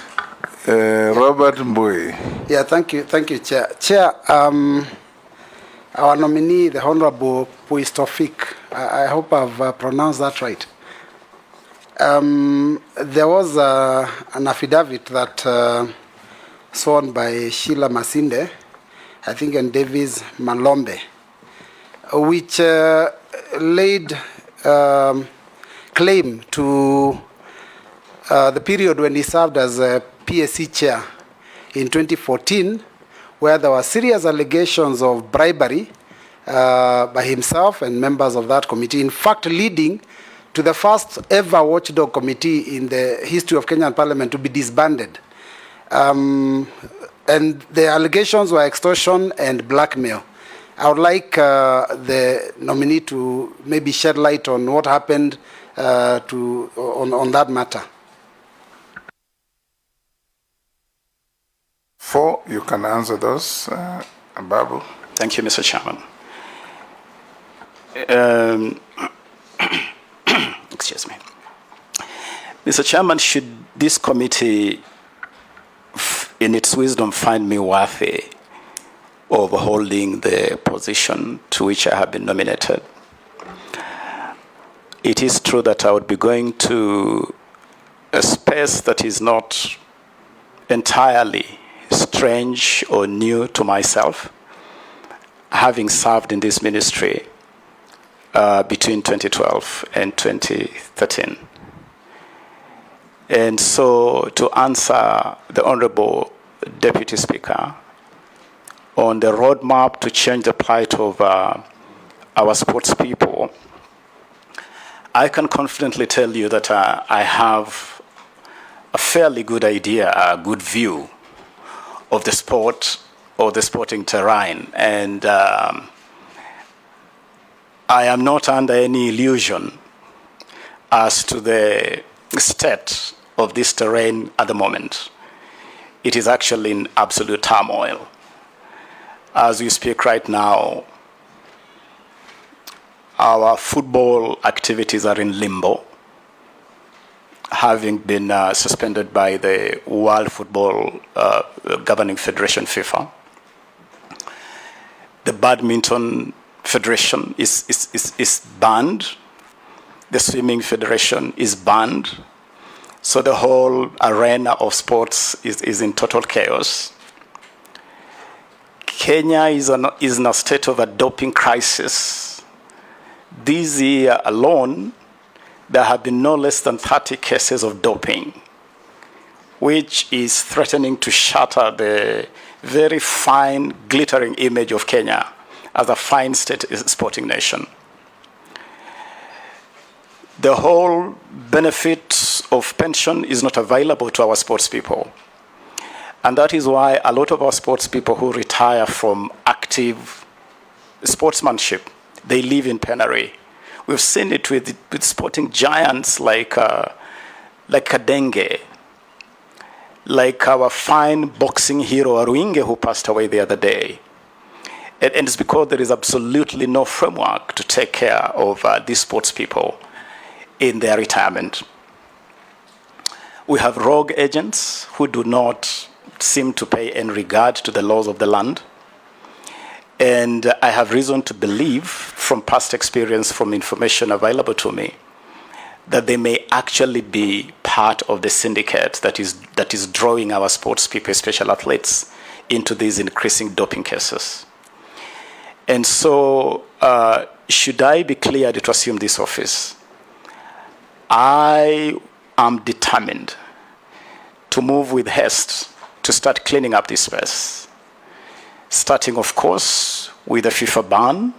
Robert Mbui. Yeah, thank you, Chair. Chair, our nominee, the Honorable Puistofik, I hope I've pronounced that right. There was an affidavit that sworn by Sheila Masinde, I think, and Davis Malombe, which laid claim to the period when he served as a PSC chair in 2014, where there were serious allegations of bribery by himself and members of that committee, in fact leading to the first ever watchdog committee in the history of Kenyan Parliament to be disbanded. And the allegations were extortion and blackmail. I would like the nominee to maybe shed light on what happened on that matter. 4, you can answer those. Ababu. Thank you, Mr. Chairman. Excuse me. Mr. Chairman, should this committee, in its wisdom, find me worthy of holding the position to which I have been nominated, it is true that I would be going to a space that is not entirely strange or new to myself, having served in this ministry between 2012 and 2013. And so, to answer the Honorable Deputy Speaker on the roadmap to change the plight of our sports people, I can confidently tell you that I have a fairly good idea, a good view of the sport or the sporting terrain. And I am not under any illusion as to the state of this terrain at the moment. It is actually in absolute turmoil. As we speak right now, our football activities are in limbo, having been suspended by the World Football Governing Federation, FIFA. The Badminton Federation is banned. The Swimming Federation is banned. So the whole arena of sports is in total chaos. Kenya is in a state of a doping crisis. This year alone, there have been no less than 30 cases of doping, which is threatening to shatter the very fine, glittering image of Kenya as a fine state sporting nation. The whole benefit of pension is not available to our sports people. And that is why a lot of our sports people who retire from active sportsmanship, they live in penury. We've seen it with sporting giants like Kadenge, like our fine boxing hero Aruinge, who passed away the other day. And it's because there is absolutely no framework to take care of these sports people in their retirement. We have rogue agents who do not seem to pay any regard to the laws of the land. And I have reason to believe, from past experience, from information available to me, that they may actually be part of the syndicate that is drawing our sports people, special athletes, into these increasing doping cases. And so, should I be cleared to assume this office, I am determined to move with haste to start cleaning up this space. Starting, of course, with the FIFA ban.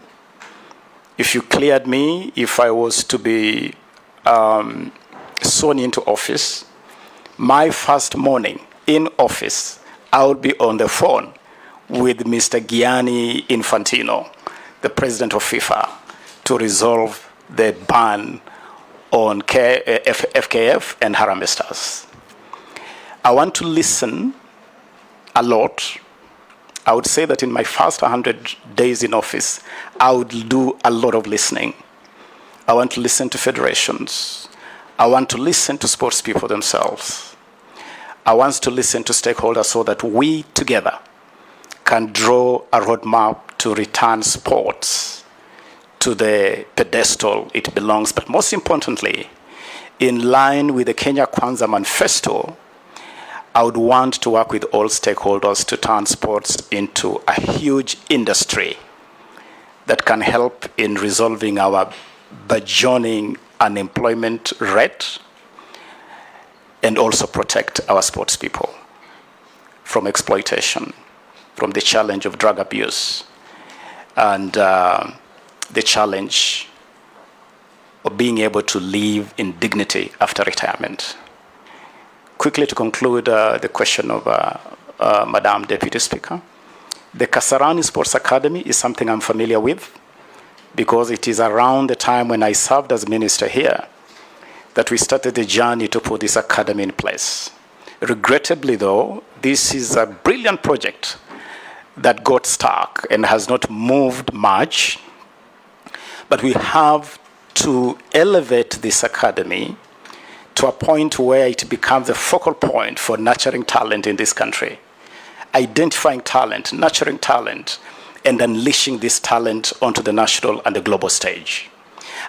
If you cleared me, if I was to be sworn into office, my first morning in office, I would be on the phone with Mr. Gianni Infantino, the president of FIFA, to resolve the ban on FKF and Harambee Stars. I want to listen a lot. I would say that in my first 100 days in office, I would do a lot of listening. I want to listen to federations. I want to listen to sports people themselves. I want to listen to stakeholders so that we together can draw a roadmap to return sports to the pedestal it belongs. But most importantly, in line with the Kenya Kwanza Manifesto, I would want to work with all stakeholders to turn sports into a huge industry that can help in resolving our burgeoning unemployment rate and also protect our sports people from exploitation, from the challenge of drug abuse, and the challenge of being able to live in dignity after retirement. Quickly to conclude the question of Madam Deputy Speaker, the Kasarani Sports Academy is something I'm familiar with because it is around the time when I served as minister here that we started the journey to put this academy in place. Regrettably though, this is a brilliant project that got stuck and has not moved much, but we have to elevate this academy to a point where it becomes a focal point for nurturing talent in this country, identifying talent, nurturing talent, and unleashing this talent onto the national and the global stage.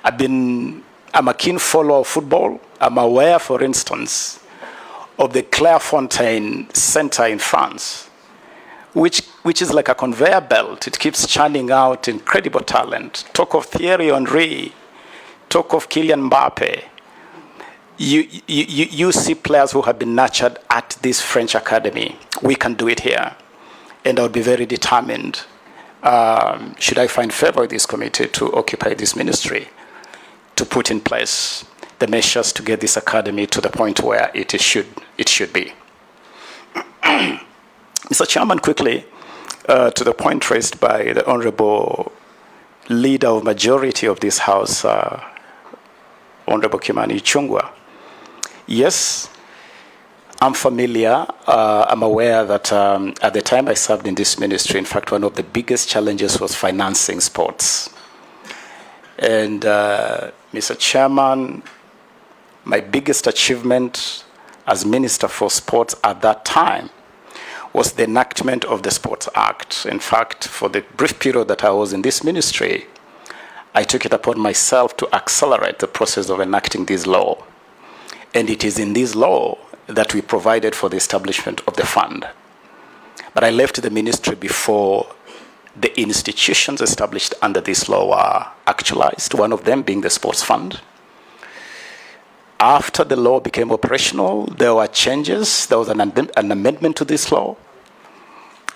I'm a keen follower of football. I'm aware, for instance, of the Clairefontaine Center in France, which is like a conveyor belt. It keeps churning out incredible talent. Talk of Thierry Henry, talk of Kylian Mbappe. You see players who have been nurtured at this French academy. We can do it here. And I would be very determined, should I find favor with this committee, to occupy this ministry, to put in place the measures to get this academy to the point where it should be. Mr. Chairman, quickly, to the point raised by the Honorable Leader of Majority of this House, Honorable Kimani Ichung'wah. Yes, I'm familiar. I'm aware that at the time I served in this ministry, in fact, one of the biggest challenges was financing sports. And Mr. Chairman, my biggest achievement as Minister for Sports at that time was the enactment of the Sports Act. In fact, for the brief period that I was in this ministry, I took it upon myself to accelerate the process of enacting this law. And it is in this law that we provided for the establishment of the fund. But I left the ministry before the institutions established under this law were actualized, one of them being the Sports Fund. After the law became operational, there were changes. There was an amendment to this law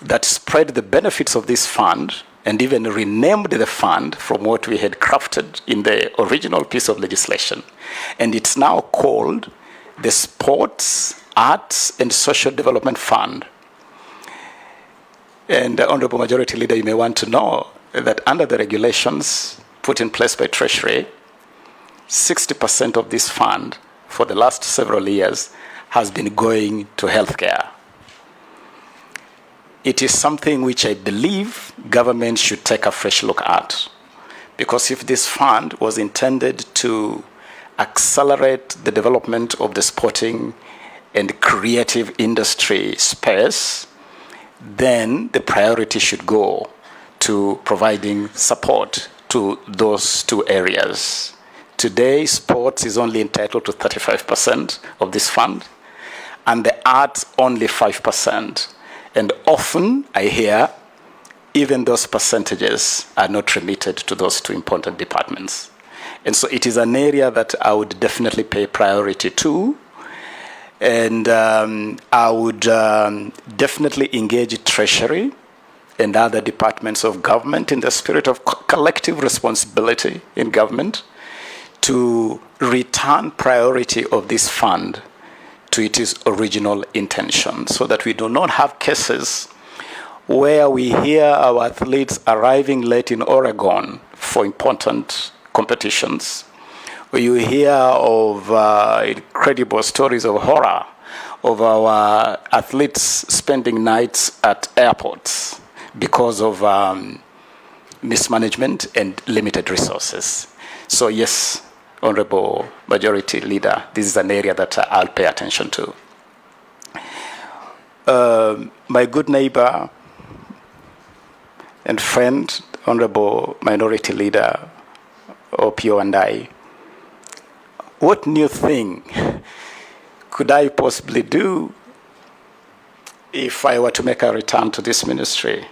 that spread the benefits of this fund and even renamed the fund from what we had crafted in the original piece of legislation. And it's now called the Sports, Arts and Social Development Fund. And Honorable Majority Leader, you may want to know that under the regulations put in place by Treasury, 60% of this fund for the last several years has been going to healthcare. It is something which I believe government should take a fresh look at, because if this fund was intended to accelerate the development of the sporting and creative industry space, then the priority should go to providing support to those two areas. Today, sports is only entitled to 35% of this fund, and the arts only 5%. And often I hear even those percentages are not remitted to those two important departments. And so it is an area that I would definitely pay priority to. And I would definitely engage Treasury and other departments of government in the spirit of collective responsibility in government to return priority of this fund to its original intention, so that we do not have cases where we hear our athletes arriving late in Oregon for important competitions, where you hear of incredible stories of horror of our athletes spending nights at airports because of mismanagement and limited resources. So yes, Honorable Majority Leader, this is an area that I'll pay attention to. My good neighbor and friend, Honorable Minority Leader Opio and I, what new thing could I possibly do if I were to make a return to this ministry?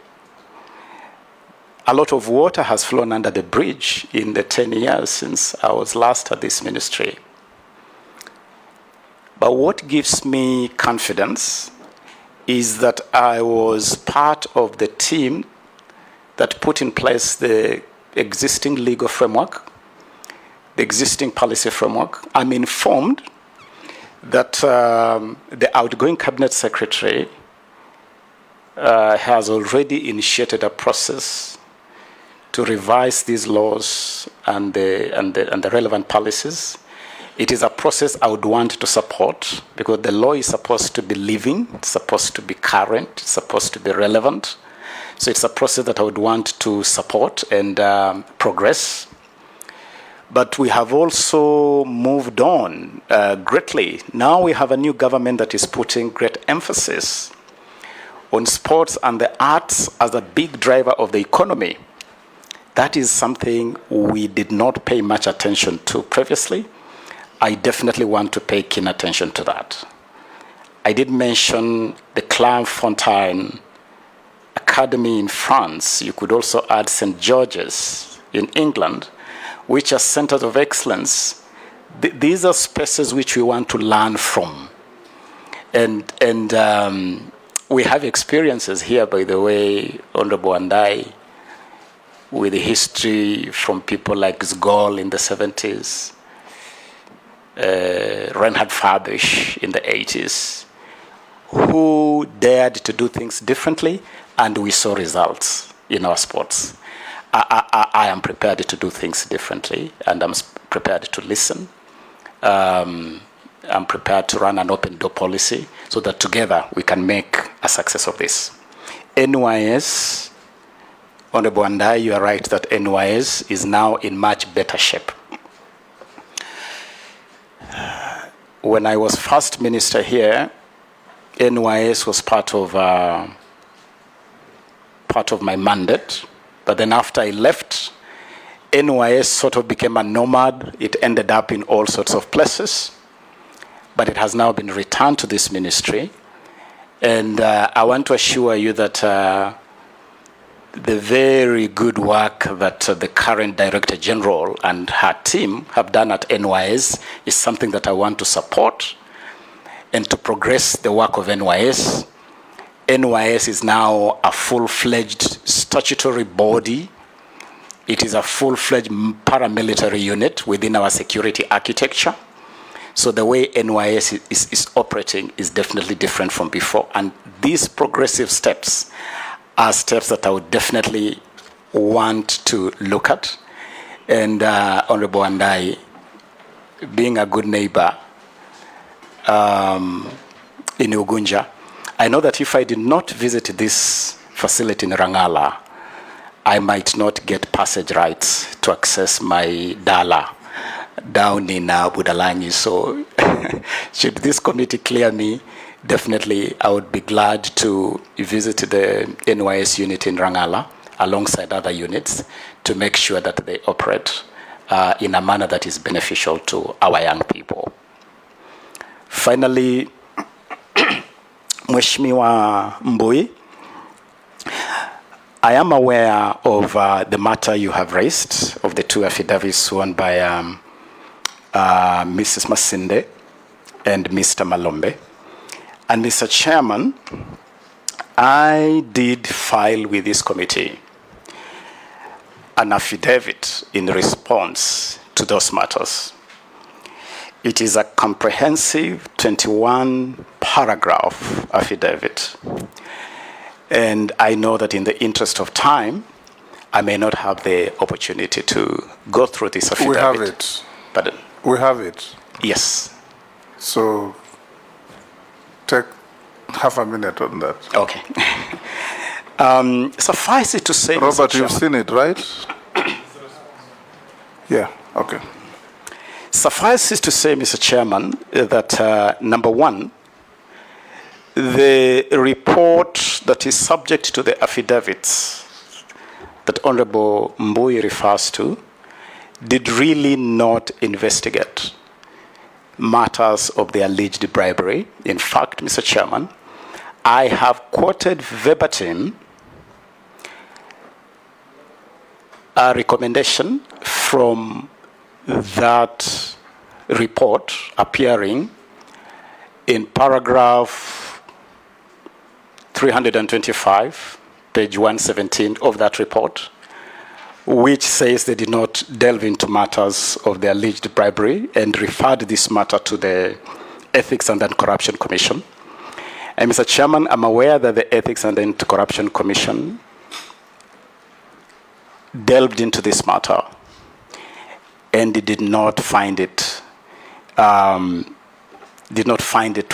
A lot of water has flown under the bridge in the 10 years since I was last at this ministry. But what gives me confidence is that I was part of the team that put in place the existing legal framework, the existing policy framework. I'm informed that the outgoing cabinet secretary has already initiated a process to revise these laws and the relevant policies. It is a process I would want to support, because the law is supposed to be living, it's supposed to be current, it's supposed to be relevant. So it's a process that I would want to support and progress. But we have also moved on greatly. Now we have a new government that is putting great emphasis on sports and the arts as a big driver of the economy. That is something we did not pay much attention to previously. I definitely want to pay keen attention to that. I did mention the Clairefontaine Academy in France. You could also add St. George's in England, which are centers of excellence. These are spaces which we want to learn from. And we have experiences here, by the way, Honorable Andai, with the history from people like Zgol in the 70s, Reinhard Fabisch in the 80s, who dared to do things differently, and we saw results in our sports. I am prepared to do things differently, and I'm prepared to listen. I'm prepared to run an open door policy so that together we can make a success of this. NYS, Honorable Andai, you are right that NYS is now in much better shape. When I was first minister here, NYS was part of my mandate. But then after I left, NYS sort of became a nomad. It ended up in all sorts of places. But it has now been returned to this ministry. And I want to assure you that the very good work that the current Director General and her team have done at NYS is something that I want to support and to progress the work of NYS. NYS is now a full-fledged statutory body. It is a full-fledged paramilitary unit within our security architecture. So the way NYS is operating is definitely different from before. And these progressive steps are steps that I would definitely want to look at. And Honorable Andai, being a good neighbor in Ugunja, I know that if I did not visit this facility in Rangala, I might not get passage rights to access my Dala down in Budalangi. So should this committee clear me, definitely I would be glad to visit the NYS unit in Rangala alongside other units to make sure that they operate in a manner that is beneficial to our young people. Finally, Mheshimiwa Mbui, I am aware of the matter you have raised of the two affidavits sworn by Mrs. Masinde and Mr. Malombe. And Mr. Chairman, I did file with this committee an affidavit in response to those matters. It is a comprehensive 21-paragraph affidavit. And I know that in the interest of time, I may not have the opportunity to go through this affidavit. We have it. Pardon? We have it. Yes. So take half a minute on that. Okay. Suffice it to say, Robert, Mr. you've seen it, right? Yeah, okay. Suffice it to say, Mr. Chairman, that number one, the report that is subject to the affidavits that Honorable Mbui refers to did really not investigate matters of the alleged bribery. In fact, Mr. Chairman, I have quoted verbatim a recommendation from that report appearing in paragraph 325, page 117 of that report, which says they did not delve into matters of the alleged bribery and referred this matter to the Ethics and Anti-Corruption Commission. And Mr. Chairman, I'm aware that the Ethics and Anti-Corruption Commission delved into this matter and did not find it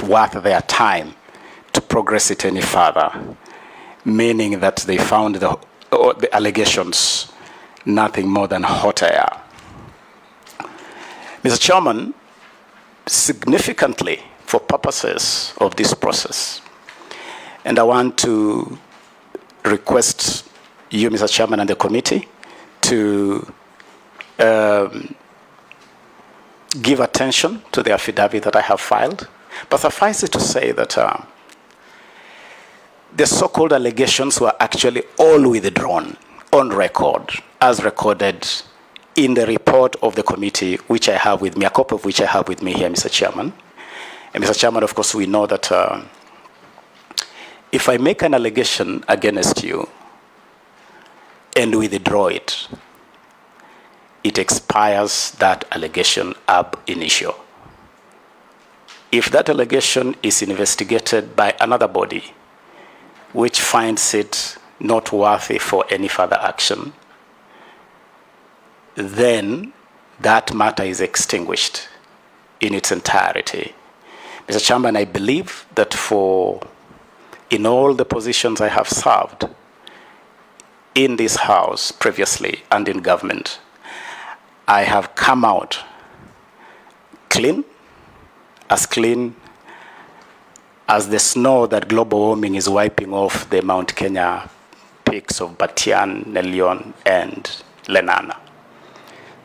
worth their time to progress it any further, meaning that they found the allegations nothing more than hot air. Mr. Chairman, significantly for purposes of this process, and I want to request you, Mr. Chairman, and the committee to give attention to the affidavit that I have filed. But suffice it to say that the so-called allegations were actually all withdrawn on record, as recorded in the report of the committee, which I have with me, a copy of which I have with me here, Mr. Chairman. And Mr. Chairman, of course, we know that if I make an allegation against you and withdraw it, it expires that allegation ab initio. If that allegation is investigated by another body, which finds it not worthy for any further action, then that matter is extinguished in its entirety. Mr. Chairman, I believe that in all the positions I have served in this House previously and in government, I have come out clean as the snow that global warming is wiping off the Mount Kenya peaks of Batian, Nelion, and Lenana.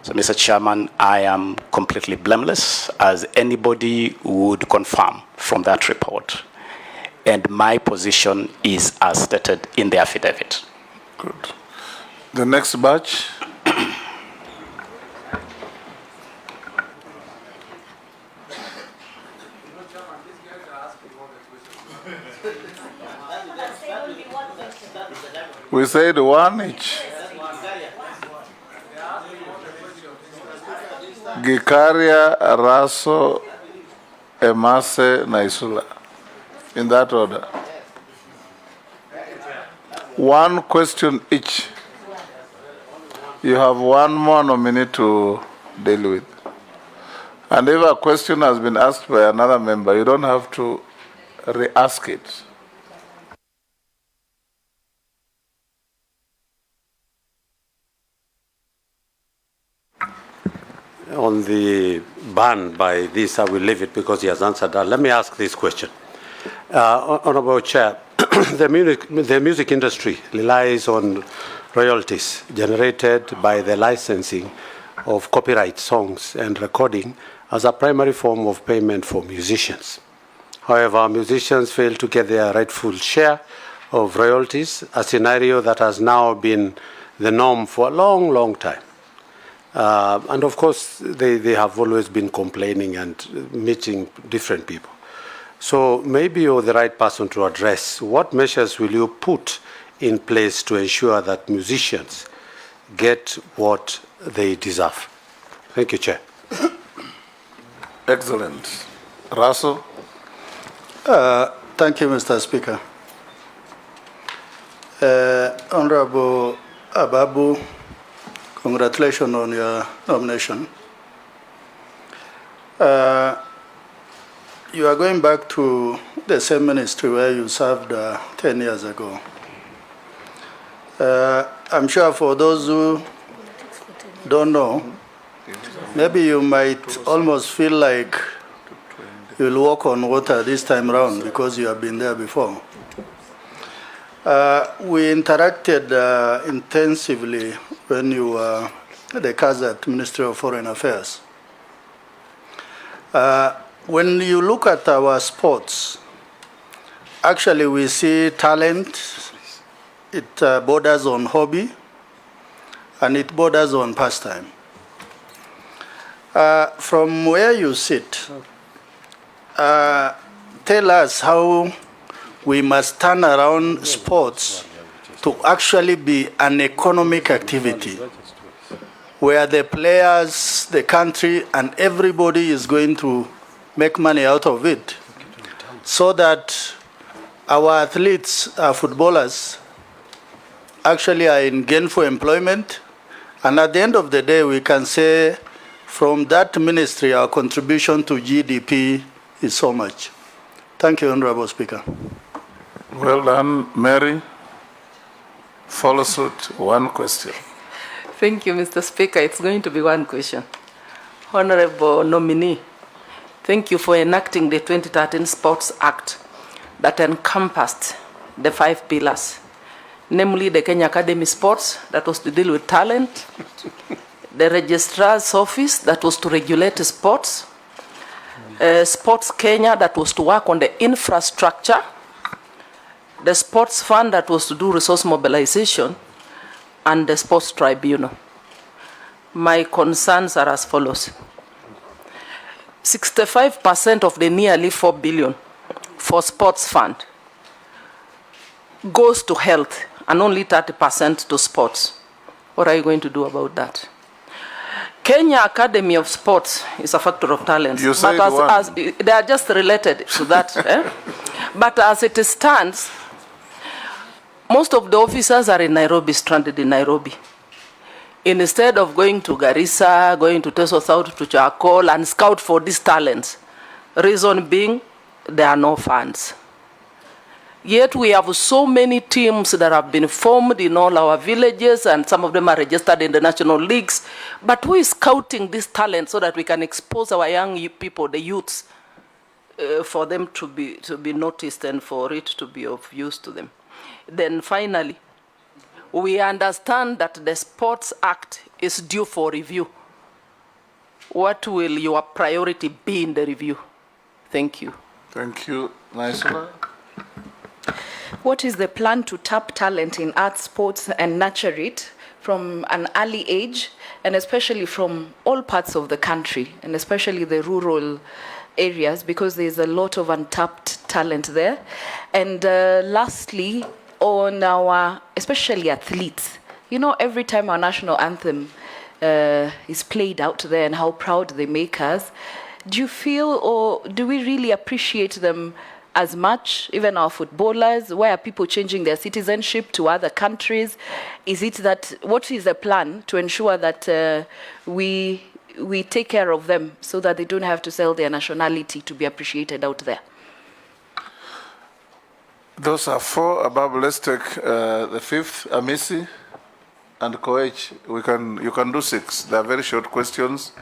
So, Mr. Chairman, I am completely blameless, as anybody would confirm from that report. And my position is as stated in the affidavit. Good. The next batch. We said one each. Gikaria, Raso, Emase, Naisula. In that order. One question each. You have one more nominee to deal with. And if a question has been asked by another member, you don't have to re-ask it. On the ban by this, I will leave it because he has answered that. Let me ask this question. Honorable Chair, the music industry relies on royalties generated by the licensing of copyright songs and recording as a primary form of payment for musicians. However, musicians fail to get their rightful share of royalties, a scenario that has now been the norm for a long, long time. And of course, they have always been complaining and meeting different people. So maybe you're the right person to address. What measures will you put in place to ensure that musicians get what they deserve? Thank you, Chair. Excellent. Russell? Thank you, Mr. Speaker. Honorable Ababu, congratulations on your nomination. You are going back to the same ministry where you served 10 years ago. I'm sure for those who don't know, maybe you might almost feel like you'll walk on water this time around because you have been there before. We interacted intensively when you were the Kazakh Ministry of Foreign Affairs. When you look at our sports, actually we see talent, it borders on hobby, and it borders on pastime. From where you sit, tell us how we must turn around sports to actually be an economic activity where the players, the country, and everybody is going to make money out of it, so that our athletes, our footballers, actually are in gainful employment, and at the end of the day, we can say from that ministry, our contribution to GDP is so much. Thank you, Honorable Speaker. Well done, Mary. Follow suit, one question. Thank you, Mr. Speaker. It's going to be one question. Honorable Nominee, thank you for enacting the 2013 Sports Act that encompassed the 5 pillars, namely the Kenya Academy Sports, that was to deal with talent, the Registrar's Office, that was to regulate sports, Sports Kenya, that was to work on the infrastructure, the Sports Fund, that was to do resource mobilization, and the Sports Tribunal. My concerns are as follows. 65% of the nearly 4 billion for Sports Fund goes to health and only 30% to sports. What are you going to do about that? Kenya Academy of Sports is a factor of talent. You said but as they are just related to that. But as it stands, most of the officers are in Nairobi, stranded in Nairobi. Instead of going to Garissa, going to Teso South, to Charcoal, and scout for these talents, reason being, there are no funds. Yet we have so many teams that have been formed in all our villages, and some of them are registered in the national leagues. But who is scouting this talent so that we can expose our young people, the youths, for them to be noticed and for it to be of use to them? Then finally, we understand that the Sports Act is due for review. What will your priority be in the review? Thank you. Thank you. Naisula? What is the plan to tap talent in arts, sports, and nurture it from an early age, and especially from all parts of the country, and especially the rural areas, because there's a lot of untapped talent there? And lastly, on our, especially athletes, you know, every time our national anthem is played out there and how proud they make us, do you feel, or do we really appreciate them as much, even our footballers? Why are people changing their citizenship to other countries? Is it that, what is the plan to ensure that we take care of them so that they don't have to sell their nationality to be appreciated out there? Those are 4. Ababu, let's take the 5th, Amisi and Koech. You can do 6. They are very short questions.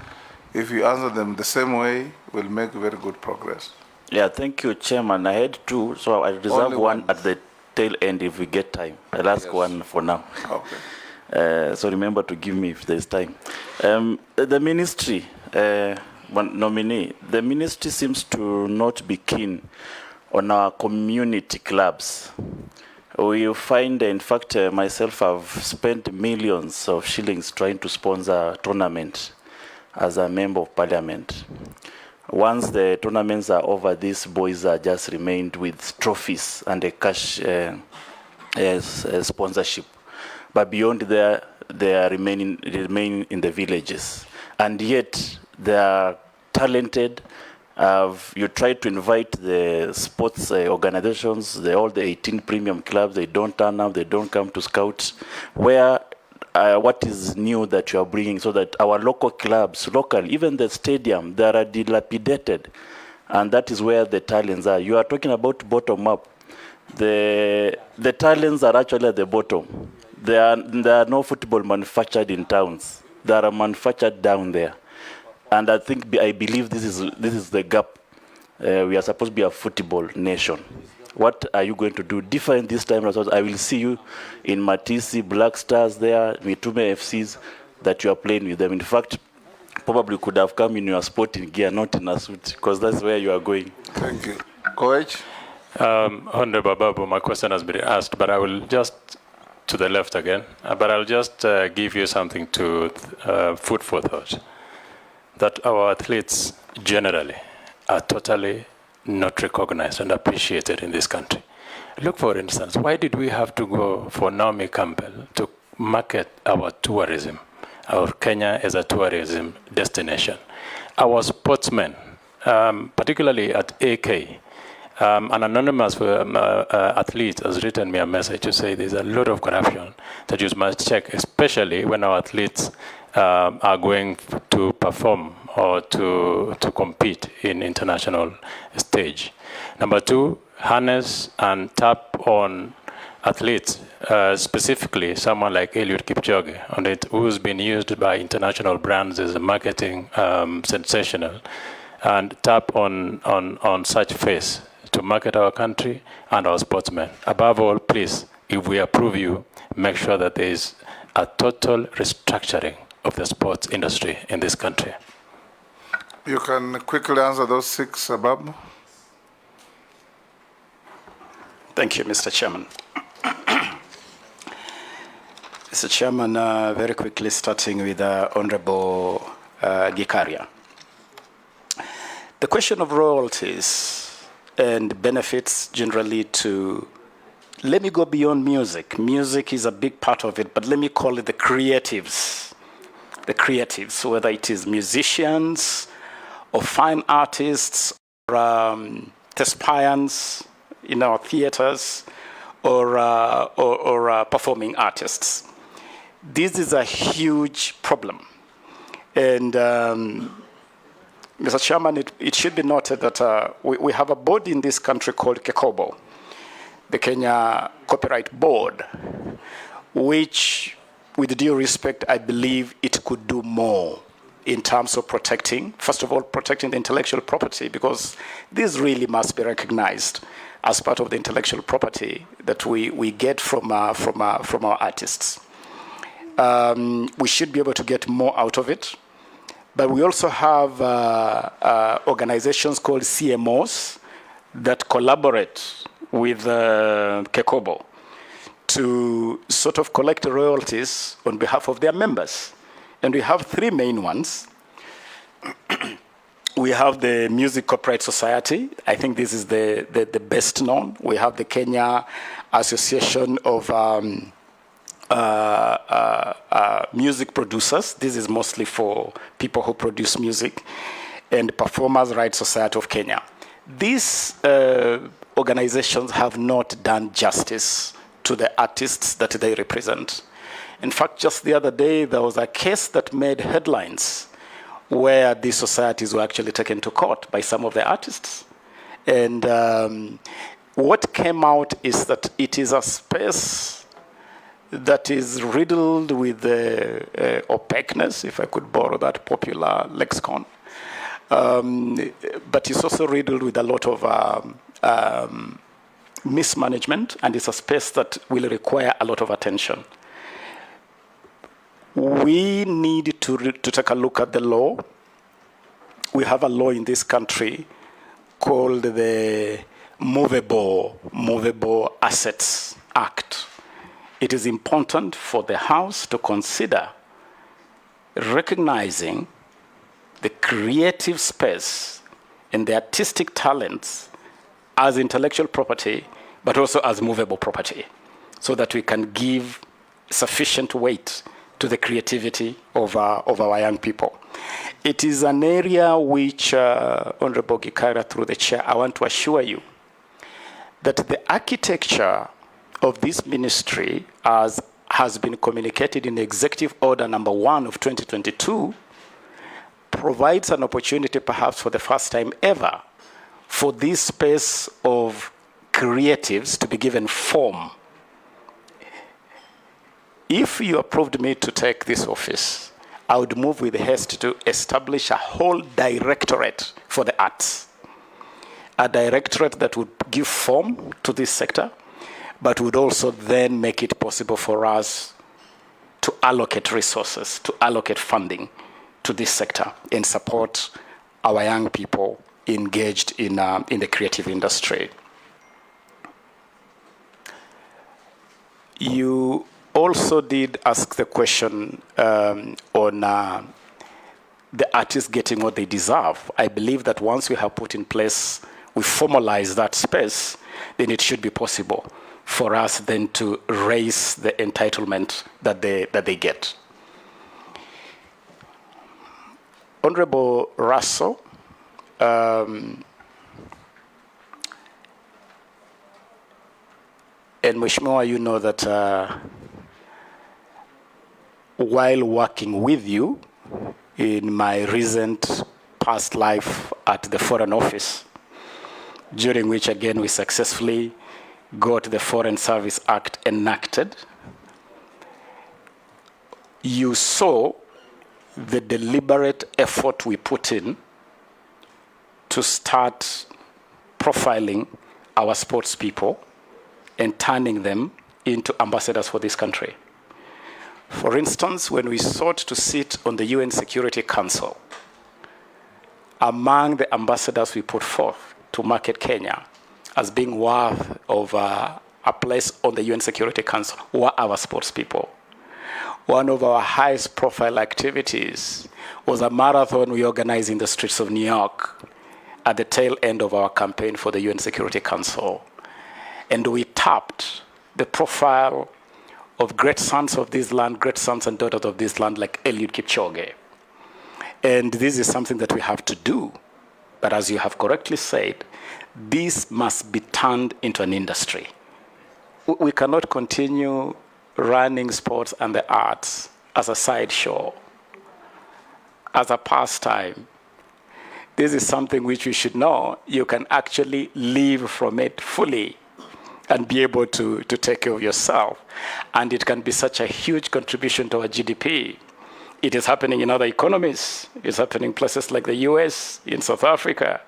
If you answer them the same way, we'll make very good progress. Yeah, thank you, Chairman. I had 2, so I reserve one at the tail end if we get time. I'll ask one for now. Okay. So remember to give me if there's time. The ministry, one nominee, the ministry seems to not be keen on our community clubs. We find, in fact, myself, I've spent millions of shillings trying to sponsor a tournament as a member of parliament. Once the tournaments are over, these boys are just remained with trophies and a cash sponsorship. But beyond there, they are remain in the villages. and yet they are talented. You try to invite the sports organizations, all the 18 premium clubs, they don't turn up, they don't come to scouts. What is new that you are bringing so that our local clubs, even the stadium, they are dilapidated. And that is where the talents are. You are talking about bottom up. The talents are actually at the bottom. There are no football manufactured in towns. They are manufactured down there. And I believe this is the gap. We are supposed to be a football nation. What are you going to do different this time? I will see you in Matisi, Black Stars there, Mitume FCs that you are playing with them. In fact, probably could have come in your sporting gear, not in a suit, because that's where you are going. Thank you. Coach? Honorable Ababu, my question has been asked, but I will just, to the left again, but I'll just give you something to food for thought. That our athletes generally are totally not recognized and appreciated in this country. Look, for instance, why did we have to go for Naomi Campbell to market our tourism, our Kenya as a tourism destination? Our sportsmen, particularly at AK, an anonymous athlete has written me a message to say there's a lot of corruption that you must check, especially when our athletes are going to perform or to compete in international stage. Number two, harness and tap on athletes, specifically someone like Eliud Kipchoge, who's been used by international brands as a marketing sensational, and tap on such face to market our country and our sportsmen. Above all, please, if we approve you, make sure that there is a total restructuring of the sports industry in this country. You can quickly answer those 6, Ababu. Thank you, Mr. Chairman. Mr. Chairman, very quickly starting with Honorable Gikaria. The question of royalties and benefits generally to, let me go beyond music. Music is a big part of it, but let me call it the creatives. The creatives, whether it is musicians or fine artists or thespians in our theaters or performing artists. This is a huge problem. And Mr. Chairman, it should be noted that we have a body in this country called KECOBO, the Kenya Copyright Board, which, with due respect, I believe it could do more in terms of protecting, first of all, protecting the intellectual property, because this really must be recognized as part of the intellectual property that we get from our artists. We should be able to get more out of it. But we also have organizations called CMOs that collaborate with KECOBO to sort of collect royalties on behalf of their members. And we have 3 main ones. We have the Music Copyright Society. I think this is the best known. We have the Kenya Association of music producers. This is mostly for people who produce music. And Performers' Rights Society of Kenya. These organizations have not done justice to the artists that they represent. In fact, just the other day, there was a case that made headlines where these societies were actually taken to court by some of the artists. And what came out is that it is a space that is riddled with opaqueness, if I could borrow that popular lexicon. But it's also riddled with a lot of mismanagement, and it's a space that will require a lot of attention. We need to take a look at the law. We have a law in this country called the Movable Assets Act. It is important for the House to consider recognizing the creative space and the artistic talents as intellectual property, but also as movable property, so that we can give sufficient weight to to the creativity of our young people. It is an area which, Honorable Gikaira, through the chair, I want to assure you that the architecture of this ministry, as has been communicated in Executive Order number 1 of 2022, provides an opportunity, perhaps for the first time ever, for this space of creatives to be given form. If you approved me to take this office, I would move with haste to establish a whole directorate for the arts. A directorate that would give form to this sector, but would also then make it possible for us to allocate resources, to allocate funding to this sector and support our young people engaged in the creative industry. You also did ask the question on the artists getting what they deserve. I believe that once we have put in place, we formalize that space, then it should be possible for us then to raise the entitlement that they get. Honorable Russell, and Mheshimiwa, you know that while working with you in my recent past life at the Foreign Office, during which again we successfully got the Foreign Service Act enacted, you saw the deliberate effort we put in to start profiling our sports people and turning them into ambassadors for this country. For instance, when we sought to sit on the UN Security Council, among the ambassadors we put forth to market Kenya as being worth of a place on the UN Security Council were our sports people. One of our highest profile activities was a marathon we organized in the streets of New York at the tail end of our campaign for the UN Security Council. And we tapped the profile of great sons of this land, great sons and daughters of this land like Eliud Kipchoge. And this is something that we have to do. But as you have correctly said, this must be turned into an industry. We cannot continue running sports and the arts as a sideshow, as a pastime. This is something which you should know. You can actually live from it fully and be able to take care of yourself. And it can be such a huge contribution to our GDP. It is happening in other economies. It's happening in places like the US, in South Africa.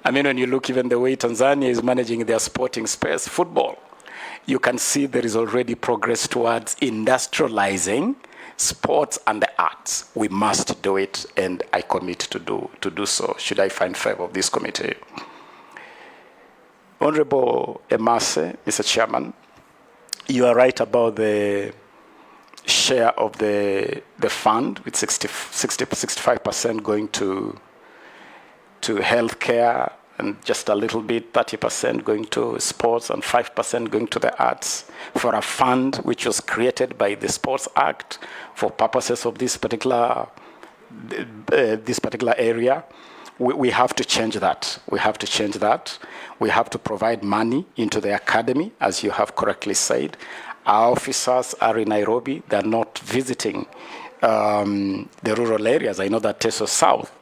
I mean, when you look even the way Tanzania is managing their sporting space, football, you can see there is already progress towards industrializing sports and the arts. We must do it, and I commit to do so, should I find favor of this committee. Honorable Emase, Mr. Chairman, you are right about the share of the fund, with 65% going to healthcare, and just a little bit, 30% going to sports, and 5% going to the arts, for a fund which was created by the Sports Act for purposes of this particular area. We have to change that. We have to change that. We have to provide money into the academy, as you have correctly said. Our officers are in Nairobi. They're not visiting the rural areas. I know that Teso South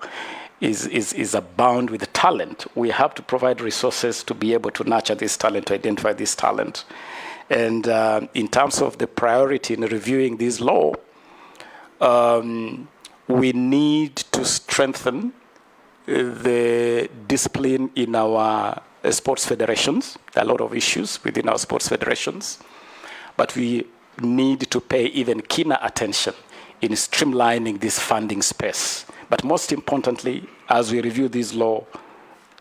is abound with talent. We have to provide resources to be able to nurture this talent, to identify this talent. And in terms of the priority in reviewing this law, we need to strengthen the discipline in our sports federations. There are a lot of issues within our sports federations, but we need to pay even keener attention in streamlining this funding space. But most importantly, as we review this law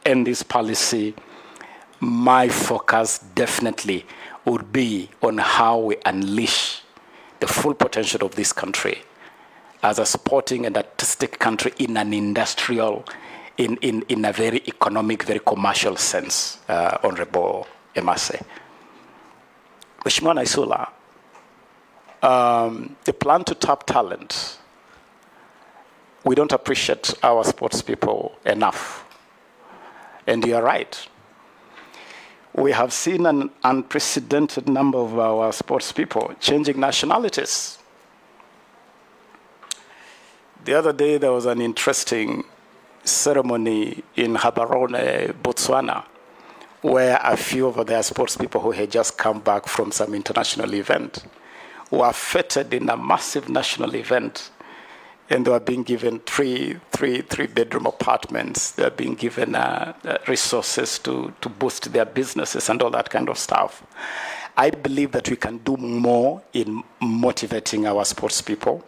and this policy, my focus definitely would be on how we unleash the full potential of this country as a sporting and artistic country in an industrial, in a very economic, very commercial sense, Honorable Emase. Mheshimiwa Naisula, the plan to tap talent, we don't appreciate our sports people enough. And you're right. We have seen an unprecedented number of our sports people changing nationalities. The other day, there was an interesting ceremony in Gaborone, Botswana, where a few of their sports people who had just come back from some international event were feted in a massive national event, and they were being given three-bedroom apartments. They were being given resources to boost their businesses and all that kind of stuff. I believe that we can do more in motivating our sports people.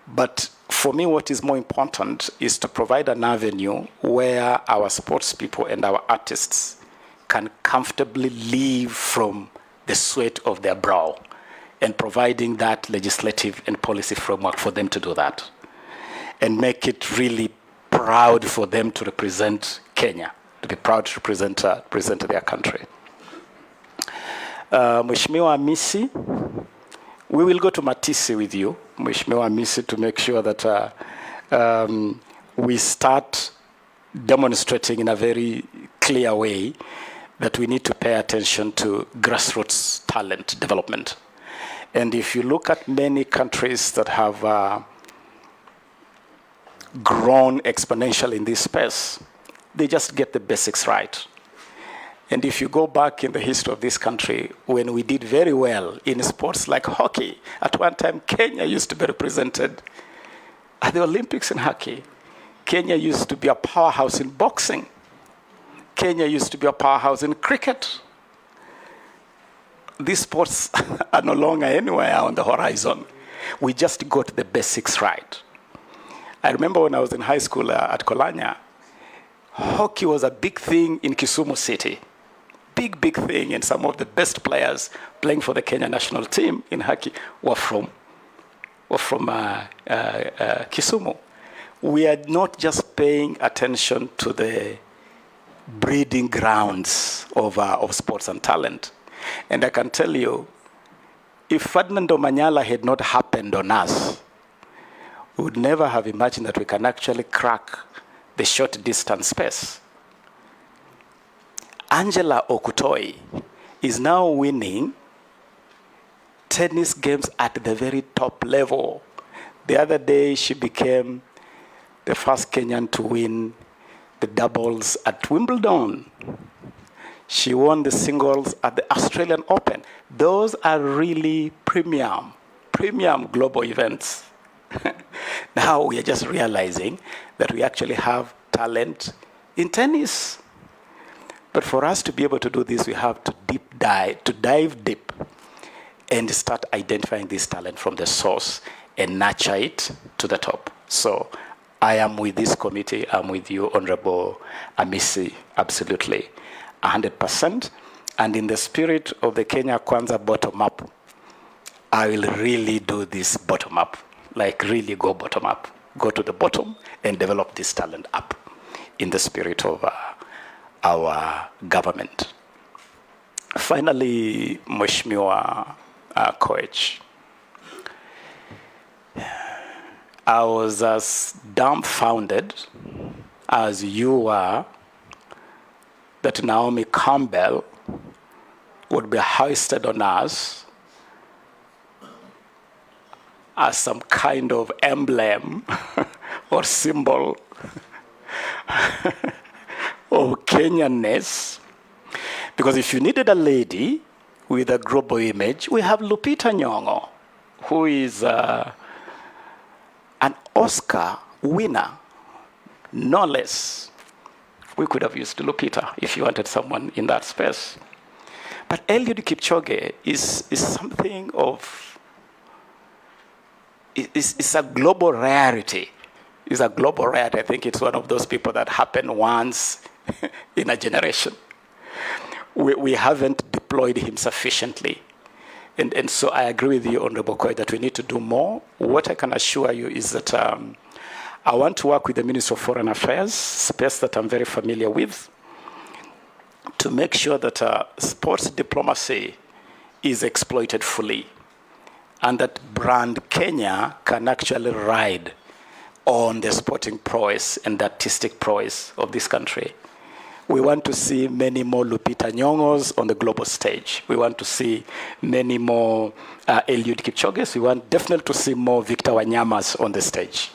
But for me, what is more important is to provide an avenue where our sports people and our artists can comfortably live from the sweat of their brow, and providing that legislative and policy framework for them to do that, and make it really proud for them to represent Kenya, to be proud to represent their country. Mheshimiwa Amisi, we will go to Matisi with you, Mheshimiwa Amisi, to make sure that we start demonstrating in a very clear way that we need to pay attention to grassroots talent development. And if you look at many countries that have grown exponentially in this space, they just get the basics right. And if you go back in the history of this country, when we did very well in sports like hockey, at one time Kenya used to be represented at the Olympics in hockey. Kenya used to be a powerhouse in boxing. Kenya used to be a powerhouse in cricket. These sports are no longer anywhere on the horizon. We just got the basics right. I remember when I was in high school at Kolanya, hockey was a big thing in Kisumu City. Big thing, and some of the best players playing for the Kenya national team in hockey were from Kisumu. We are not just paying attention to the breeding grounds of sports and talent. And I can tell you, if Ferdinand Omanyala had not happened on us, we would never have imagined that we can actually crack the short distance space. Angela Okutoi is now winning tennis games at the very top level. The other day, she became the first Kenyan to win the doubles at Wimbledon. She won the singles at the Australian Open. Those are really premium global events. Now we are just realizing that we actually have talent in tennis. But for us to be able to do this, we have to dive deep and start identifying this talent from the source and nurture it to the top. So I am with this committee. I'm with you, Honorable Amisi, absolutely, 100%. And in the spirit of the Kenya Kwanza bottom-up, I will really do this bottom-up, like really go bottom-up, go to the bottom and develop this talent up in the spirit of our government. Finally, Mheshimiwa Koech, I was as dumbfounded as you were that Naomi Campbell would be hoisted on us as some kind of emblem or symbol of Kenyanness. Because if you needed a lady with a global image, we have Lupita Nyong'o, who is an Oscar winner, no less. We could have used Lupita if you wanted someone in that space. But Eliud Kipchoge is something of, it's a global rarity. It's a global rarity. I think it's one of those people that happen once in a generation. We haven't deployed him sufficiently. And so I agree with you, Honorable Koech, that we need to do more. What I can assure you is that I want to work with the Ministry of Foreign Affairs, space that I'm very familiar with, to make sure that sports diplomacy is exploited fully. and that brand Kenya can actually ride on the sporting prowess and the artistic prowess of this country. We want to see many more Lupita Nyong'os on the global stage. We want to see many more Eliud Kipchoges. We want definitely to see more Victor Wanyamas on the stage.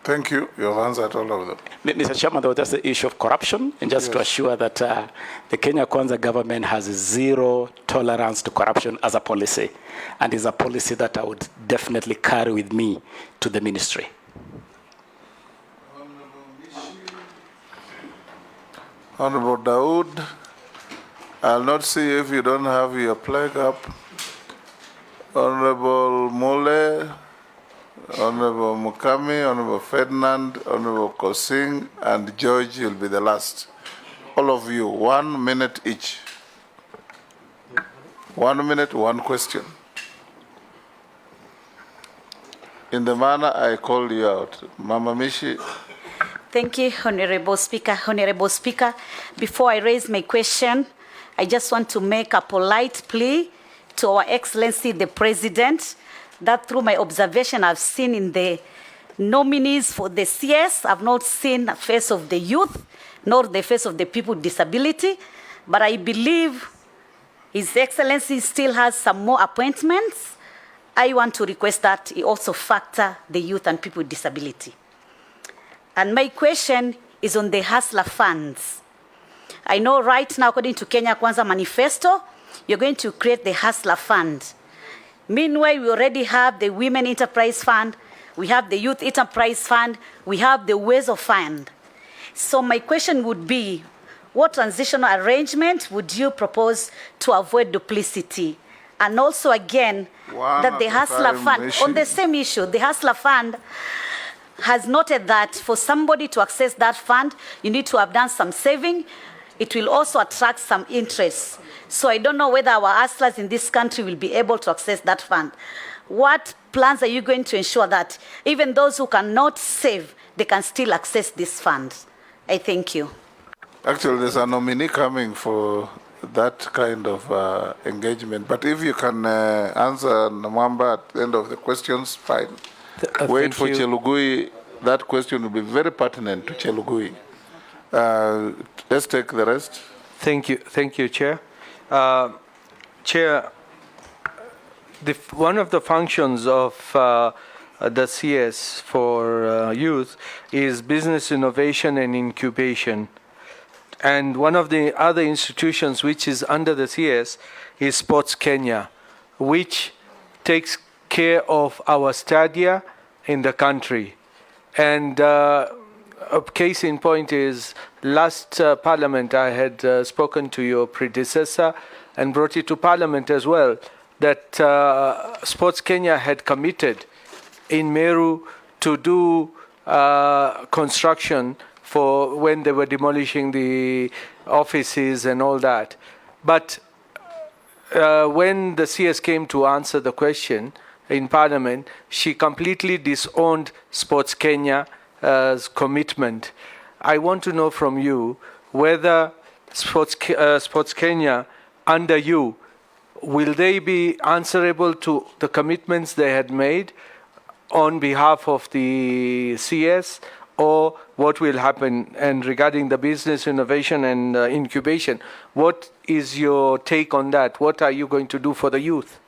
Thank you. You have answered all of them. Mr. Chairman, there was just the issue of corruption, and just to assure that the Kenya Kwanza government has zero tolerance to corruption as a policy, and is a policy that I would definitely carry with me to the ministry. Honorable Daoud, I'll not see if you don't have your flag up. Honorable Mole, Honorable Mukami, Honorable Ferdinand, Honorable Kosing, and George will be the last. All of you, 1 minute each. 1 minute, one question. In the manner I called you out. Mama Mishi. Thank you, Honorable Speaker. Honorable Speaker, before I raise my question, I just want to make a polite plea to Our Excellency the President that through my observation I've seen in the nominees for the CS, I've not seen the face of the youth, nor the face of the people with disability, but I believe His Excellency still has some more appointments. I want to request that he also factor the youth and people with disability. And my question is on the Hustler funds. I know right now, according to Kenya Kwanza Manifesto, you're going to create the Hustler Fund. Meanwhile, we already have the Women Enterprise Fund, we have the Youth Enterprise Fund, we have the Ways of Fund. So my question would be, what transitional arrangement would you propose to avoid duplicity? And also again, that the Hustler Fund, on the same issue, the Hustler Fund has noted that for somebody to access that fund, you need to have done some saving. It will also attract some interest. So I don't know whether our hustlers in this country will be able to access that fund. What plans are you going to ensure that even those who cannot save, they can still access this fund? I thank you. Actually, there's a nominee coming for that kind of engagement. But if you can answer Namwamba at the end of the questions, fine. Wait for Chelugui. That question will be very pertinent to Chelugui. Let's take the rest. Thank you, Chair. Chair, one of the functions of the CS for youth is business innovation and incubation. And one of the other institutions which is under the CS is Sports Kenya, which takes care of our stadia in the country. And a case in point is last Parliament I had spoken to your predecessor and brought it to Parliament as well, that Sports Kenya had committed in Meru to do construction for when they were demolishing the offices and all that. But when the CS came to answer the question in Parliament, she completely disowned Sports Kenya's commitment. I want to know from you whether Sports Kenya, under you, will they be answerable to the commitments they had made on behalf of the CS, or what will happen? And regarding the business innovation and incubation, what is your take on that? What are you going to do for the youth?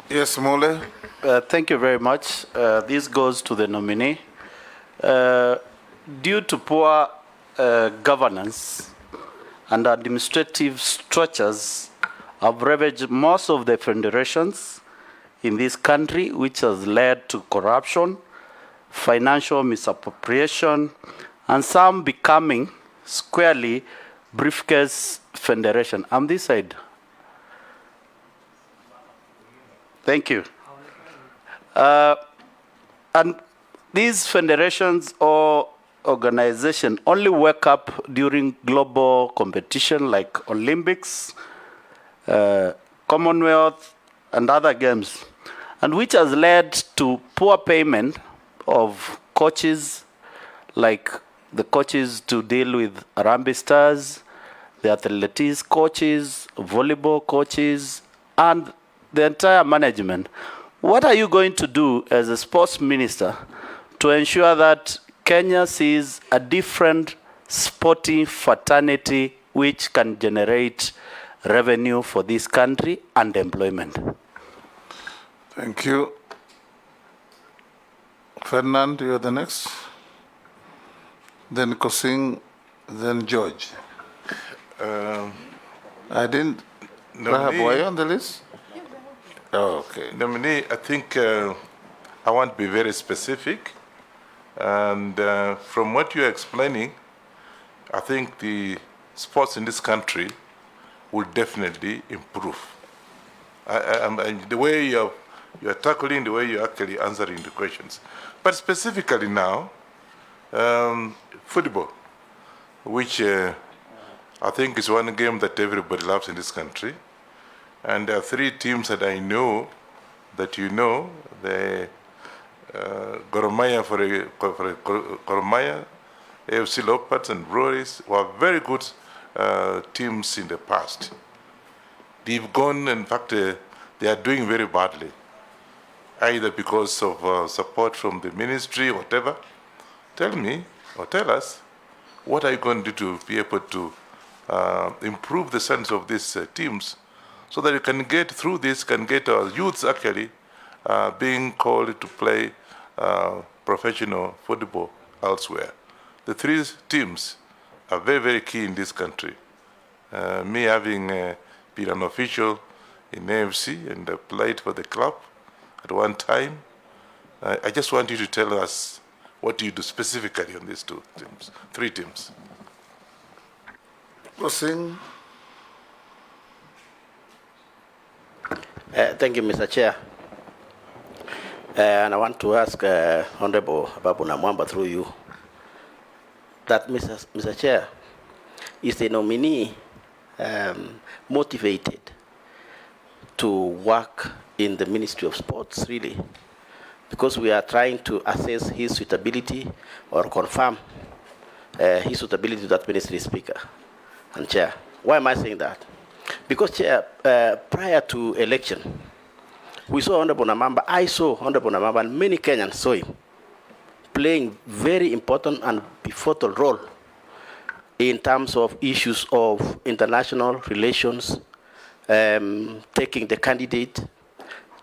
Yes, Mole. Thank you very much. This goes to the nominee. Due to poor governance and administrative structures, have ravaged most of the federations in this country, which has led to corruption, financial misappropriation, and some becoming squarely briefcase federation. On this side. Thank you. And these federations or organizations only work up during global competition like Olympics, Commonwealth, and other games, and which has led to poor payment of coaches, like the coaches to deal with Harambee Stars, the athletics coaches, volleyball coaches, and the entire management. What are you going to do as a sports minister to ensure that Kenya sees a different sporting fraternity which can generate revenue for this country and employment? Thank you. Ferdinand, you're the next. Then Kosing, then George. I didn't. Nominee, were you on the list? Oh, okay. Nominee, I think I want to be very specific. And from what you're explaining, I think the sports in this country will definitely improve. The way you're tackling, the way you're actually answering the questions. But specifically now, football, which I think is one game that everybody loves in this country. And there are three teams that I know, that you know, the Goromaya Goromaya, AFC Leopards and Breweries were very good teams in the past. They've gone, in fact, they are doing very badly, either because of support from the ministry or whatever. Tell me, or tell us, what are you going to do to be able to improve the sense of these teams so that you can get through this, can get our youths actually being called to play professional football elsewhere. The three teams are very, very key in this country. Me having been an official in AFC and played for the club at one time, I just want you to tell us what do you do specifically on these two teams, three teams. Kosing. Thank you, Mr. Chair. And I want to ask Honorable Ababu Namwamba through you that, Mr. Chair, is the nominee motivated to work in the Ministry of Sports, really? Because we are trying to assess his suitability or confirm his suitability to that ministry, Speaker and Chair. Why am I saying that? Because, Chair, prior to election, we saw Honorable Namwamba, I saw Honorable Namwamba, and many Kenyans saw him playing very important and pivotal role in terms of issues of international relations, taking the candidate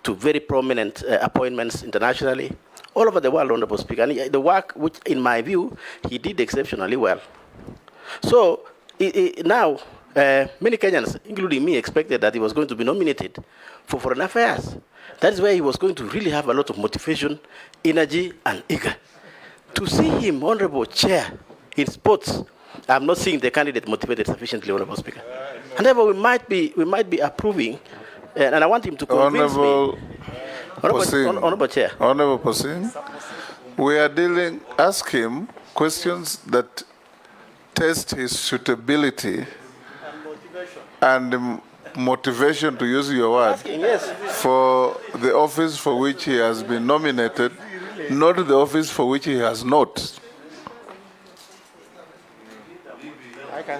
to very prominent appointments internationally, all over the world, Honorable Speaker. And the work, which in my view, he did exceptionally well. So now, many Kenyans, including me, expected that he was going to be nominated for Foreign Affairs. That is where he was going to really have a lot of motivation, energy, and eager. To see him, Honorable Chair, in sports, I'm not seeing the candidate motivated sufficiently, Honorable Speaker. And therefore, we might be approving, and I want him to convince me. Honorable Chair. Honorable Kosing, we are ask him questions that test his suitability and motivation, to use your word, for the office for which he has been nominated, not the office for which he has not.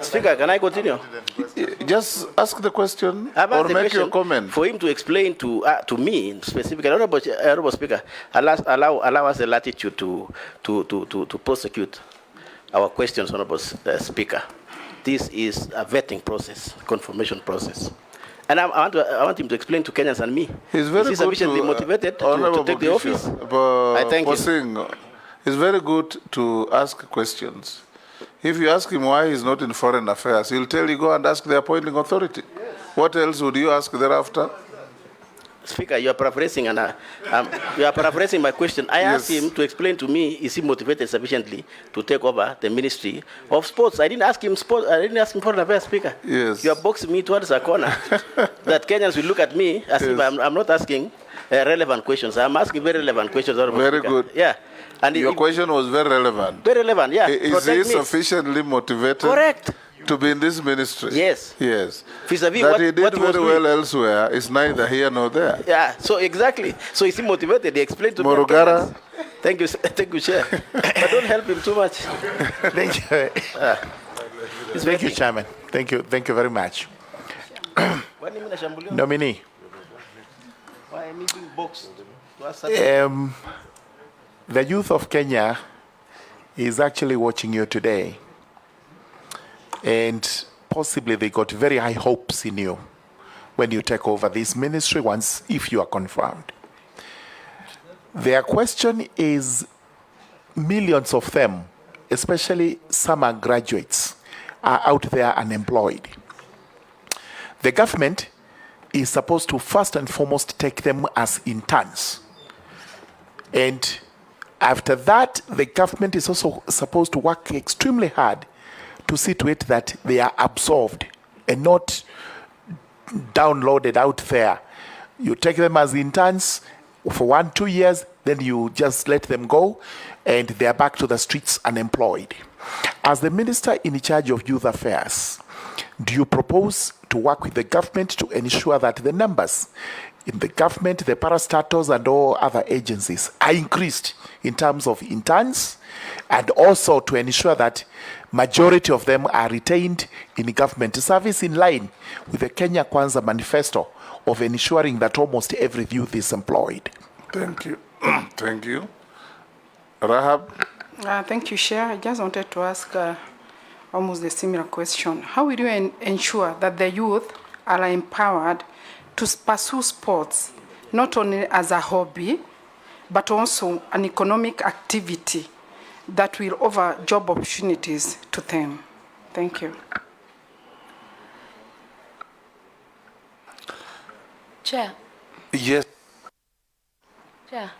Speaker, can I continue? Just ask the question or make your comment. For him to explain to me specifically, Honorable Speaker, allow us the latitude to prosecute our questions, Honorable Speaker. This is a vetting process, confirmation process. And I want him to explain to Kenyans and me. He's very is he sufficiently motivated to take the office? I thank you. It's very good to ask questions. If you ask him why he's not in foreign affairs, he'll tell you, go and ask the appointing authority. Yes. What else would you ask thereafter? Speaker, you are paraphrasing, and you are paraphrasing my question. I asked him to explain to me, is he motivated sufficiently to take over the Ministry of Sports? I didn't ask him sports. I didn't ask him foreign affairs, Speaker. Yes. You are boxing me towards a corner that Kenyans will look at me as if I'm not asking relevant questions. I'm asking very relevant questions. Very good. Yeah. And your question was very relevant. Very relevant, yeah. Is he sufficiently motivated? Correct. To be in this ministry? Yes. Yes. Vis-a-vis that he did very well elsewhere is neither here nor there. Yeah, so exactly. So is he motivated? He explained to Morugara. me. Thank you, Chair. But don't help him too much. Thank you. Thank you, Chairman. Thank you very much. Nominee. Why am I being boxed? The youth of Kenya is actually watching you today, and possibly they got very high hopes in you when you take over this ministry once, if you are confirmed. Their question is, millions of them, especially summer graduates, are out there unemployed. The government is supposed to first and foremost take them as interns. And after that, the government is also supposed to work extremely hard to see to it that they are absorbed and not downloaded out there. You take them as interns for 1-2 years, then you just let them go, and they are back to the streets unemployed. As the minister in charge of youth affairs, do you propose to work with the government to ensure that the numbers in the government, the parastatals, and all other agencies are increased in terms of interns, and also to ensure that majority of them are retained in government service in line with the Kenya Kwanza manifesto of ensuring that almost every youth is employed? Thank you. Thank you. Rahab? Thank you, Chair. I just wanted to ask almost a similar question. How will you ensure that the youth are empowered to pursue sports, not only as a hobby, but also an economic activity that will offer job opportunities to them? Thank you. Chair. Yes. Chair.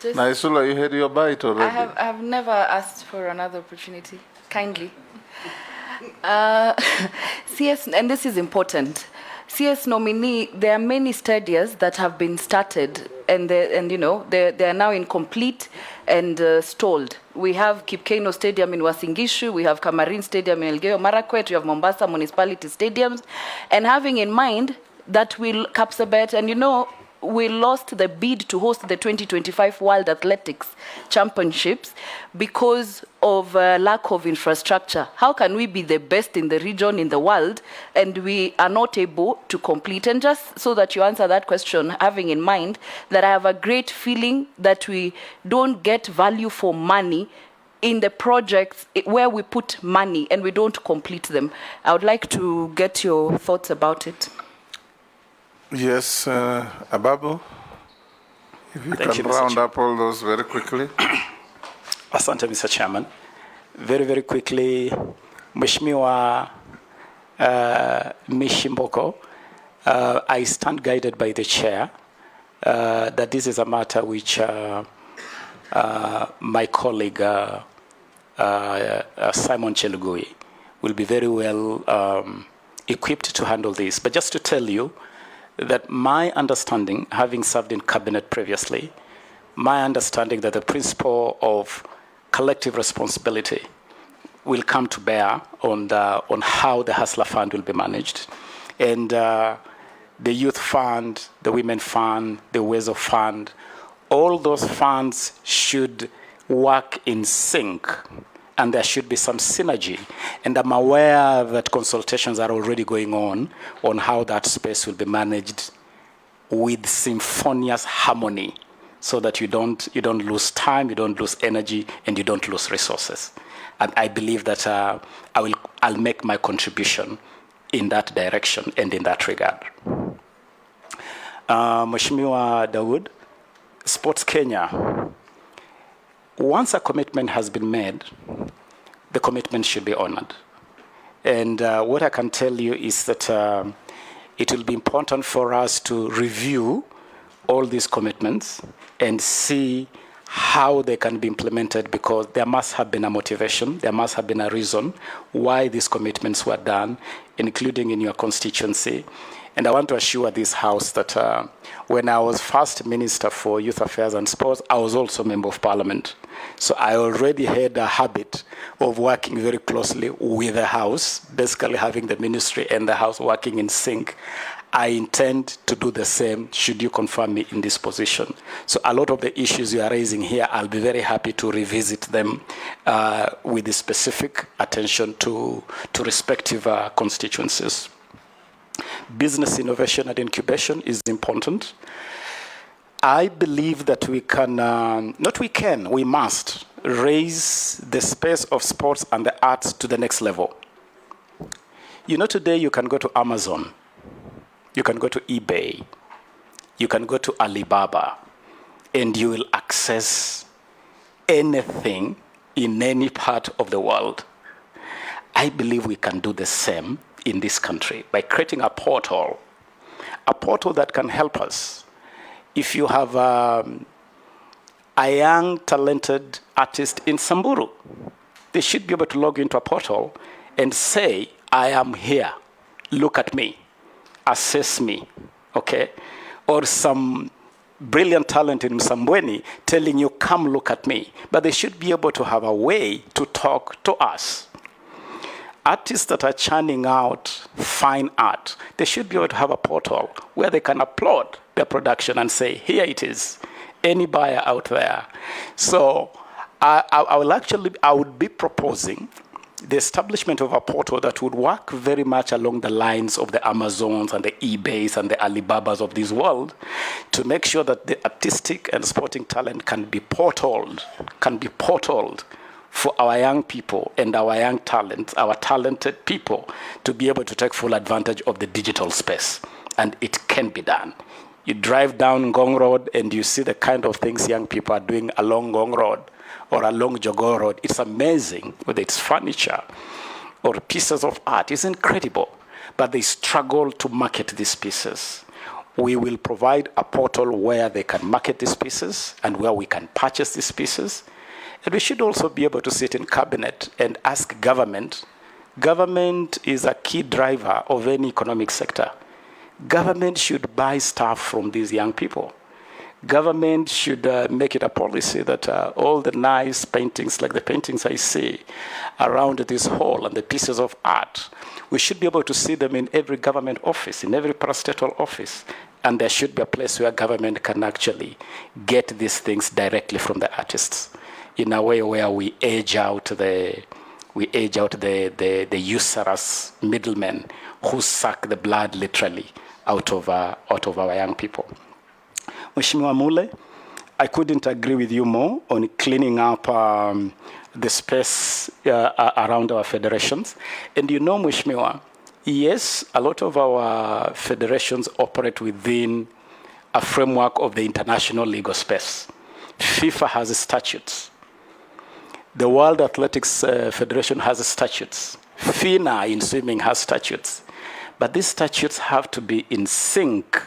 Naisula, you had your bite already. I have never asked for another opportunity. Kindly. CS, and this is important. CS nominee, there are many studies that have been started, and they are now incomplete and stalled. We have Kipkeino Stadium in Wasingishu, we have Kamarin Stadium in Elgeyo Marakwet, we have Mombasa Municipality Stadiums, and having in mind that we'll Kapsabet, and we lost the bid to host the 2025 World Athletics Championships because of lack of infrastructure. How can we be the best in the region, in the world, and we are not able to complete? And just so that you answer that question, having in mind that I have a great feeling that we don't get value for money in the projects where we put money and we don't complete them. I would like to get your thoughts about it. Yes, Ababu, if you Thank can you, round up all those very quickly. Asante, Mr. Chairman. Very, very quickly, Mheshimiwa Mishimboko, I stand guided by the chair that this is a matter which my colleague Simon Chelugui will be very well equipped to handle this. But just to tell you that my understanding, having served in cabinet previously, my understanding that the principle of collective responsibility will come to bear on how the Hustler Fund will be managed. And the Youth Fund, the Women Fund, the Wezo Fund, all those funds should work in sync, and there should be some synergy. And I'm aware that consultations are already going on how that space will be managed with symphonious harmony, so that you don't lose time, you don't lose energy, and you don't lose resources. And I believe that I'll make my contribution in that direction and in that regard. Mheshimiwa Dawood, Sports Kenya, once a commitment has been made, the commitment should be honored. And what I can tell you is that it will be important for us to review all these commitments and see how they can be implemented, because there must have been a motivation, there must have been a reason why these commitments were done, including in your constituency. And I want to assure this House that when I was first Minister for Youth Affairs and Sports, I was also Member of Parliament. So I already had a habit of working very closely with the House, basically having the ministry and the House working in sync. I intend to do the same should you confirm me in this position. So a lot of the issues you are raising here, I'll be very happy to revisit them with the specific attention to respective constituencies. Business innovation and incubation is important. I believe that we can, we must raise the space of sports and the arts to the next level. You know, today you can go to Amazon, you can go to eBay, you can go to Alibaba, and you will access anything in any part of the world. I believe we can do the same in this country by creating a portal that can help us. If you have a young, talented artist in Samburu, they should be able to log into a portal and say, I am here, look at me, assess me, okay? Or some brilliant talent in Msambweni telling you, come look at me. But they should be able to have a way to talk to us. Artists that are churning out fine art, they should be able to have a portal where they can upload their production and say, here it is, any buyer out there. So I would be proposing the establishment of a portal that would work very much along the lines of the Amazons and the eBays and the Alibabas of this world to make sure that the artistic and sporting talent can be portaled for our young people and our young talents, our talented people, to be able to take full advantage of the digital space. And it can be done. You drive down Ngong Road and you see the kind of things young people are doing along Ngong Road or along Jogoo Road. It's amazing, whether it's furniture or pieces of art. It's incredible, but they struggle to market these pieces. We will provide a portal where they can market these pieces and where we can purchase these pieces. And we should also be able to sit in cabinet and ask government. Government is a key driver of any economic sector. Government should buy stuff from these young people. Government should make it a policy that all the nice paintings, like the paintings I see around this hall and the pieces of art, we should be able to see them in every government office, in every parastatal office. And there should be a place where government can actually get these things directly from the artists in a way where we age out the usurious middlemen who suck the blood literally out of our young people. Mheshimiwa Mule, I couldn't agree with you more on cleaning up the space around our federations. And you know, Mheshimiwa, yes, a lot of our federations operate within a framework of the international legal space. FIFA has statutes. The World Athletics Federation has statutes. FINA in swimming has statutes. But these statutes have to be in sync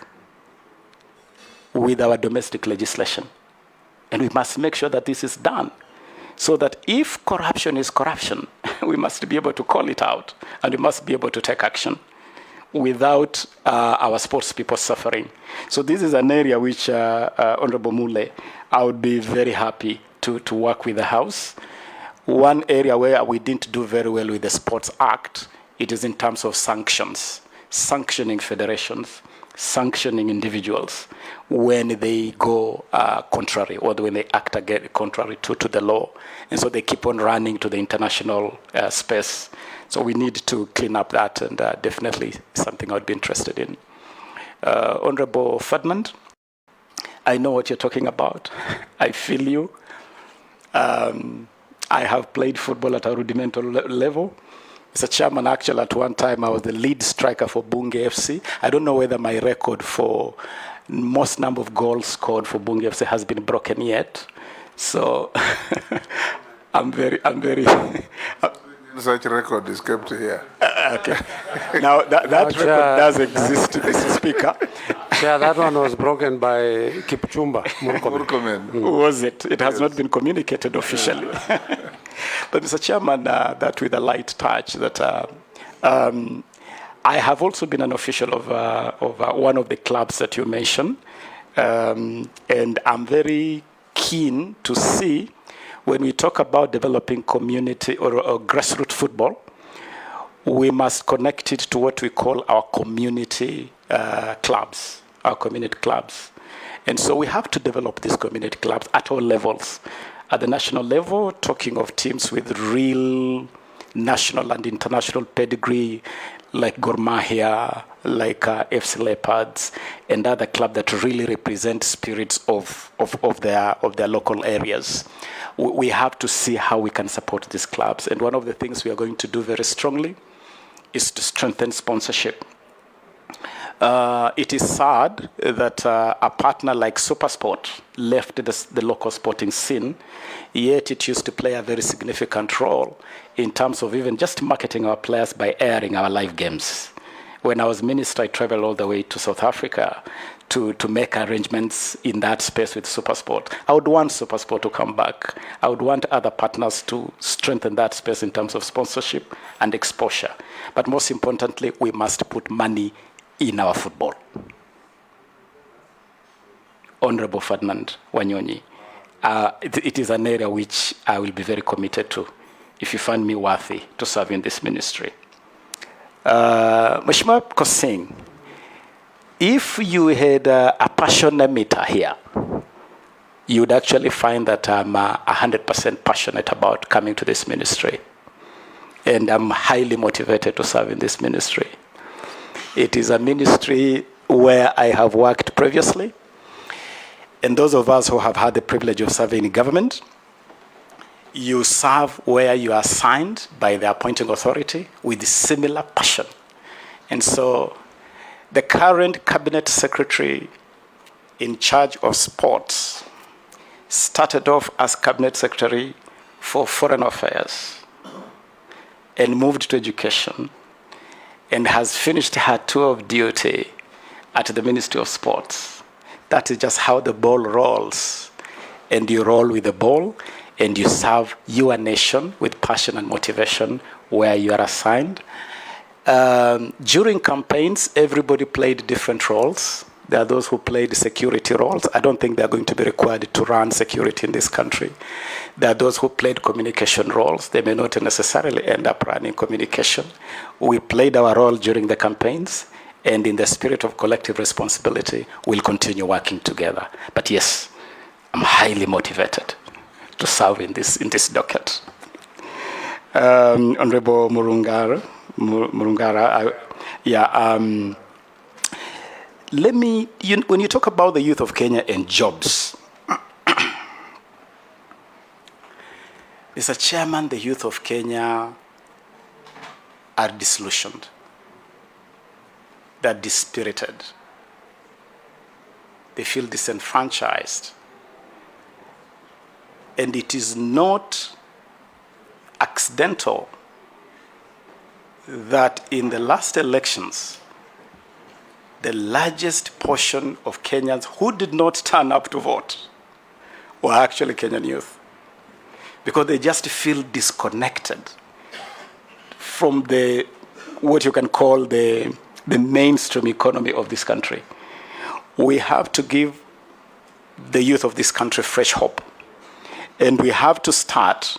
with our domestic legislation. And we must make sure that this is done. So that if corruption is corruption, we must be able to call it out. And we must be able to take action without our sports people suffering. So this is an area which, Honorable Mule, I would be very happy to work with the House. One area where we didn't do very well with the Sports Act, it is in terms of sanctions, sanctioning federations, sanctioning individuals when they go contrary or when they act again contrary to the law. And so they keep on running to the international space. So we need to clean up that, and definitely something I'd be interested in. Honorable Ferdinand, I know what you're talking about. I feel you. I have played football at a rudimental level. Mr. Chairman, actually, at one time, I was the lead striker for Bunge FC. I don't know whether my record for most number of goals scored for Bunge FC has been broken yet. So I'm very such record is kept here. Okay. Now, that record does exist, Mr. Speaker. Yeah, that one was broken by Kipchumba Murkomen. Was it? It has not been communicated officially. But, Mr. Chairman, that with a light touch, that I have also been an official of one of the clubs that you mentioned. And I'm very keen to see when we talk about developing community or grassroots football, we must connect it to what we call our community clubs, our community clubs. And so we have to develop these community clubs at all levels. At the national level, talking of teams with real national and international pedigree, like Gor Mahia, like FC Leopards, and other clubs that really represent spirits of their local areas. We have to see how we can support these clubs. And one of the things we are going to do very strongly is to strengthen sponsorship. It is sad that a partner like SuperSport left the local sporting scene, yet it used to play a very significant role in terms of even just marketing our players by airing our live games. When I was minister, I traveled all the way to South Africa to make arrangements in that space with SuperSport. I would want SuperSport to come back. I would want other partners to strengthen that space in terms of sponsorship and exposure. But most importantly, we must put money in our football. Honorable Ferdinand Wanyonyi, it is an area which I will be very committed to if you find me worthy to serve in this ministry. Mheshimiwa Kosing, if you had a passion meter here, you would actually find that I'm 100% passionate about coming to this ministry. And I'm highly motivated to serve in this ministry. It is a ministry where I have worked previously. And those of us who have had the privilege of serving in government, you serve where you are assigned by the appointing authority with similar passion. And so the current cabinet secretary in charge of sports started off as cabinet secretary for foreign affairs and moved to education and has finished her tour of duty at the Ministry of Sports. That is just how the ball rolls. And you roll with the ball and you serve your nation with passion and motivation where you are assigned. During campaigns, everybody played different roles. There are those who played security roles. I don't think they're going to be required to run security in this country. There are those who played communication roles. They may not necessarily end up running communication. We played our role during the campaigns, and in the spirit of collective responsibility, we'll continue working together. But yes, I'm highly motivated to serve in this docket. Honorable Murungara, when you talk about the youth of Kenya and jobs, Mr. Chairman, the youth of Kenya are disillusioned. They're dispirited. They feel disenfranchised. And it is not accidental that in the last elections, the largest portion of Kenyans who did not turn up to vote were actually Kenyan youth, because they just feel disconnected from what you can call the mainstream economy of this country. We have to give the youth of this country fresh hope. And we have to start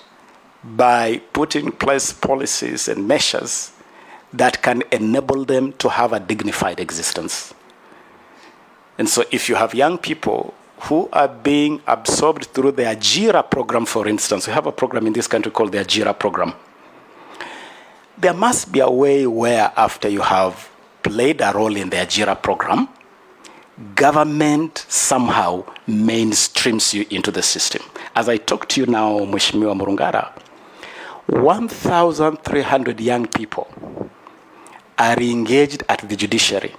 by putting in place policies and measures that can enable them to have a dignified existence. And so if you have young people who are being absorbed through the Ajira program, for instance, we have a program in this country called the Ajira program. There must be a way where after you have played a role in the Ajira program, government somehow mainstreams you into the system. As I talk to you now, Mheshimiwa Murungara, 1,300 young people are engaged at the judiciary,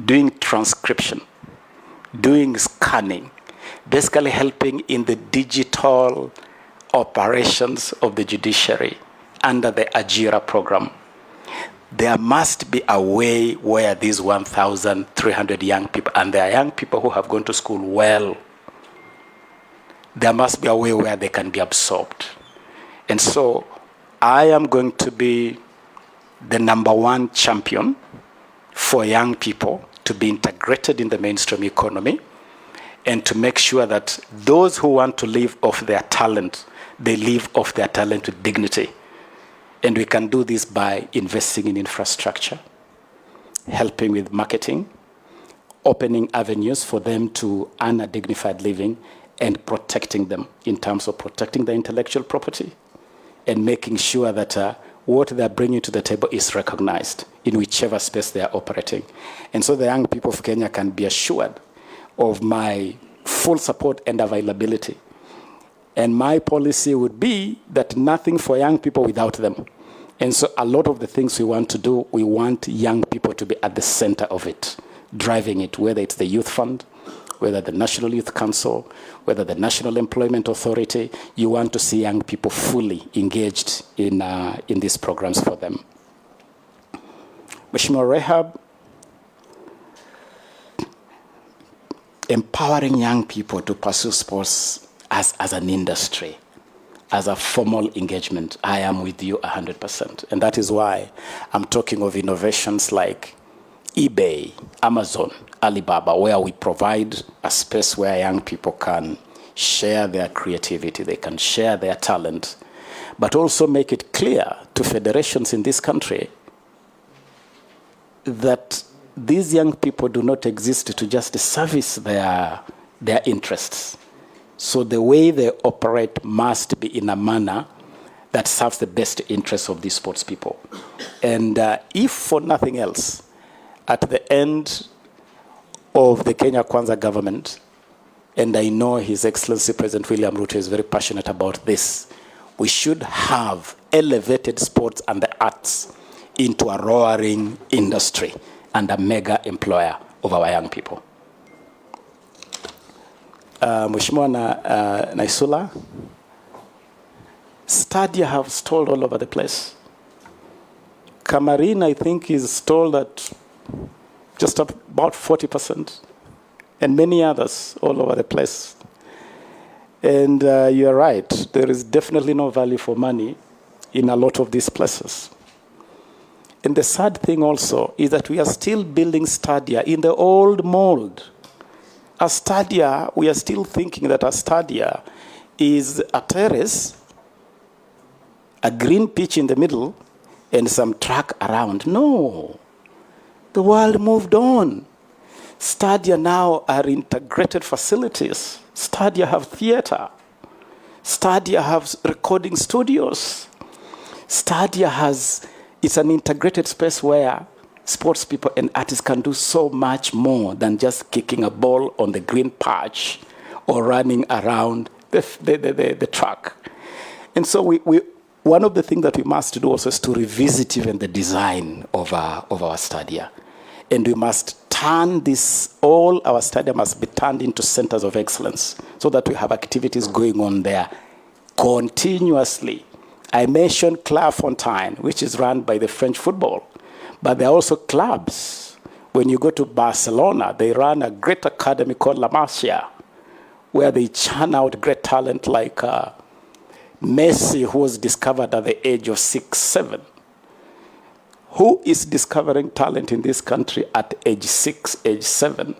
doing transcription, doing scanning, basically helping in the digital operations of the judiciary under the Ajira program. There must be a way where these 1,300 young people, and they are young people who have gone to school well, there must be a way where they can be absorbed. And so I am going to be the #1 champion for young people to be integrated in the mainstream economy and to make sure that those who want to live off their talent, they live off their talent with dignity. And we can do this by investing in infrastructure, helping with marketing, opening avenues for them to earn a dignified living, and protecting them in terms of protecting their intellectual property and making sure that what they're bringing to the table is recognized in whichever space they are operating. And so the young people of Kenya can be assured of my full support and availability. And my policy would be that nothing for young people without them. And so a lot of the things we want to do, we want young people to be at the center of it, driving it, whether it's the Youth Fund, whether the National Youth Council, whether the National Employment Authority. You want to see young people fully engaged in these programs for them. Mheshimiwa Rehab, empowering young people to pursue sports as an industry, as a formal engagement, I am with you 100%. And that is why I'm talking of innovations like eBay, Amazon, Alibaba, where we provide a space where young people can share their creativity, they can share their talent, but also make it clear to federations in this country that these young people do not exist to just service their interests. So the way they operate must be in a manner that serves the best interests of these sports people. And if for nothing else, at the end of the Kenya Kwanza government, and I know His Excellency President William Ruto is very passionate about this, we should have elevated sports and the arts into a roaring industry and a mega employer of our young people. Mheshimiwa Naisula, Stadia have stalled all over the place. Cameroon, I think, is stalled at just about 40%, and many others all over the place. And you're right, there is definitely no value for money in a lot of these places. And the sad thing also is that we are still building Stadia in the old mold. A Stadia, we are still thinking that a Stadia is a terrace, a green pitch in the middle, and some track around. No. The world moved on. Stadia now are integrated facilities. Stadia have theater. Stadia have recording studios. Stadia it's an integrated space where sports people and artists can do so much more than just kicking a ball on the green patch or running around the track. And so one of the things that we must do also is to revisit even the design of our stadia. And we must turn all our stadia must be turned into centers of excellence so that we have activities going on there continuously. I mentioned Clairefontaine, which is run by the French football, but there are also clubs. When you go to Barcelona, they run a great academy called La Masia, where they churn out great talent like Messi, who was discovered at the age of 6, 7. Who is discovering talent in this country at age 6, age 7?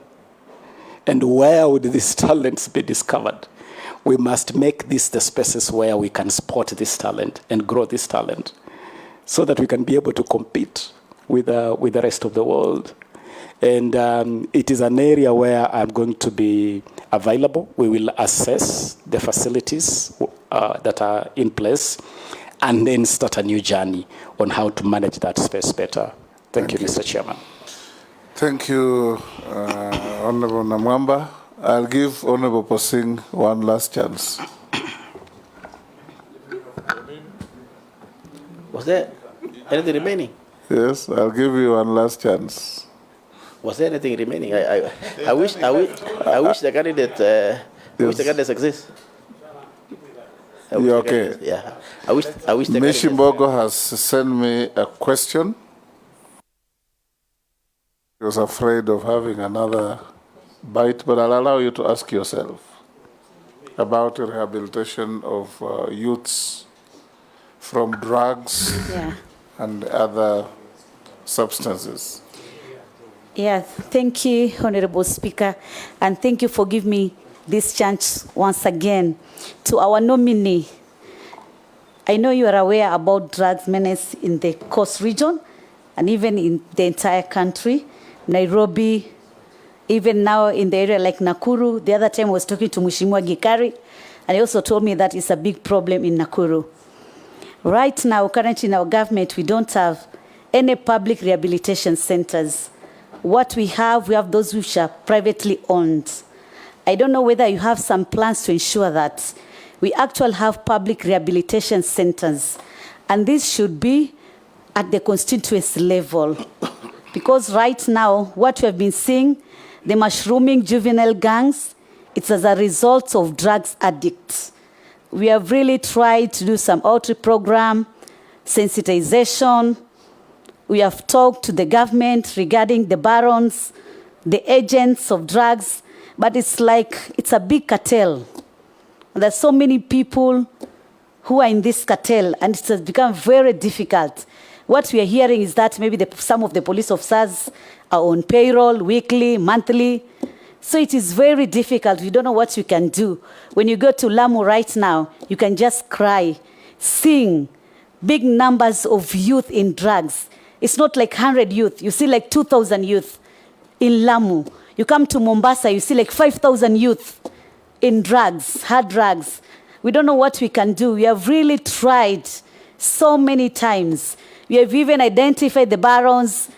And where would these talents be discovered? We must make this the spaces where we can spot this talent and grow this talent so that we can be able to compete with the rest of the world. And it is an area where I'm going to be available. We will assess the facilities that are in place and then start a new journey on how to manage that space better. Thank you, Mr. Chairman. Thank you, Honorable Namwamba. I'll give Honorable Posing one last chance. Was there anything remaining? Yes, I'll give you one last chance. Was there anything remaining? I wish the candidate wish the candidates exist. You okay? Yeah. I wish the Mishimbogo has sent me a question. He was afraid of having another bite, but I'll allow you to ask yourself about rehabilitation of youths from drugs and other substances. Yeah, thank you, Honorable Speaker, and thank you for giving me this chance once again. To our nominee, I know you are aware about drugs menace in the Coast region, and even in the entire country. Nairobi, even now in the area like Nakuru. The other time I was talking to Mheshimiwa Gikari, and he also told me that it's a big problem in Nakuru. Right now, currently in our government, we don't have any public rehabilitation centers. What we have those which are privately owned. I don't know whether you have some plans to ensure that we actually have public rehabilitation centers. And this should be at the constituency level. Because right now, what we have been seeing, the mushrooming juvenile gangs, it's as a result of drugs addicts. We have really tried to do some outreach program, sensitization. We have talked to the government regarding the barons, the agents of drugs, but it's like it's a big cartel. There's so many people who are in this cartel, and it has become very difficult. What we are hearing is that maybe some of the police officers are on payroll weekly, monthly. So it is very difficult. We don't know what we can do. When you go to Lamu right now, you can just cry, sing, big numbers of youth in drugs. It's not like 100 youth. You see like 2,000 youth in Lamu. You come to Mombasa, you see like 5,000 youth in drugs, hard drugs. We don't know what we can do. We have really tried so many times. We have even identified the barons,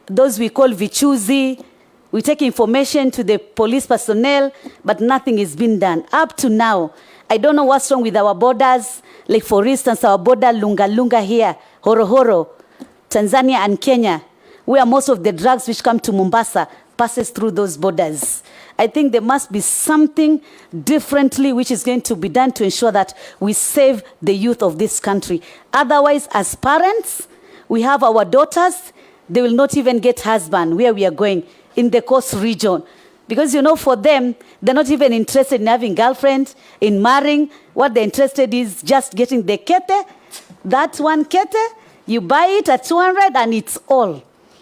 those we call vichuzi. We take information to the police personnel, but nothing is being done. Up to now, I don't know what's wrong with our borders. Like for instance, our border Lunga Lunga here, Horohoro, Tanzania and Kenya, where most of the drugs which come to Mombasa passes through those borders. I think there must be something differently which is going to be done to ensure that we save the youth of this country. Otherwise, as parents, we have our daughters, they will not even get husband where we are going in the coast region. Because, you know, for them, they're not even interested in having girlfriend, in marrying. What they're interested is just getting the kete, that one kete, you buy it at 200 and it's all.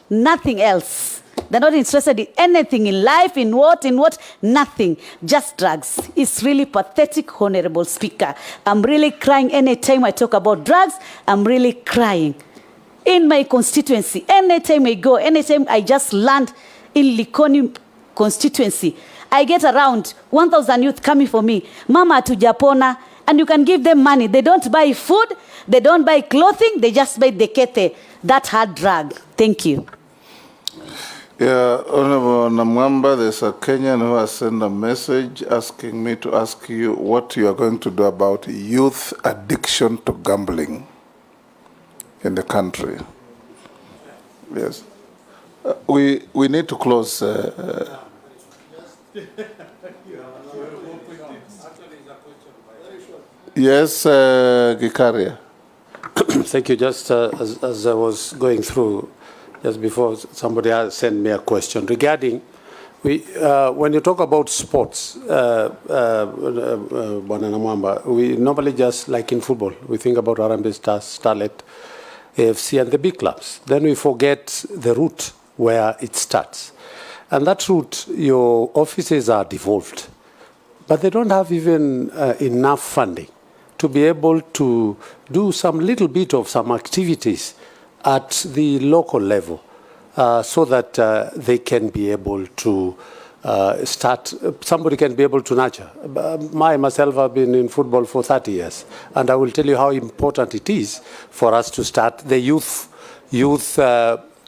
Nothing else. They're not interested in anything in life, in what, nothing. Just drugs. It's really pathetic, Honorable Speaker. I'm really crying anytime I talk about drugs. I'm really crying. In my constituency, anytime I go, anytime I just land in Likoni constituency, I get around 1,000 youth coming for me. Mama tujapona, and you can give them money. They don't buy food, they don't buy clothing, they just buy the kete, that hard drug. Thank you. Yeah, Honorable Namwamba, there's a Kenyan who has sent a message asking me to ask you what you are going to do about youth addiction to gambling in the country. Yes. We need to close. Yes, Gikaria. Thank you. Just as I was going through, just before somebody else sent me a question regarding, when you talk about sports, Bwana Namwamba, we normally just, like in football, we think about Harambee Stars, Starlet, AFC, and the big clubs. Then we forget the route where it starts. And that route, your offices are devolved, but they don't have even enough funding to be able to do some little bit of some activities at the local level so that they can be able to somebody can be able to nurture. Myself, I've been in football for 30 years, and I will tell you how important it is for us to start the youth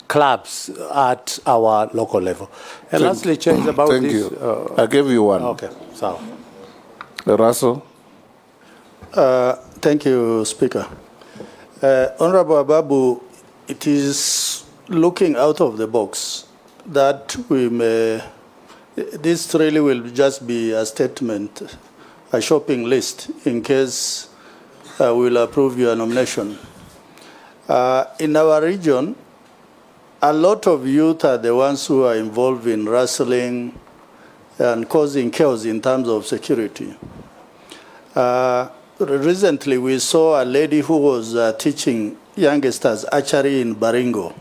clubs at our local level. And lastly, change about thank this. Thank you. I gave you one. Okay, so. Russell. Thank you, Speaker. Honorable Ababu, it is looking out of the box that we may, this really will just be a statement, a shopping list in case we'll approve your nomination. In our region, a lot of youth are the ones who are involved in wrestling and causing chaos in terms of security. Recently, we saw a lady who was teaching youngsters archery in Baringo.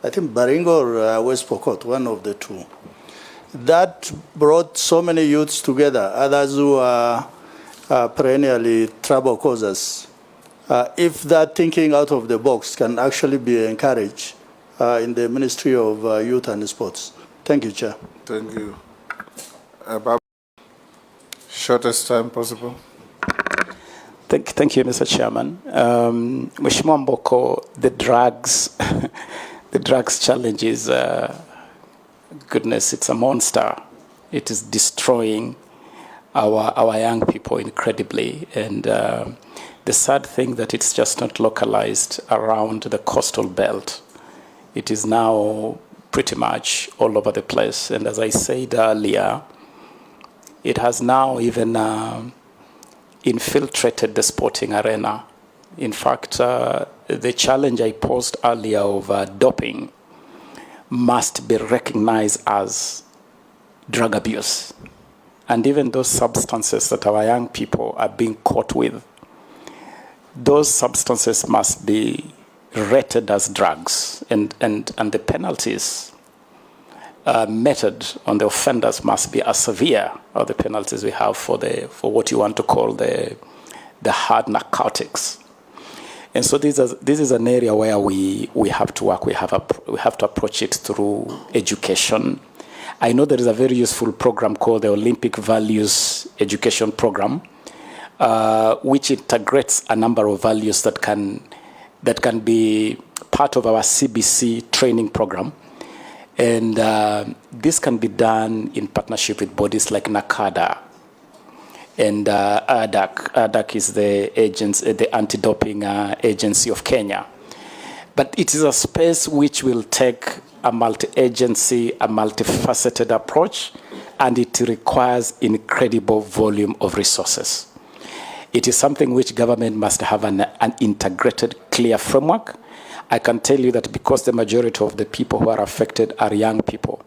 I think Baringo or West Pokot, one of the two. That brought so many youths together, others who are perennially trouble causers. If that thinking out of the box can actually be encouraged, in the Ministry of Youth and Sports. Thank you, Chair. Thank you. Ababu, shortest time possible. Thank you, Mr. Chairman. Mheshimiwa Mboko, the drugs, the drugs challenge is, goodness, it's a monster. It is destroying our young people incredibly. And the sad thing that it's just not localized around the coastal belt. It is now pretty much all over the place. And as I said earlier, it has now even infiltrated the sporting arena. In fact, the challenge I posed earlier of doping must be recognized as drug abuse. And even those substances that our young people are being caught with, those substances must be rated as drugs, and the penalties meted on the offenders must be as severe as the penalties we have for what you want to call the hard narcotics. And so this is an area where we have to work. We have to approach it through education. I know there is a very useful program called the Olympic Values Education Program, which integrates a number of values that can be part of our CBC training program. And this can be done in partnership with bodies like NACADA. And ADAC. ADAC is the anti-doping agency of Kenya. But it is a space which will take a multi-agency, a multifaceted approach, and it requires incredible volume of resources. It is something which government must have an integrated, clear framework. I can tell you that because the majority of the people who are affected are young people,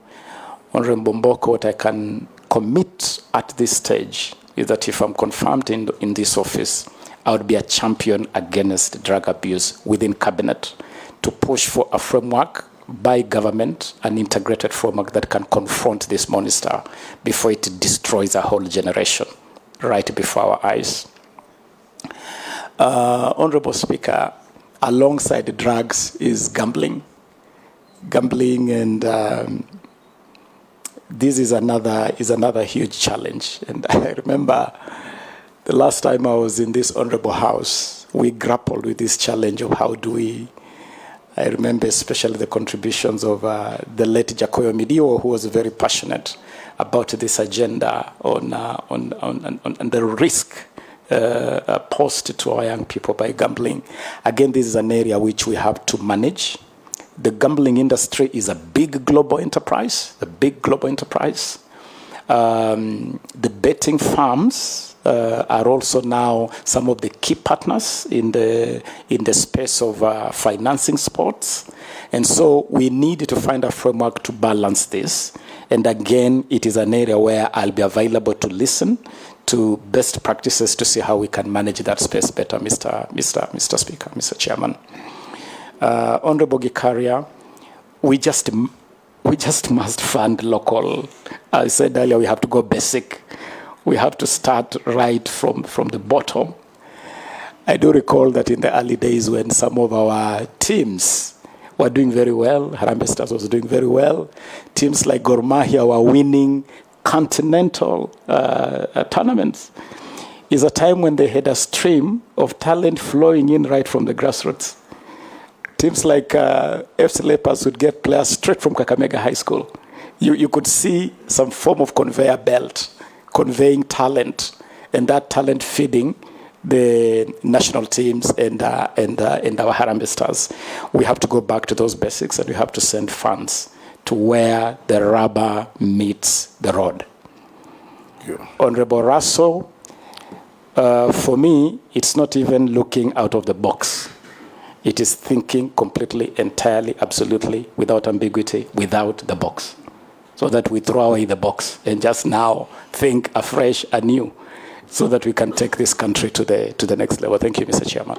Honorable Mboko, what I can commit at this stage is that if I'm confirmed in this office, I would be a champion against drug abuse within cabinet to push for a framework by government, an integrated framework that can confront this monster before it destroys a whole generation right before our eyes. Honorable Speaker, alongside drugs is gambling. Gambling, and this is another huge challenge. And I remember the last time I was in this honorable house, we grappled with this challenge of how do we. I remember especially the contributions of the late Jacoyo Midio, who was very passionate about this agenda on the risk posed to our young people by gambling. Again, this is an area which we have to manage. The gambling industry is a big global enterprise, The betting firms are also now some of the key partners in the space of financing sports. And so we need to find a framework to balance this. And again, it is an area where I'll be available to listen to best practices to see how we can manage that space better, Mr. Speaker, Mr. Chairman. Honorable Gikaria, we just must fund local. I said earlier, we have to go basic. We have to start right from the bottom. I do recall that in the early days when some of our teams were doing very well, Harambee Stars was doing very well, teams like Gor Mahia were winning continental tournaments. Is a time when they had a stream of talent flowing in right from the grassroots. Teams like FC Leopards would get players straight from Kakamega High School. You could see some form of conveyor belt conveying talent, and that talent feeding the national teams and our Harambee Stars. We have to go back to those basics, and we have to send funds to where the rubber meets the road. Honorable Russell, for me, it's not even looking out of the box. It is thinking completely, entirely, absolutely, without ambiguity, without the box. So that we throw away the box and just now think afresh, anew, so that we can take this country to the next level. Thank you, Mr. Chairman.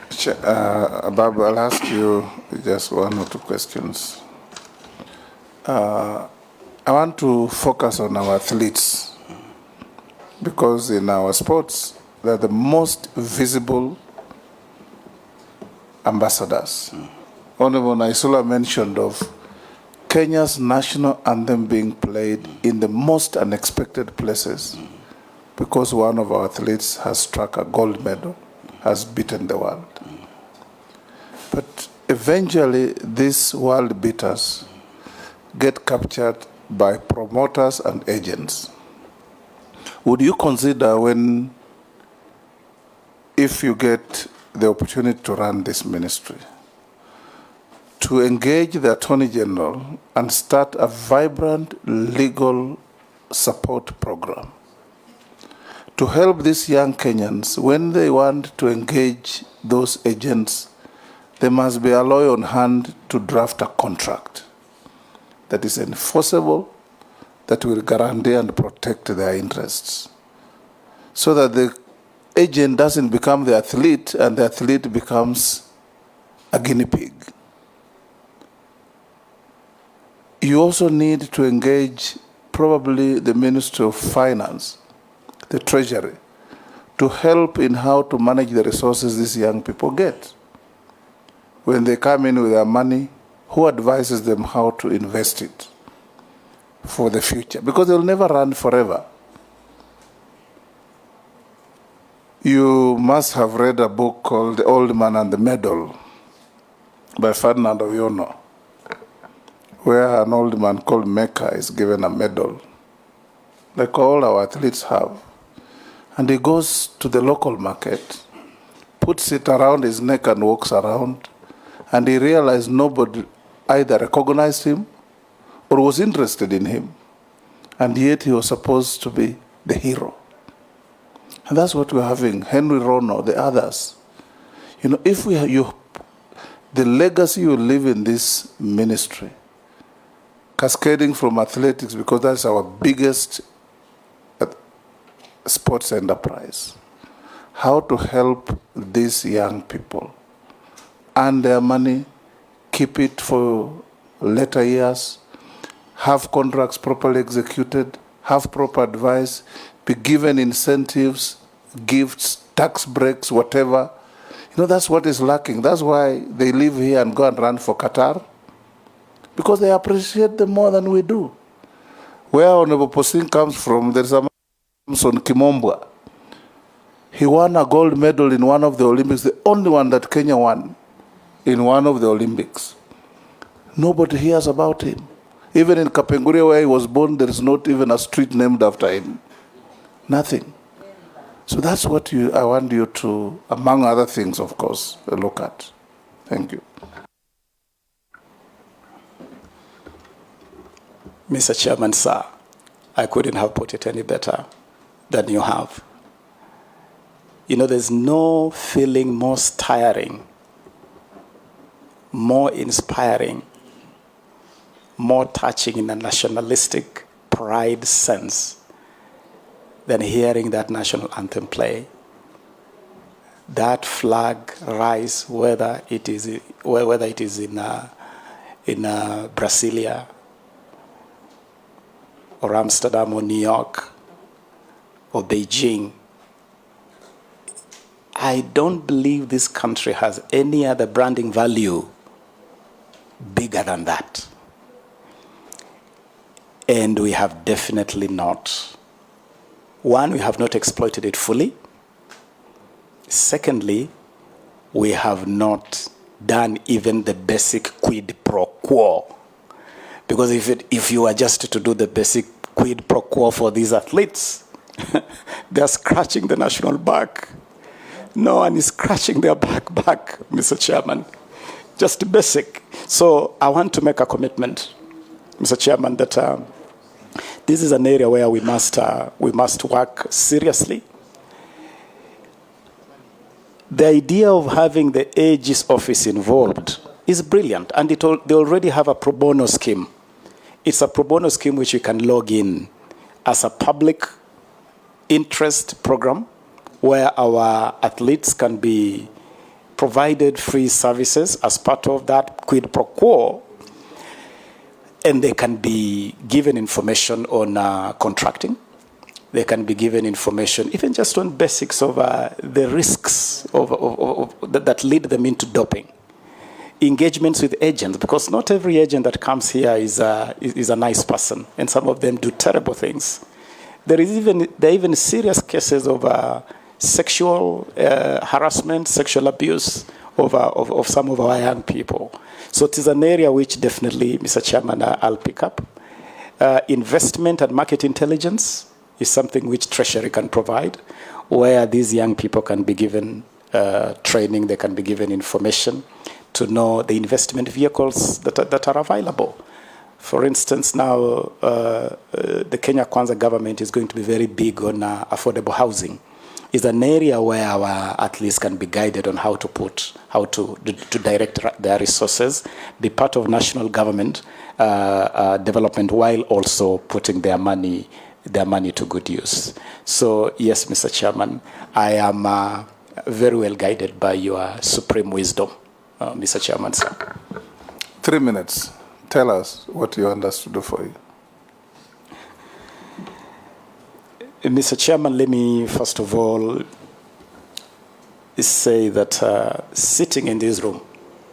Ababu, I'll ask you just one or two questions. I want to focus on our athletes, because in our sports, they're the most visible ambassadors Honorable Naisula mentioned of Kenya's national anthem being played in the most unexpected places because one of our athletes has struck a gold medal, has beaten the world. But eventually, these world beaters get captured by promoters and agents. Would you consider if you get the opportunity to run this ministry, to engage the Attorney General and start a vibrant legal support program to help these young Kenyans when they want to engage those agents? There must be a lawyer on hand to draft a contract that is enforceable, that will guarantee and protect their interests, so that the agent doesn't become the athlete and the athlete becomes a guinea pig. You also need to engage probably the Ministry of Finance, the Treasury, to help in how to manage the resources these young people get. When they come in with their money, who advises them how to invest it for the future? Because they'll never run forever. You must have read a book called The Old Man and the Medal by Ferdinand Oyono, where an old man called Mecca is given a medal, like all our athletes have. And he goes to the local market, puts it around his neck and walks around, and he realized nobody either recognized him or was interested in him. And yet he was supposed to be the hero. And that's what we're having. Henry Rono, the others. You know, if the legacy you live in this ministry, cascading from athletics, because that's our biggest sports enterprise, how to help these young people earn their money, keep it for later years, have contracts properly executed, have proper advice, be given incentives, gifts, tax breaks, whatever. You know, that's what is lacking. That's why they live here and go and run for Qatar, because they appreciate them more than we do. Where Honorable Posting comes from, there's a man on Kimombwa. He won a gold medal in one of the Olympics, the only one that Kenya won in one of the Olympics. Nobody hears about him. Even in Kapenguria, where he was born, there is not even a street named after him. Nothing. So that's what I want you to, among other things, of course, look at. Thank you. Mr. Chairman, sir, I couldn't have put it any better than you have. You know, there's no feeling more tiring, more inspiring, more touching in a nationalistic pride sense than hearing that national anthem play. That flag rise, whether it is in Brasilia or Amsterdam or New York or Beijing. I don't believe this country has any other branding value bigger than that. And we have definitely not. One, we have not exploited it fully. Secondly, we have not done even the basic quid pro quo. Because if you were just to do the basic quid pro quo for these athletes, they're scratching the national back. No one is scratching their back, Mr. Chairman. Just basic. So I want to make a commitment, Mr. Chairman, that this is an area where we must work seriously. The idea of having the AG's office involved is brilliant, and they already have a pro bono scheme. It's a pro bono scheme which you can log in as a public interest program where our athletes can be provided free services as part of that quid pro quo, and they can be given information on contracting. They can be given information even just on basics of the risks that lead them into doping. engagements with agents, because not every agent that comes here is a nice person, and some of them do terrible things. There are even serious cases of sexual harassment, sexual abuse of some of our young people. So it is an area which definitely, Mr. Chairman, I'll pick up. Investment and market intelligence is something which Treasury can provide, where these young people can be given training, they can be given information to know the investment vehicles that are available. For instance, now the Kenya Kwanza government is going to be very big on affordable housing. It's an area where our athletes can be guided on how to direct their resources, be part of national government development while also putting their money to good use. So yes, Mr. Chairman, I am very well guided by your supreme wisdom, Mr. Chairman. 3 minutes. Tell us what you want us to do for you. Mr. Chairman, let me first of all say that sitting in this room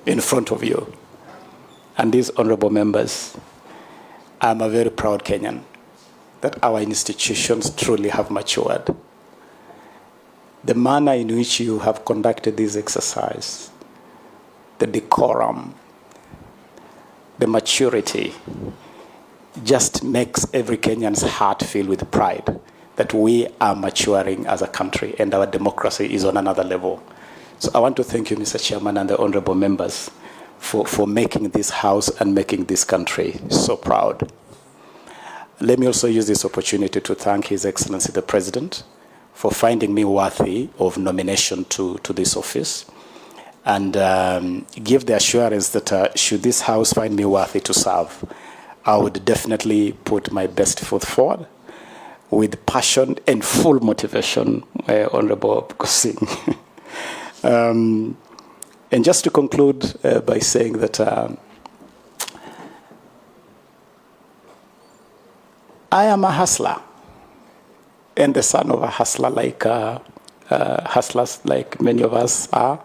in front of you and these honorable members, I'm a very proud Kenyan that our institutions truly have matured. The manner in which you have conducted this exercise, the decorum, the maturity, just makes every Kenyan's heart fill with pride that we are maturing as a country and our democracy is on another level. So I want to thank you, Mr. Chairman, and the honorable members for making this house and making this country so proud. Let me also use this opportunity to thank His Excellency the President for finding me worthy of nomination to this office, and give the assurance that should this house find me worthy to serve, I would definitely put my best foot forward with passion and full motivation, Honorable Kosing. And just to conclude by saying that I am a hustler and the son of a hustler, like hustlers like many of us are.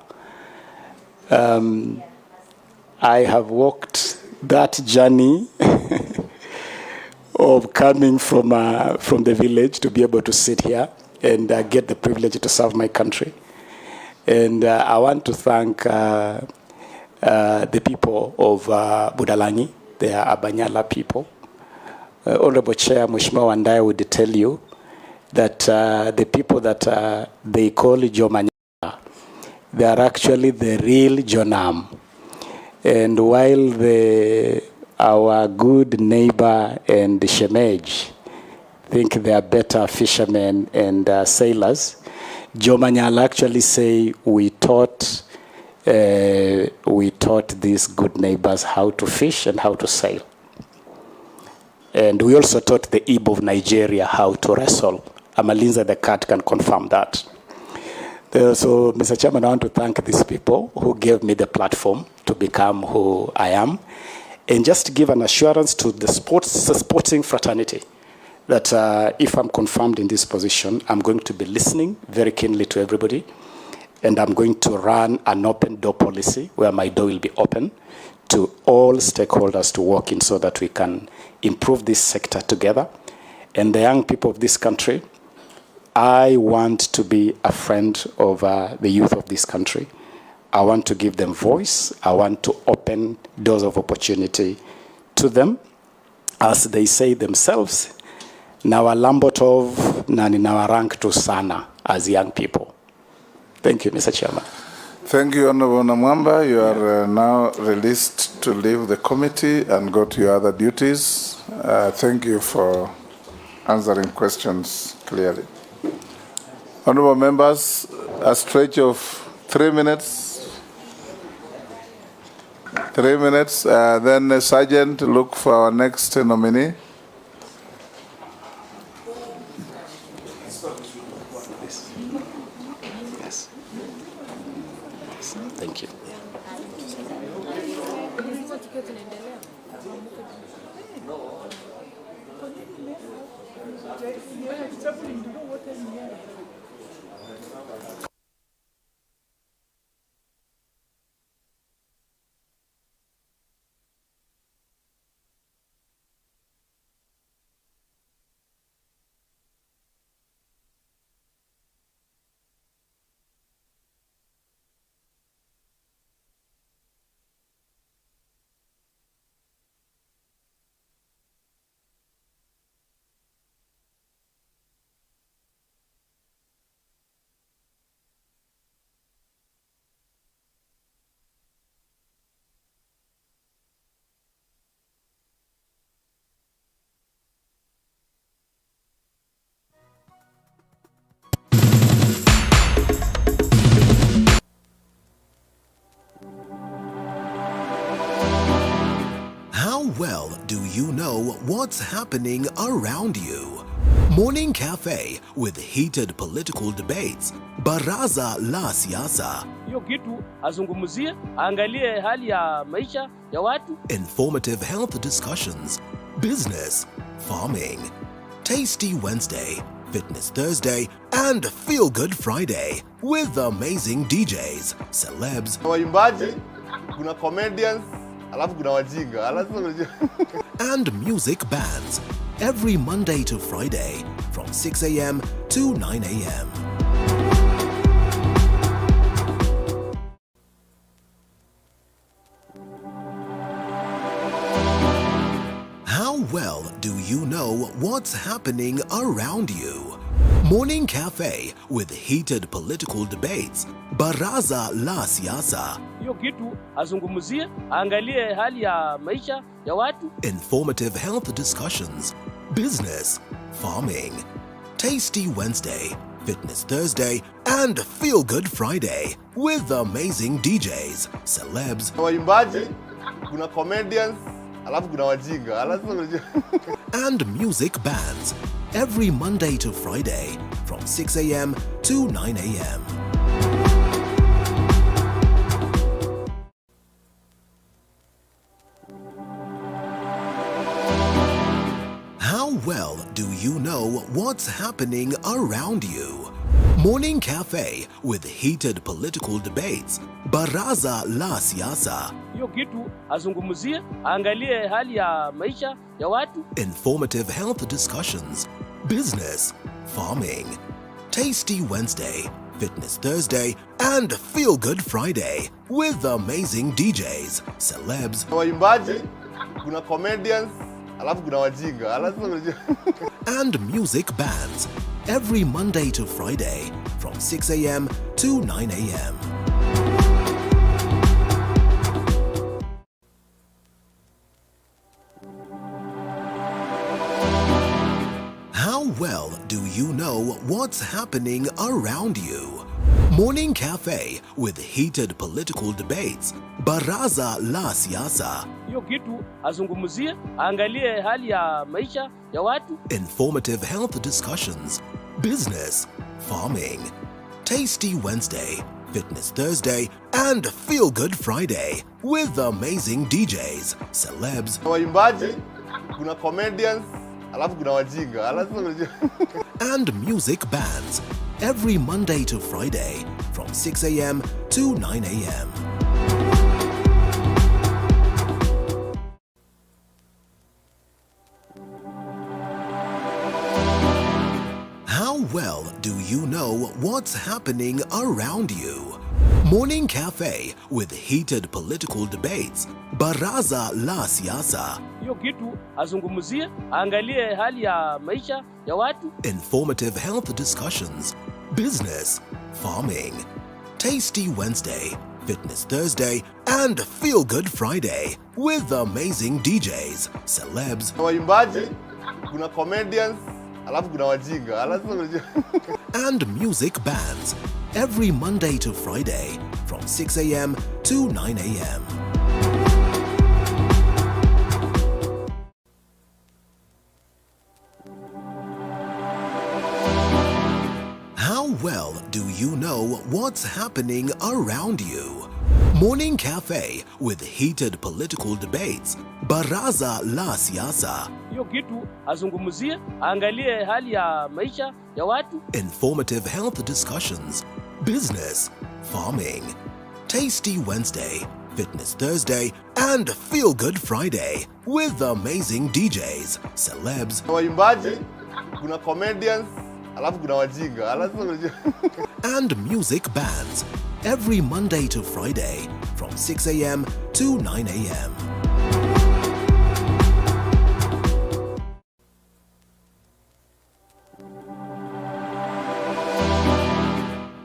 I have walked that journey of coming from the village to be able to sit here and get the privilege to serve my country. And I want to thank the people of Budalangi. They are Abanyala people. Honorable Chair Mheshimiwa Wandai would tell you that the people that they call Jomanyala, they are actually the real Jonam. And while our good neighbor and Shemej think they are better fishermen and sailors, Jomanyala actually say we taught these good neighbors how to fish and how to sail. And we also taught the Igbo of Nigeria how to wrestle. Amalinza the cat can confirm that. So, Mr. Chairman, I want to thank these people who gave me the platform to become who I am, and just give an assurance to the sporting fraternity that if I'm confirmed in this position, I'm going to be listening very keenly to everybody, and I'm going to run an open door policy where my door will be open to all stakeholders to work in so that we can improve this sector together. And the young people of this country, I want to be a friend of the youth of this country. I want to give them voice. I want to open doors of opportunity to them. As they say themselves, Nawalambotov na ninawarank tu sana as young people. Thank you, Mr. Chairman. Thank you, Honorable Namwamba. You are now released to leave the committee and go to your other duties. Thank you for answering questions clearly. Honorable members, a stretch of 3 minutes. 3 minutes. Then Sergeant, look for our next nominee. Thank you. well do you know what's happening around you? Morning Cafe with heated political debates. Baraza la Siasa. Hiyo kitu azungumzie, angalie hali ya maisha ya watu. Informative health discussions. Business, farming. Tasty Wednesday, Fitness Thursday, and Feel Good Friday with amazing DJs, celebs, waimbaji, kuna comedians, alafu kuna wajinga, and music bands every Monday to Friday from 6 a.m. to 9 a.m. How well do you know what's happening around you? Morning Cafe with heated political debates. Baraza la Siasa. Hiyo kitu azungumzie, angalie hali ya maisha ya watu. Informative health discussions. Business, farming. Tasty Wednesday, Fitness Thursday, and Feel Good Friday with amazing DJs, celebs, waimbaji, kuna comedians, alafu kuna wajinga, and music bands every Monday to Friday from 6 a.m. to 9 a.m. How well do you know what's happening around you? Morning Cafe with heated political debates. Baraza la Siasa. Hiyo kitu azungumzie, angalie hali ya maisha ya watu. Informative health discussions. Business, farming. Tasty Wednesday, Fitness Thursday, and Feel Good Friday with amazing DJs, celebs, waimbaji, kuna comedians, alafu kuna wajinga, and music bands every Monday to Friday from 6 a.m. to 9 a.m. How well do you know what's happening around you? Morning Cafe with heated political debates. Baraza la Siasa. Hiyo kitu azungumzie, angalie hali ya maisha ya watu. Informative health discussions. Business, farming. Tasty Wednesday, Fitness Thursday, and Feel Good Friday with amazing DJs, celebs, waimbaji, kuna comedians, alafu kuna wajinga, and music bands every Monday to Friday from 6 a.m. to 9 a.m. How well do you know what's happening around you? Morning Cafe with heated political debates. Baraza la Siasa. Hiyo kitu azungumzie, angalie hali ya maisha ya watu. Informative health discussions. Business, farming. Tasty Wednesday, Fitness Thursday, and Feel Good Friday with amazing DJs, celebs, waimbaji, kuna comedians, alafu kuna wajinga, and music bands every Monday to Friday from 6 a.m. to 9 a.m. How well do you know what's happening around you? Morning Cafe with heated political debates. Baraza la Siasa. Hiyo kitu azungumzie, angalie hali ya maisha ya watu. Informative health discussions. Business, farming. Tasty Wednesday, Fitness Thursday, and Feel Good Friday with amazing DJs, celebs, waimbaji, kuna comedians, alafu kuna wajinga, and music bands every Monday to Friday from 6 a.m. to 9 a.m.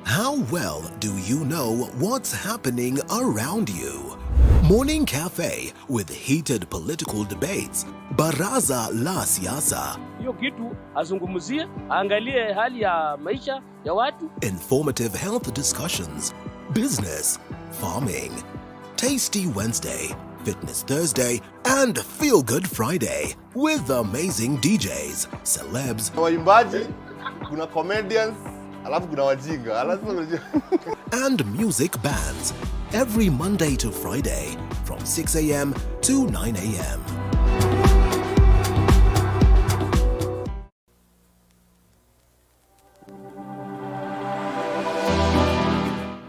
How well do you know what's happening around you? Morning Cafe with heated political debates. Baraza la Siasa. Hiyo kitu azungumzie, angalie hali ya maisha ya watu. Informative health discussions. Business, farming. Tasty Wednesday, Fitness Thursday, and Feel Good Friday with amazing DJs, celebs, Waimbaji, kuna comedians, alafu kuna wajinga. and music bands every Monday to Friday from 6 a.m. to 9 a.m.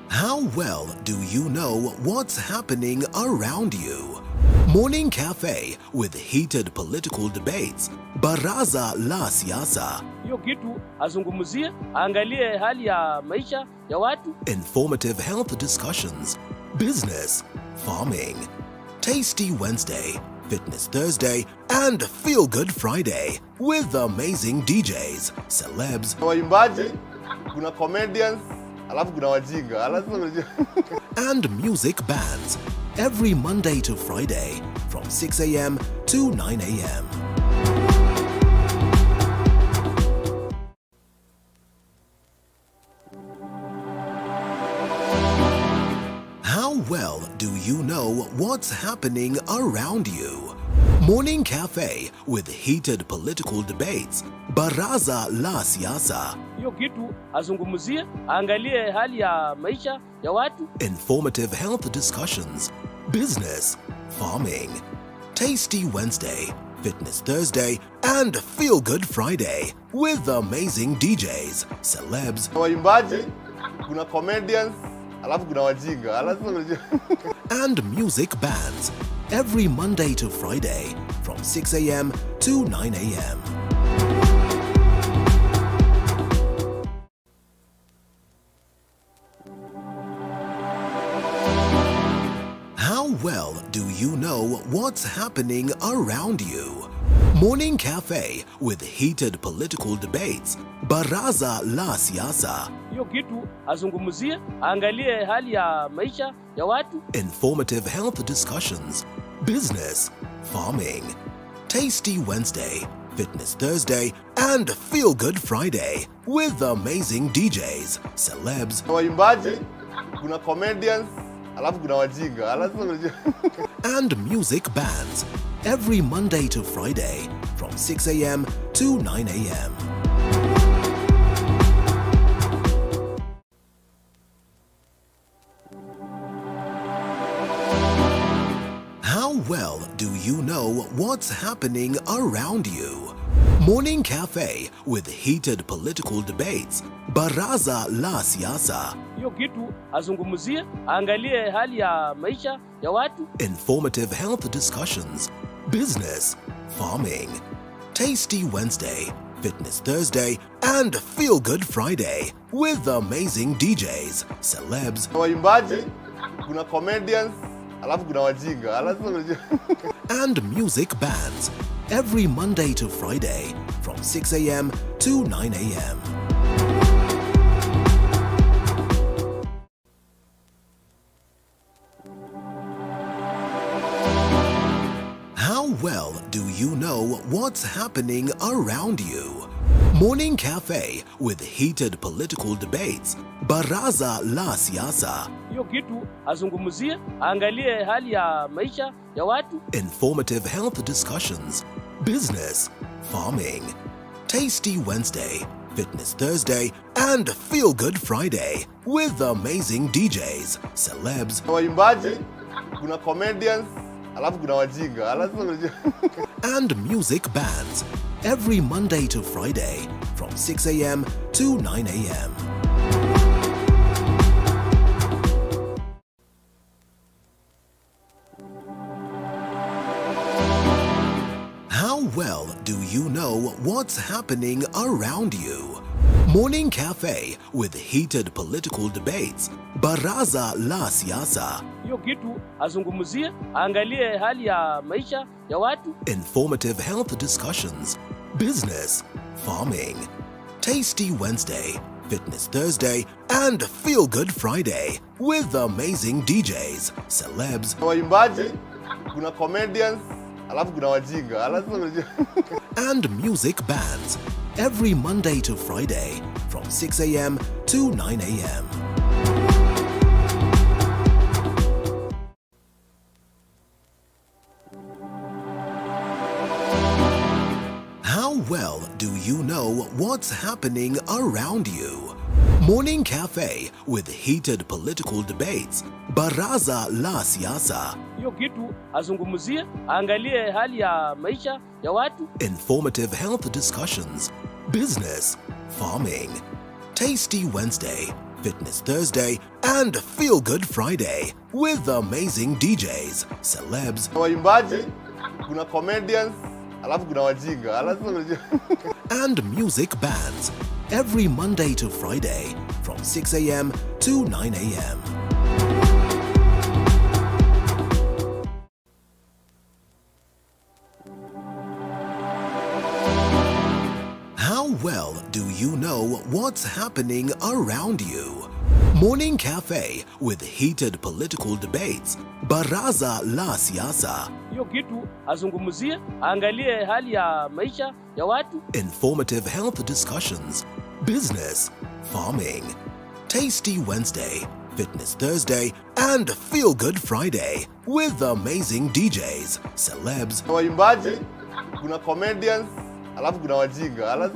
How well do you know what's happening around you? Morning Cafe with heated political debates, Baraza la Siasa, Hiyo kitu azungumzie, angalie hali ya maisha ya watu. informative health discussions, business, farming, Tasty Wednesday, Fitness Thursday, and Feel Good Friday with amazing DJs, celebs, Waimbaji, kuna comedians, alafu kuna wajinga. and music bands every Monday to Friday from 6 a.m. to 9 a.m. How well do you know what's happening around you? Morning Cafe with heated political debates, Baraza la Siasa, Hiyo kitu azungumzie, angalie hali ya maisha ya watu. informative health discussions, business, farming, Tasty Wednesday, Fitness Thursday, and Feel Good Friday with amazing DJs, celebs, Waimbaji, kuna comedians, alafu kuna wajinga. and music bands every Monday to Friday from 6 a.m. to 9 a.m. How well do you know what's happening around you? Morning Cafe with heated political debates, Baraza la Siasa, Hiyo kitu azungumzie, angalie hali ya maisha ya watu. informative health discussions, business, farming, Tasty Wednesday, Fitness Thursday, and Feel Good Friday with amazing DJs, celebs, Waimbaji, kuna comedians, alafu kuna wajinga. and music bands every Monday to Friday from 6 a.m. to 9 a.m. How well do you know what's happening around you? Morning Cafe with heated political debates, Baraza la Siasa, Hiyo kitu azungumzie, angalie hali ya maisha ya watu. informative health discussions, business, farming, Tasty Wednesday, Fitness Thursday, and Feel Good Friday with amazing DJs, celebs, Waimbaji, kuna comedians, alafu kuna wajinga. and music bands every Monday to Friday from 6 a.m. to 9 a.m. How well do you know what's happening around you? Morning Cafe with heated political debates, Baraza la Siasa, Hiyo kitu azungumzie, angalie hali ya maisha ya watu. informative health discussions, business, farming, Tasty Wednesday, Fitness Thursday, and Feel Good Friday with amazing DJs, celebs, Waimbaji, kuna comedians, alafu kuna wajinga. and music bands every Monday to Friday from 6 a.m. to 9 a.m. How well do you know what's happening around you? Morning Cafe with heated political debates, Baraza la Siasa, Hiyo kitu azungumzie, angalie hali ya maisha ya watu. informative health discussions, business, farming, Tasty Wednesday, Fitness Thursday, and Feel Good Friday with amazing DJs, celebs, Waimbaji, kuna comedians, alafu kuna wajinga. and music bands every Monday to Friday from 6 a.m. to 9 a.m. How well do you know what's happening around you? Morning Cafe with heated political debates. Baraza la Siasa. Hiyo kitu azungumzie, angalie hali ya maisha ya watu. Informative health discussions. Business, farming. Tasty Wednesday, Fitness Thursday, and Feel Good Friday with amazing DJs, celebs, waimbaji, kuna comedians, alafu kuna wajinga, and music bands every Monday to Friday from 6 a.m. to 9 a.m. How well do you know what's happening around you? Morning Cafe with heated political debates. Baraza la Siasa. Hiyo kitu azungumzie, angalie hali ya maisha ya watu. Informative health discussions. Business, farming. Tasty Wednesday, Fitness Thursday, and Feel Good Friday with amazing DJs, celebs, waimbaji, kuna comedians, alafu kuna wajinga,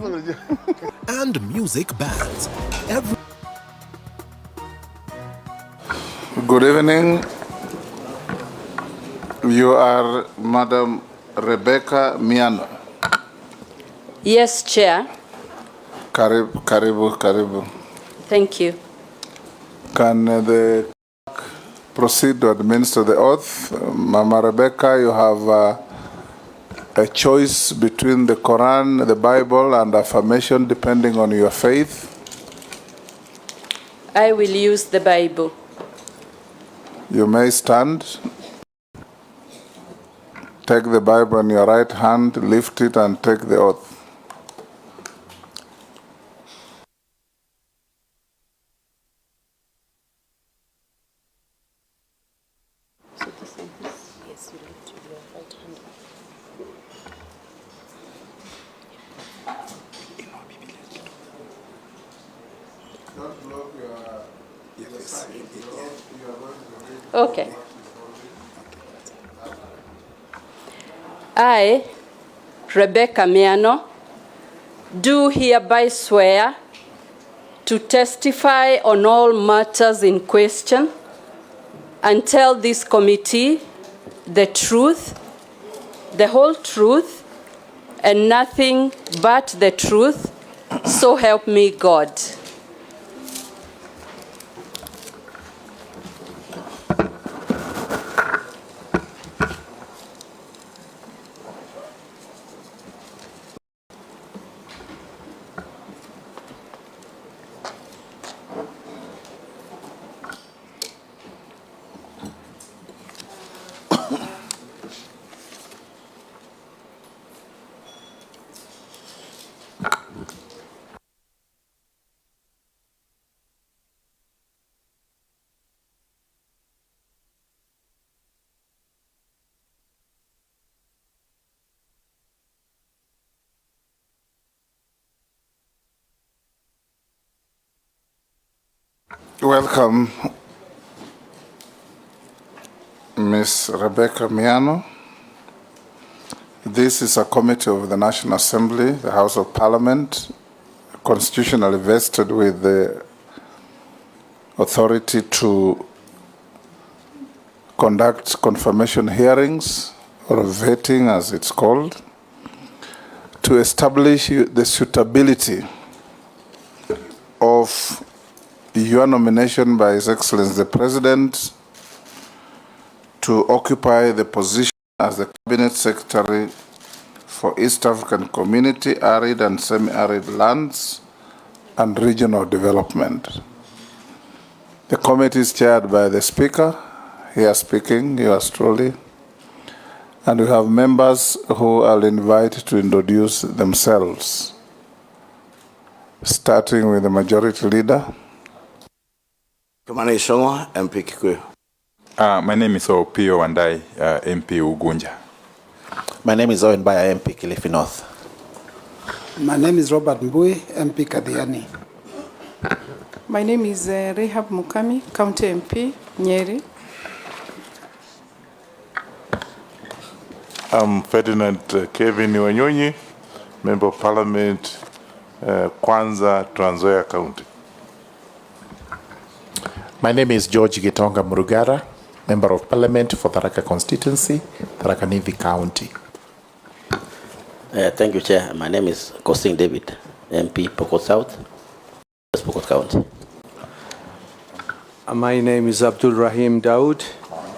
and music bands every. Good evening. You are Madam Rebecca Miano. Yes, Chair. Karibu. Thank you. Can the clerk proceed to administer the oath? Mama Rebecca, you have a choice between the Quran, the Bible, and affirmation depending on your faith. I will use the Bible. You may stand. Take the Bible in your right hand, lift it, and take the oath. Okay. I, Rebecca Miano, do hereby swear to testify on all matters in question and tell this committee the truth, the whole truth, and nothing but the truth, so help me God. Welcome, Ms. Rebecca Miano. This is a committee of the National Assembly, the House of Parliament, constitutionally vested with the authority to conduct confirmation hearings, or vetting as it's called, to establish the suitability of your nomination by His Excellency the President to occupy the position as the Cabinet Secretary for East African Community, Arid and Semi-Arid Lands and Regional Development. The committee is chaired by the Speaker, here speaking, yours truly, and we have members who I'll invite to introduce themselves, starting with the Majority Leader. My name is Opio Wandai, MP Ugunja. My name is Owen Baya, MP Kilifi North. My name is Robert Mbui, MP Kadhiani. My name is Rehab Mukami, County MP, Nyeri. I'm Ferdinand Kevin Wanyonyi, Member of Parliament, Kwanza, Trans Nzoia County. My name is George Gitonga Murugara, Member of Parliament for Tharaka Constituency, Tharaka Nithi County. Thank you, Chair. My name is Kosing David, MP, Pokot South, Pokot County. My name is Abdul Rahim Daud,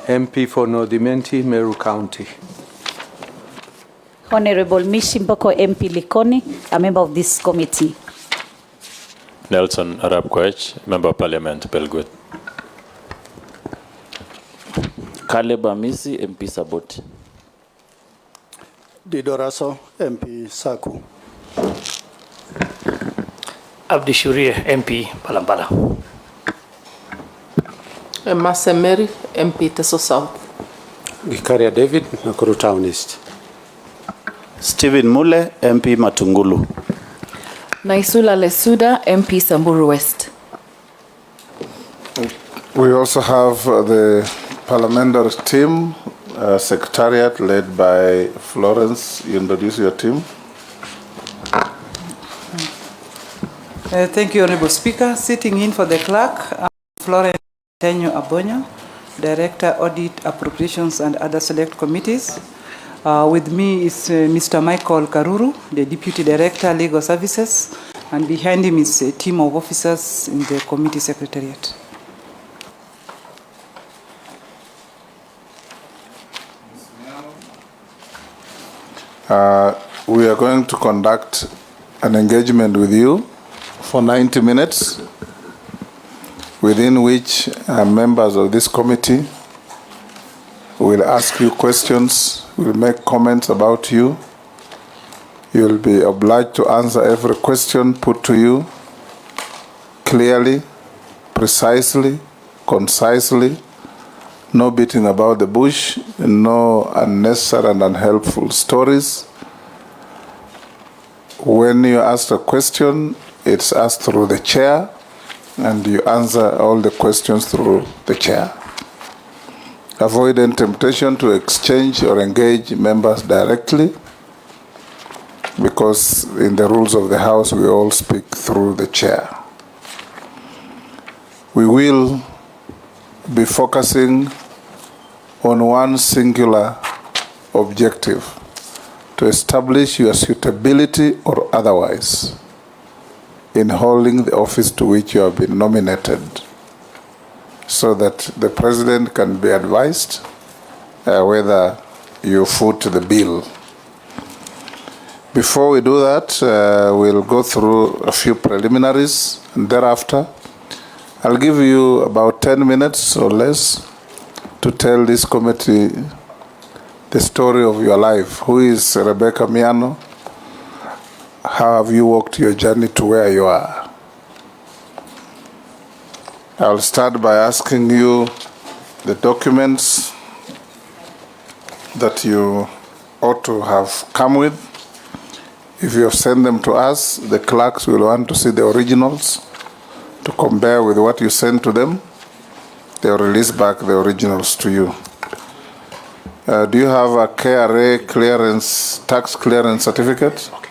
MP for Nordimenti, Meru County. Honorable Mishimboko MP Likoni, a member of this committee. Nelson Arab Koech, Member of Parliament, Belgut. Caleb Amisi, MP Saboti. Didoraso, MP Saku. Abdi Shurie, MP Palambala. Masemeri, MP Teso South. Gikaria David, Nakuru Town East. Stephen Mule, MP Matungulu. Naisula Lesuda, MP Samburu West. We also have the parliamentary team, secretariat led by Florence. You introduce your team. Thank you, Honorable Speaker. Sitting in for the clerk, I'm Florence Abonyo, Director, Audit, Appropriations and other select committees. With me is Mr. Michael Karuru, the Deputy Director, Legal Services, and behind him is a team of officers in the committee secretariat. We are going to conduct an engagement with you for 90 minutes, within which members of this committee will ask you questions, will make comments about you. You will be obliged to answer every question put to you clearly, precisely, concisely, no beating about the bush, no unnecessary and unhelpful stories. When you ask a question, it's asked through the chair, and you answer all the questions through the chair. Avoid any temptation to exchange or engage members directly, because in the rules of the House, we all speak through the chair. We will be focusing on one singular objective: to establish your suitability or otherwise in holding the office to which you have been nominated, so that the President can be advised whether you foot the bill. Before we do that, we'll go through a few preliminaries, and thereafter I'll give you about 10 minutes or less to tell this committee the story of your life. Who is Rebecca Miano? How have you walked your journey to where you are? I'll start by asking you the documents that you ought to have come with. If you have sent them to us, the clerks will want to see the originals to compare with what you sent to them. They'll release back the originals to you. Do you have a KRA clearance, tax clearance certificate? Okay.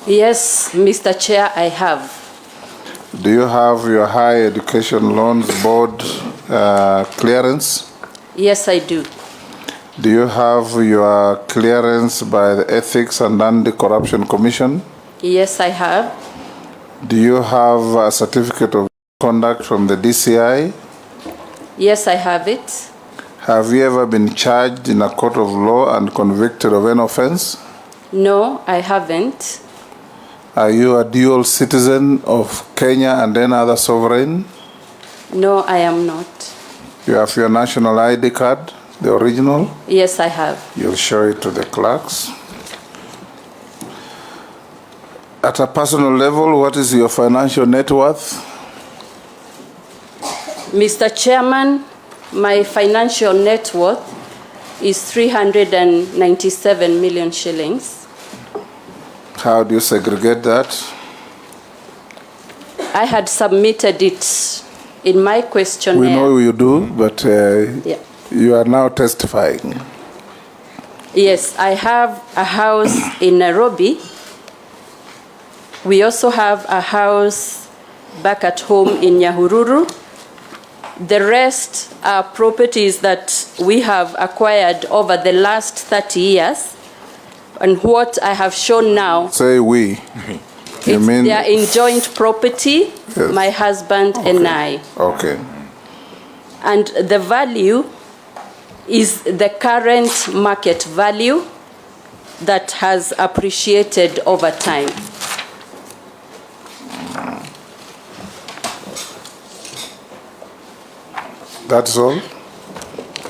Yes, Mr. Chair, I have. Do you have your Higher Education Loans Board clearance? Yes, I do. Do you have your clearance by the Ethics and Anti-Corruption Commission? Yes, I have. Do you have a certificate of conduct from the DCI? Yes, I have it. Have you ever been charged in a court of law and convicted of an offense? No, I haven't. Are you a dual citizen of Kenya and any other sovereign? No, I am not. You have your national ID card, the original? Yes, I have. You'll show it to the clerks. At a personal level, what is your financial net worth? Mr. Chairman, my financial net worth is 397 million shillings. How do you segregate that? I had submitted it in my questionnaire. We know you do, but you are now testifying. Yes, I have a house in Nairobi. We also have a house back at home in Nyahururu. The rest are properties that we have acquired over the last 30 years. And what I have shown now, Say we. You mean? they are in joint property, Yes. my husband and I. Okay. And the value is the current market value that has appreciated over time. That's all?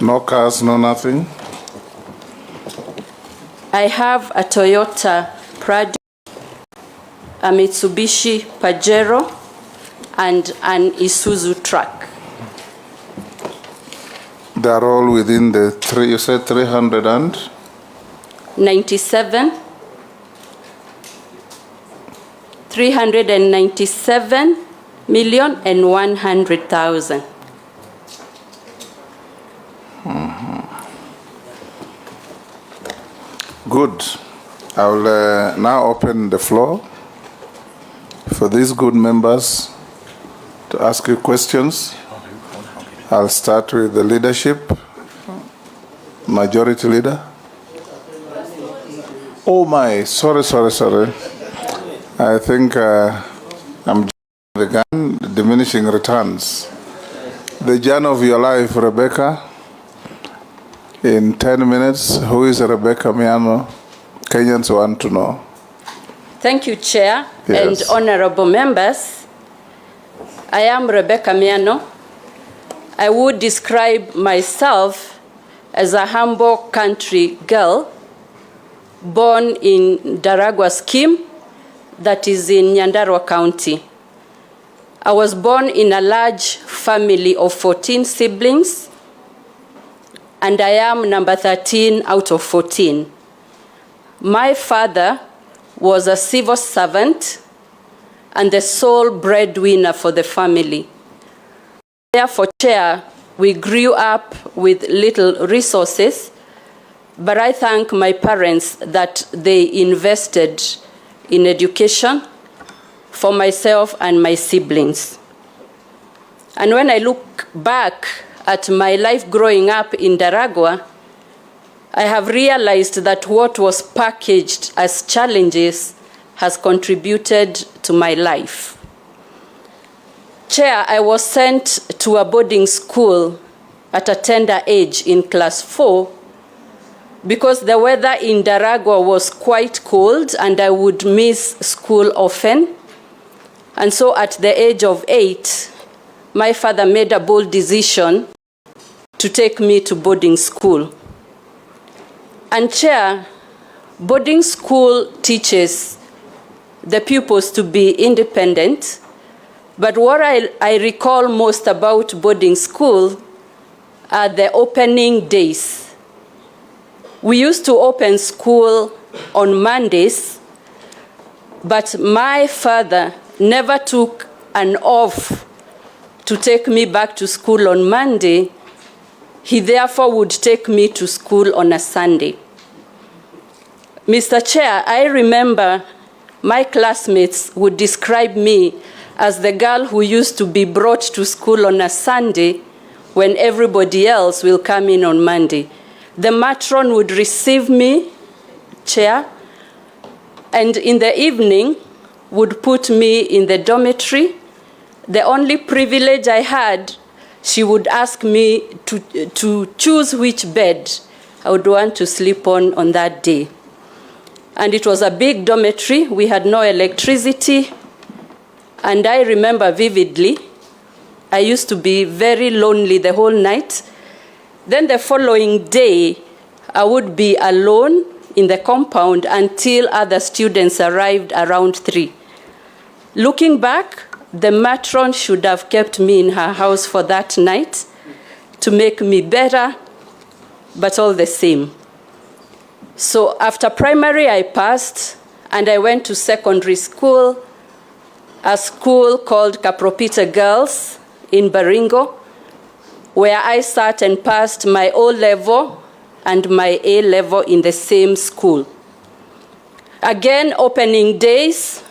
No cars, no nothing? I have a Toyota Prado, a Mitsubishi Pajero, and an Isuzu truck. They're all within the you said 397 397,100,000. Good. I will now open the floor for these good members to ask you questions. I'll start with the leadership. Majority Leader. Oh my, sorry. I think I'm the gun, diminishing returns. The journey of your life, Rebecca. In 10 minutes, who is Rebecca Miano? Kenyans want to know. Thank you, Chair Yes. and honorable members. I am Rebecca Miano. I would describe myself as a humble country girl born in Daragwa scheme that is in Nyandarua County. I was born in a large family of 14 siblings, and I am number 13 out of 14. My father was a civil servant and the sole breadwinner for the family. Therefore, Chair, we grew up with little resources, but I thank my parents that they invested in education for myself and my siblings. And when I look back at my life growing up in Daragwa, I have realized that what was packaged as challenges has contributed to my life. Chair, I was sent to a boarding school at a tender age in class 4 because the weather in Daragwa was quite cold and I would miss school often. And so at the age of 8, my father made a bold decision to take me to boarding school. And Chair, boarding school teaches the pupils to be independent, but what I recall most about boarding school are the opening days. We used to open school on Mondays, but my father never took an off to take me back to school on Monday. He therefore would take me to school on a Sunday. Mr. Chair, I remember my classmates would describe me as the girl who used to be brought to school on a Sunday when everybody else will come in on Monday. The matron would receive me, Chair, and in the evening would put me in the dormitory. The only privilege I had, she would ask me to choose which bed I would want to sleep on that day. And it was a big dormitory. We had no electricity. And I remember vividly, I used to be very lonely the whole night. Then the following day, I would be alone in the compound until other students arrived around 3. Looking back, the matron should have kept me in her house for that night to make me better, but all the same. So after primary, I passed, and I went to secondary school, a school called Kapropita Girls in Baringo, where I sat and passed my O-level and my A level in the same school. Again, opening days,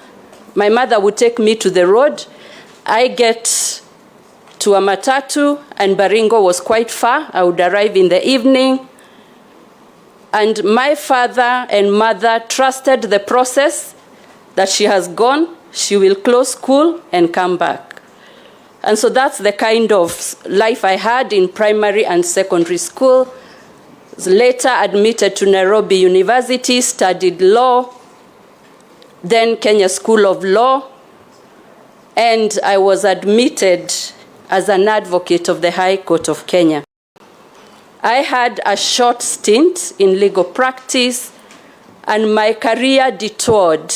my mother would take me to the road. I get to a matatu, and Baringo was quite far. I would arrive in the evening. And my father and mother trusted the process that she has gone, she will close school and come back. And so that's the kind of life I had in primary and secondary school. Later admitted to Nairobi University, studied law, then Kenya School of Law, and I was admitted as an advocate of the High Court of Kenya. I had a short stint in legal practice, and my career detoured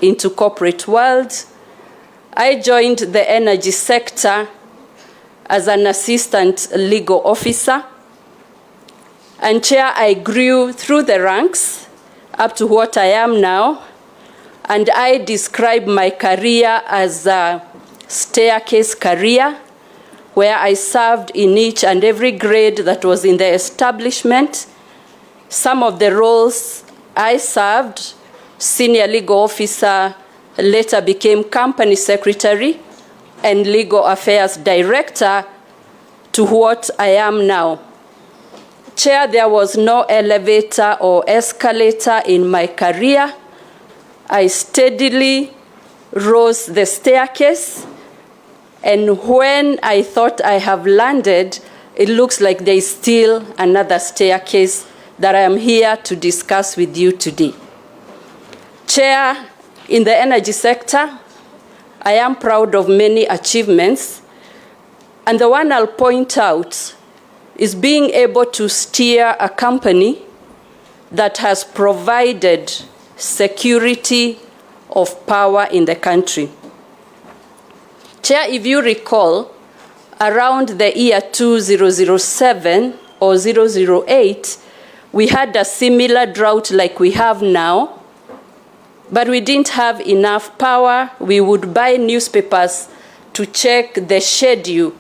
into corporate world. I joined the energy sector as an assistant legal officer. And Chair, I grew through the ranks up to what I am now. And I describe my career as a staircase career, where I served in each and every grade that was in the establishment. Some of the roles I served, senior legal officer, later became company secretary and legal affairs director, to what I am now. Chair, there was no elevator or escalator in my career. I steadily rose the staircase, and when I thought I have landed, it looks like there is still another staircase that I am here to discuss with you today. Chair, in the energy sector, I am proud of many achievements, and the one I'll point out is being able to steer a company that has provided security of power in the country. Chair, if you recall, around the year 2007 or 008, we had a similar drought like we have now, but we didn't have enough power. We would buy newspapers to check the schedule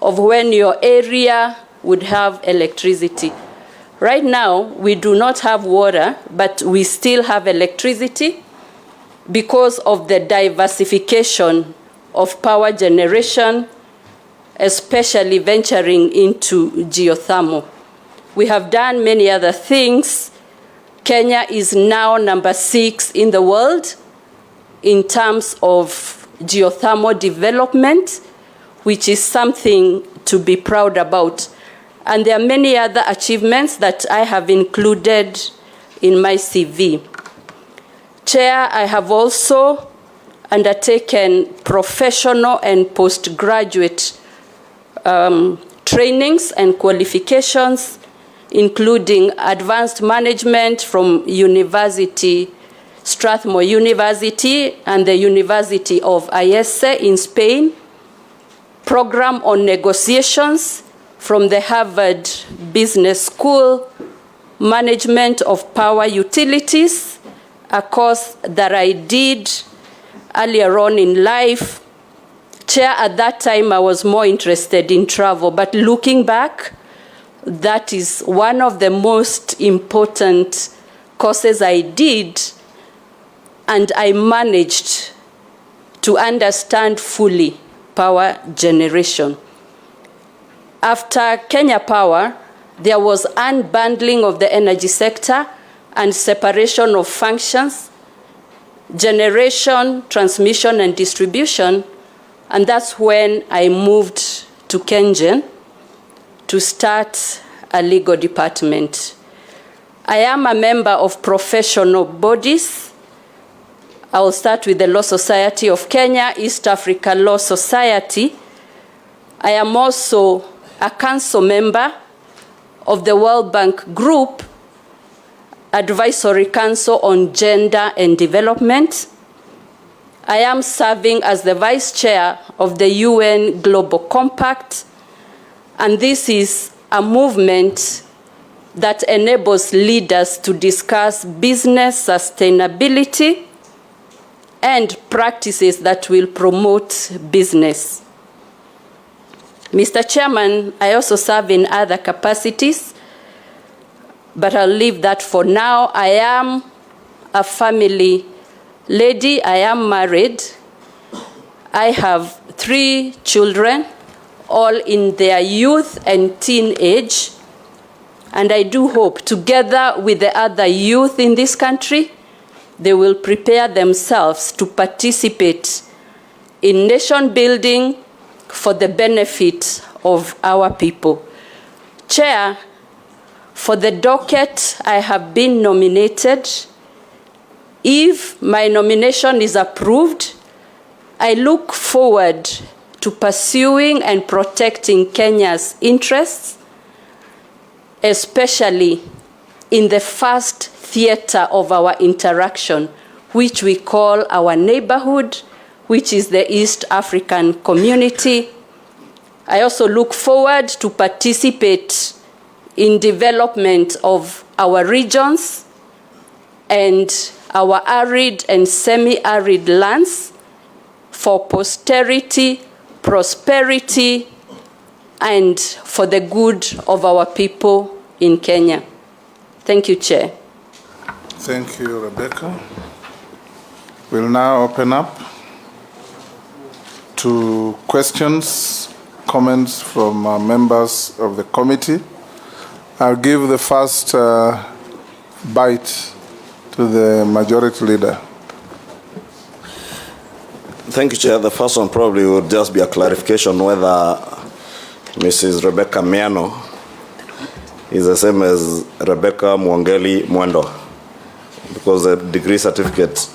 of when your area would have electricity. Right now, we do not have water, but we still have electricity because of the diversification of power generation, especially venturing into geothermal. We have done many other things. Kenya is now number 6 in the world in terms of geothermal development, which is something to be proud about. And there are many other achievements that I have included in my CV. Chair, I have also undertaken professional and postgraduate trainings and qualifications, including advanced management from Strathmore University and the University of Ayese in Spain, program on negotiations from the Harvard Business School, management of power utilities, a course that I did earlier on in life. Chair, at that time I was more interested in travel, but looking back, that is one of the most important courses I did, and I managed to understand fully power generation. After Kenya Power, there was unbundling of the energy sector and separation of functions, generation, transmission, and distribution, and that's when I moved to Kengen to start a legal department. I am a member of professional bodies. I will start with the Law Society of Kenya, East Africa Law Society. I am also a council member of the World Bank Group Advisory Council on Gender and Development. I am serving as the Vice Chair of the UN Global Compact, and this is a movement that enables leaders to discuss business sustainability and practices that will promote business. Mr. Chairman, I also serve in other capacities. but I'll leave that for now. I am a family lady. I am married. I have 3 children, all in their youth and teen age. And I do hope, together with the other youth in this country, they will prepare themselves to participate in nation building for the benefit of our people. Chair, for the docket, I have been nominated. If my nomination is approved, I look forward to pursuing and protecting Kenya's interests, especially in the first theater of our interaction, which we call our neighborhood, which is the East African community. I also look forward to participate in development of our regions and our arid and semi-arid lands for posterity, prosperity, and for the good of our people in Kenya. Thank you, Chair. Thank you, Rebecca. We'll now open up to questions, comments from members of the committee. I'll give the first bite to the majority leader. Thank you, Chair. The first one probably would just be a clarification whether Mrs. Rebecca Miano is the same as Rebecca Mwangeli Mwendo, because the degree certificate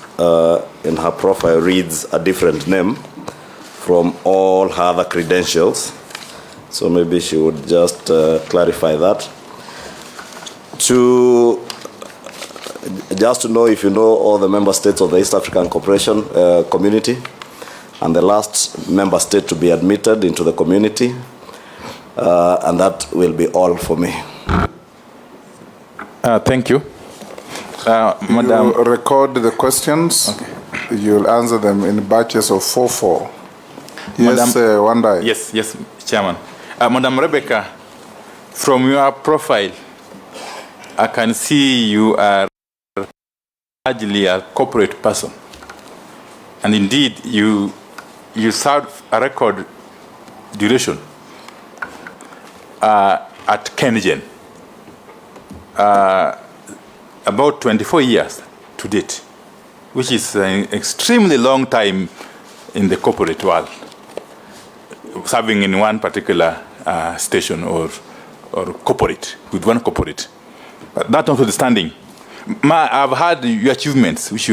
in her profile reads a different name from all her other credentials. So maybe she would just clarify that. Just to know if you know all the member states of the East African Cooperation Community, and the last member state to be admitted into the community, and that will be all for me. Thank you. Madam, you record the questions. Okay. You'll answer them in batches of 4-4. Yes, Wanda. Yes, Chairman. Madam Rebecca, from your profile, I can see you are largely a corporate person. And indeed, you served a record duration at Kengen. About 24 years to date, which is an extremely long time in the corporate world, serving in one particular station or corporate, with one corporate. That notwithstanding, I've had your achievements, which you have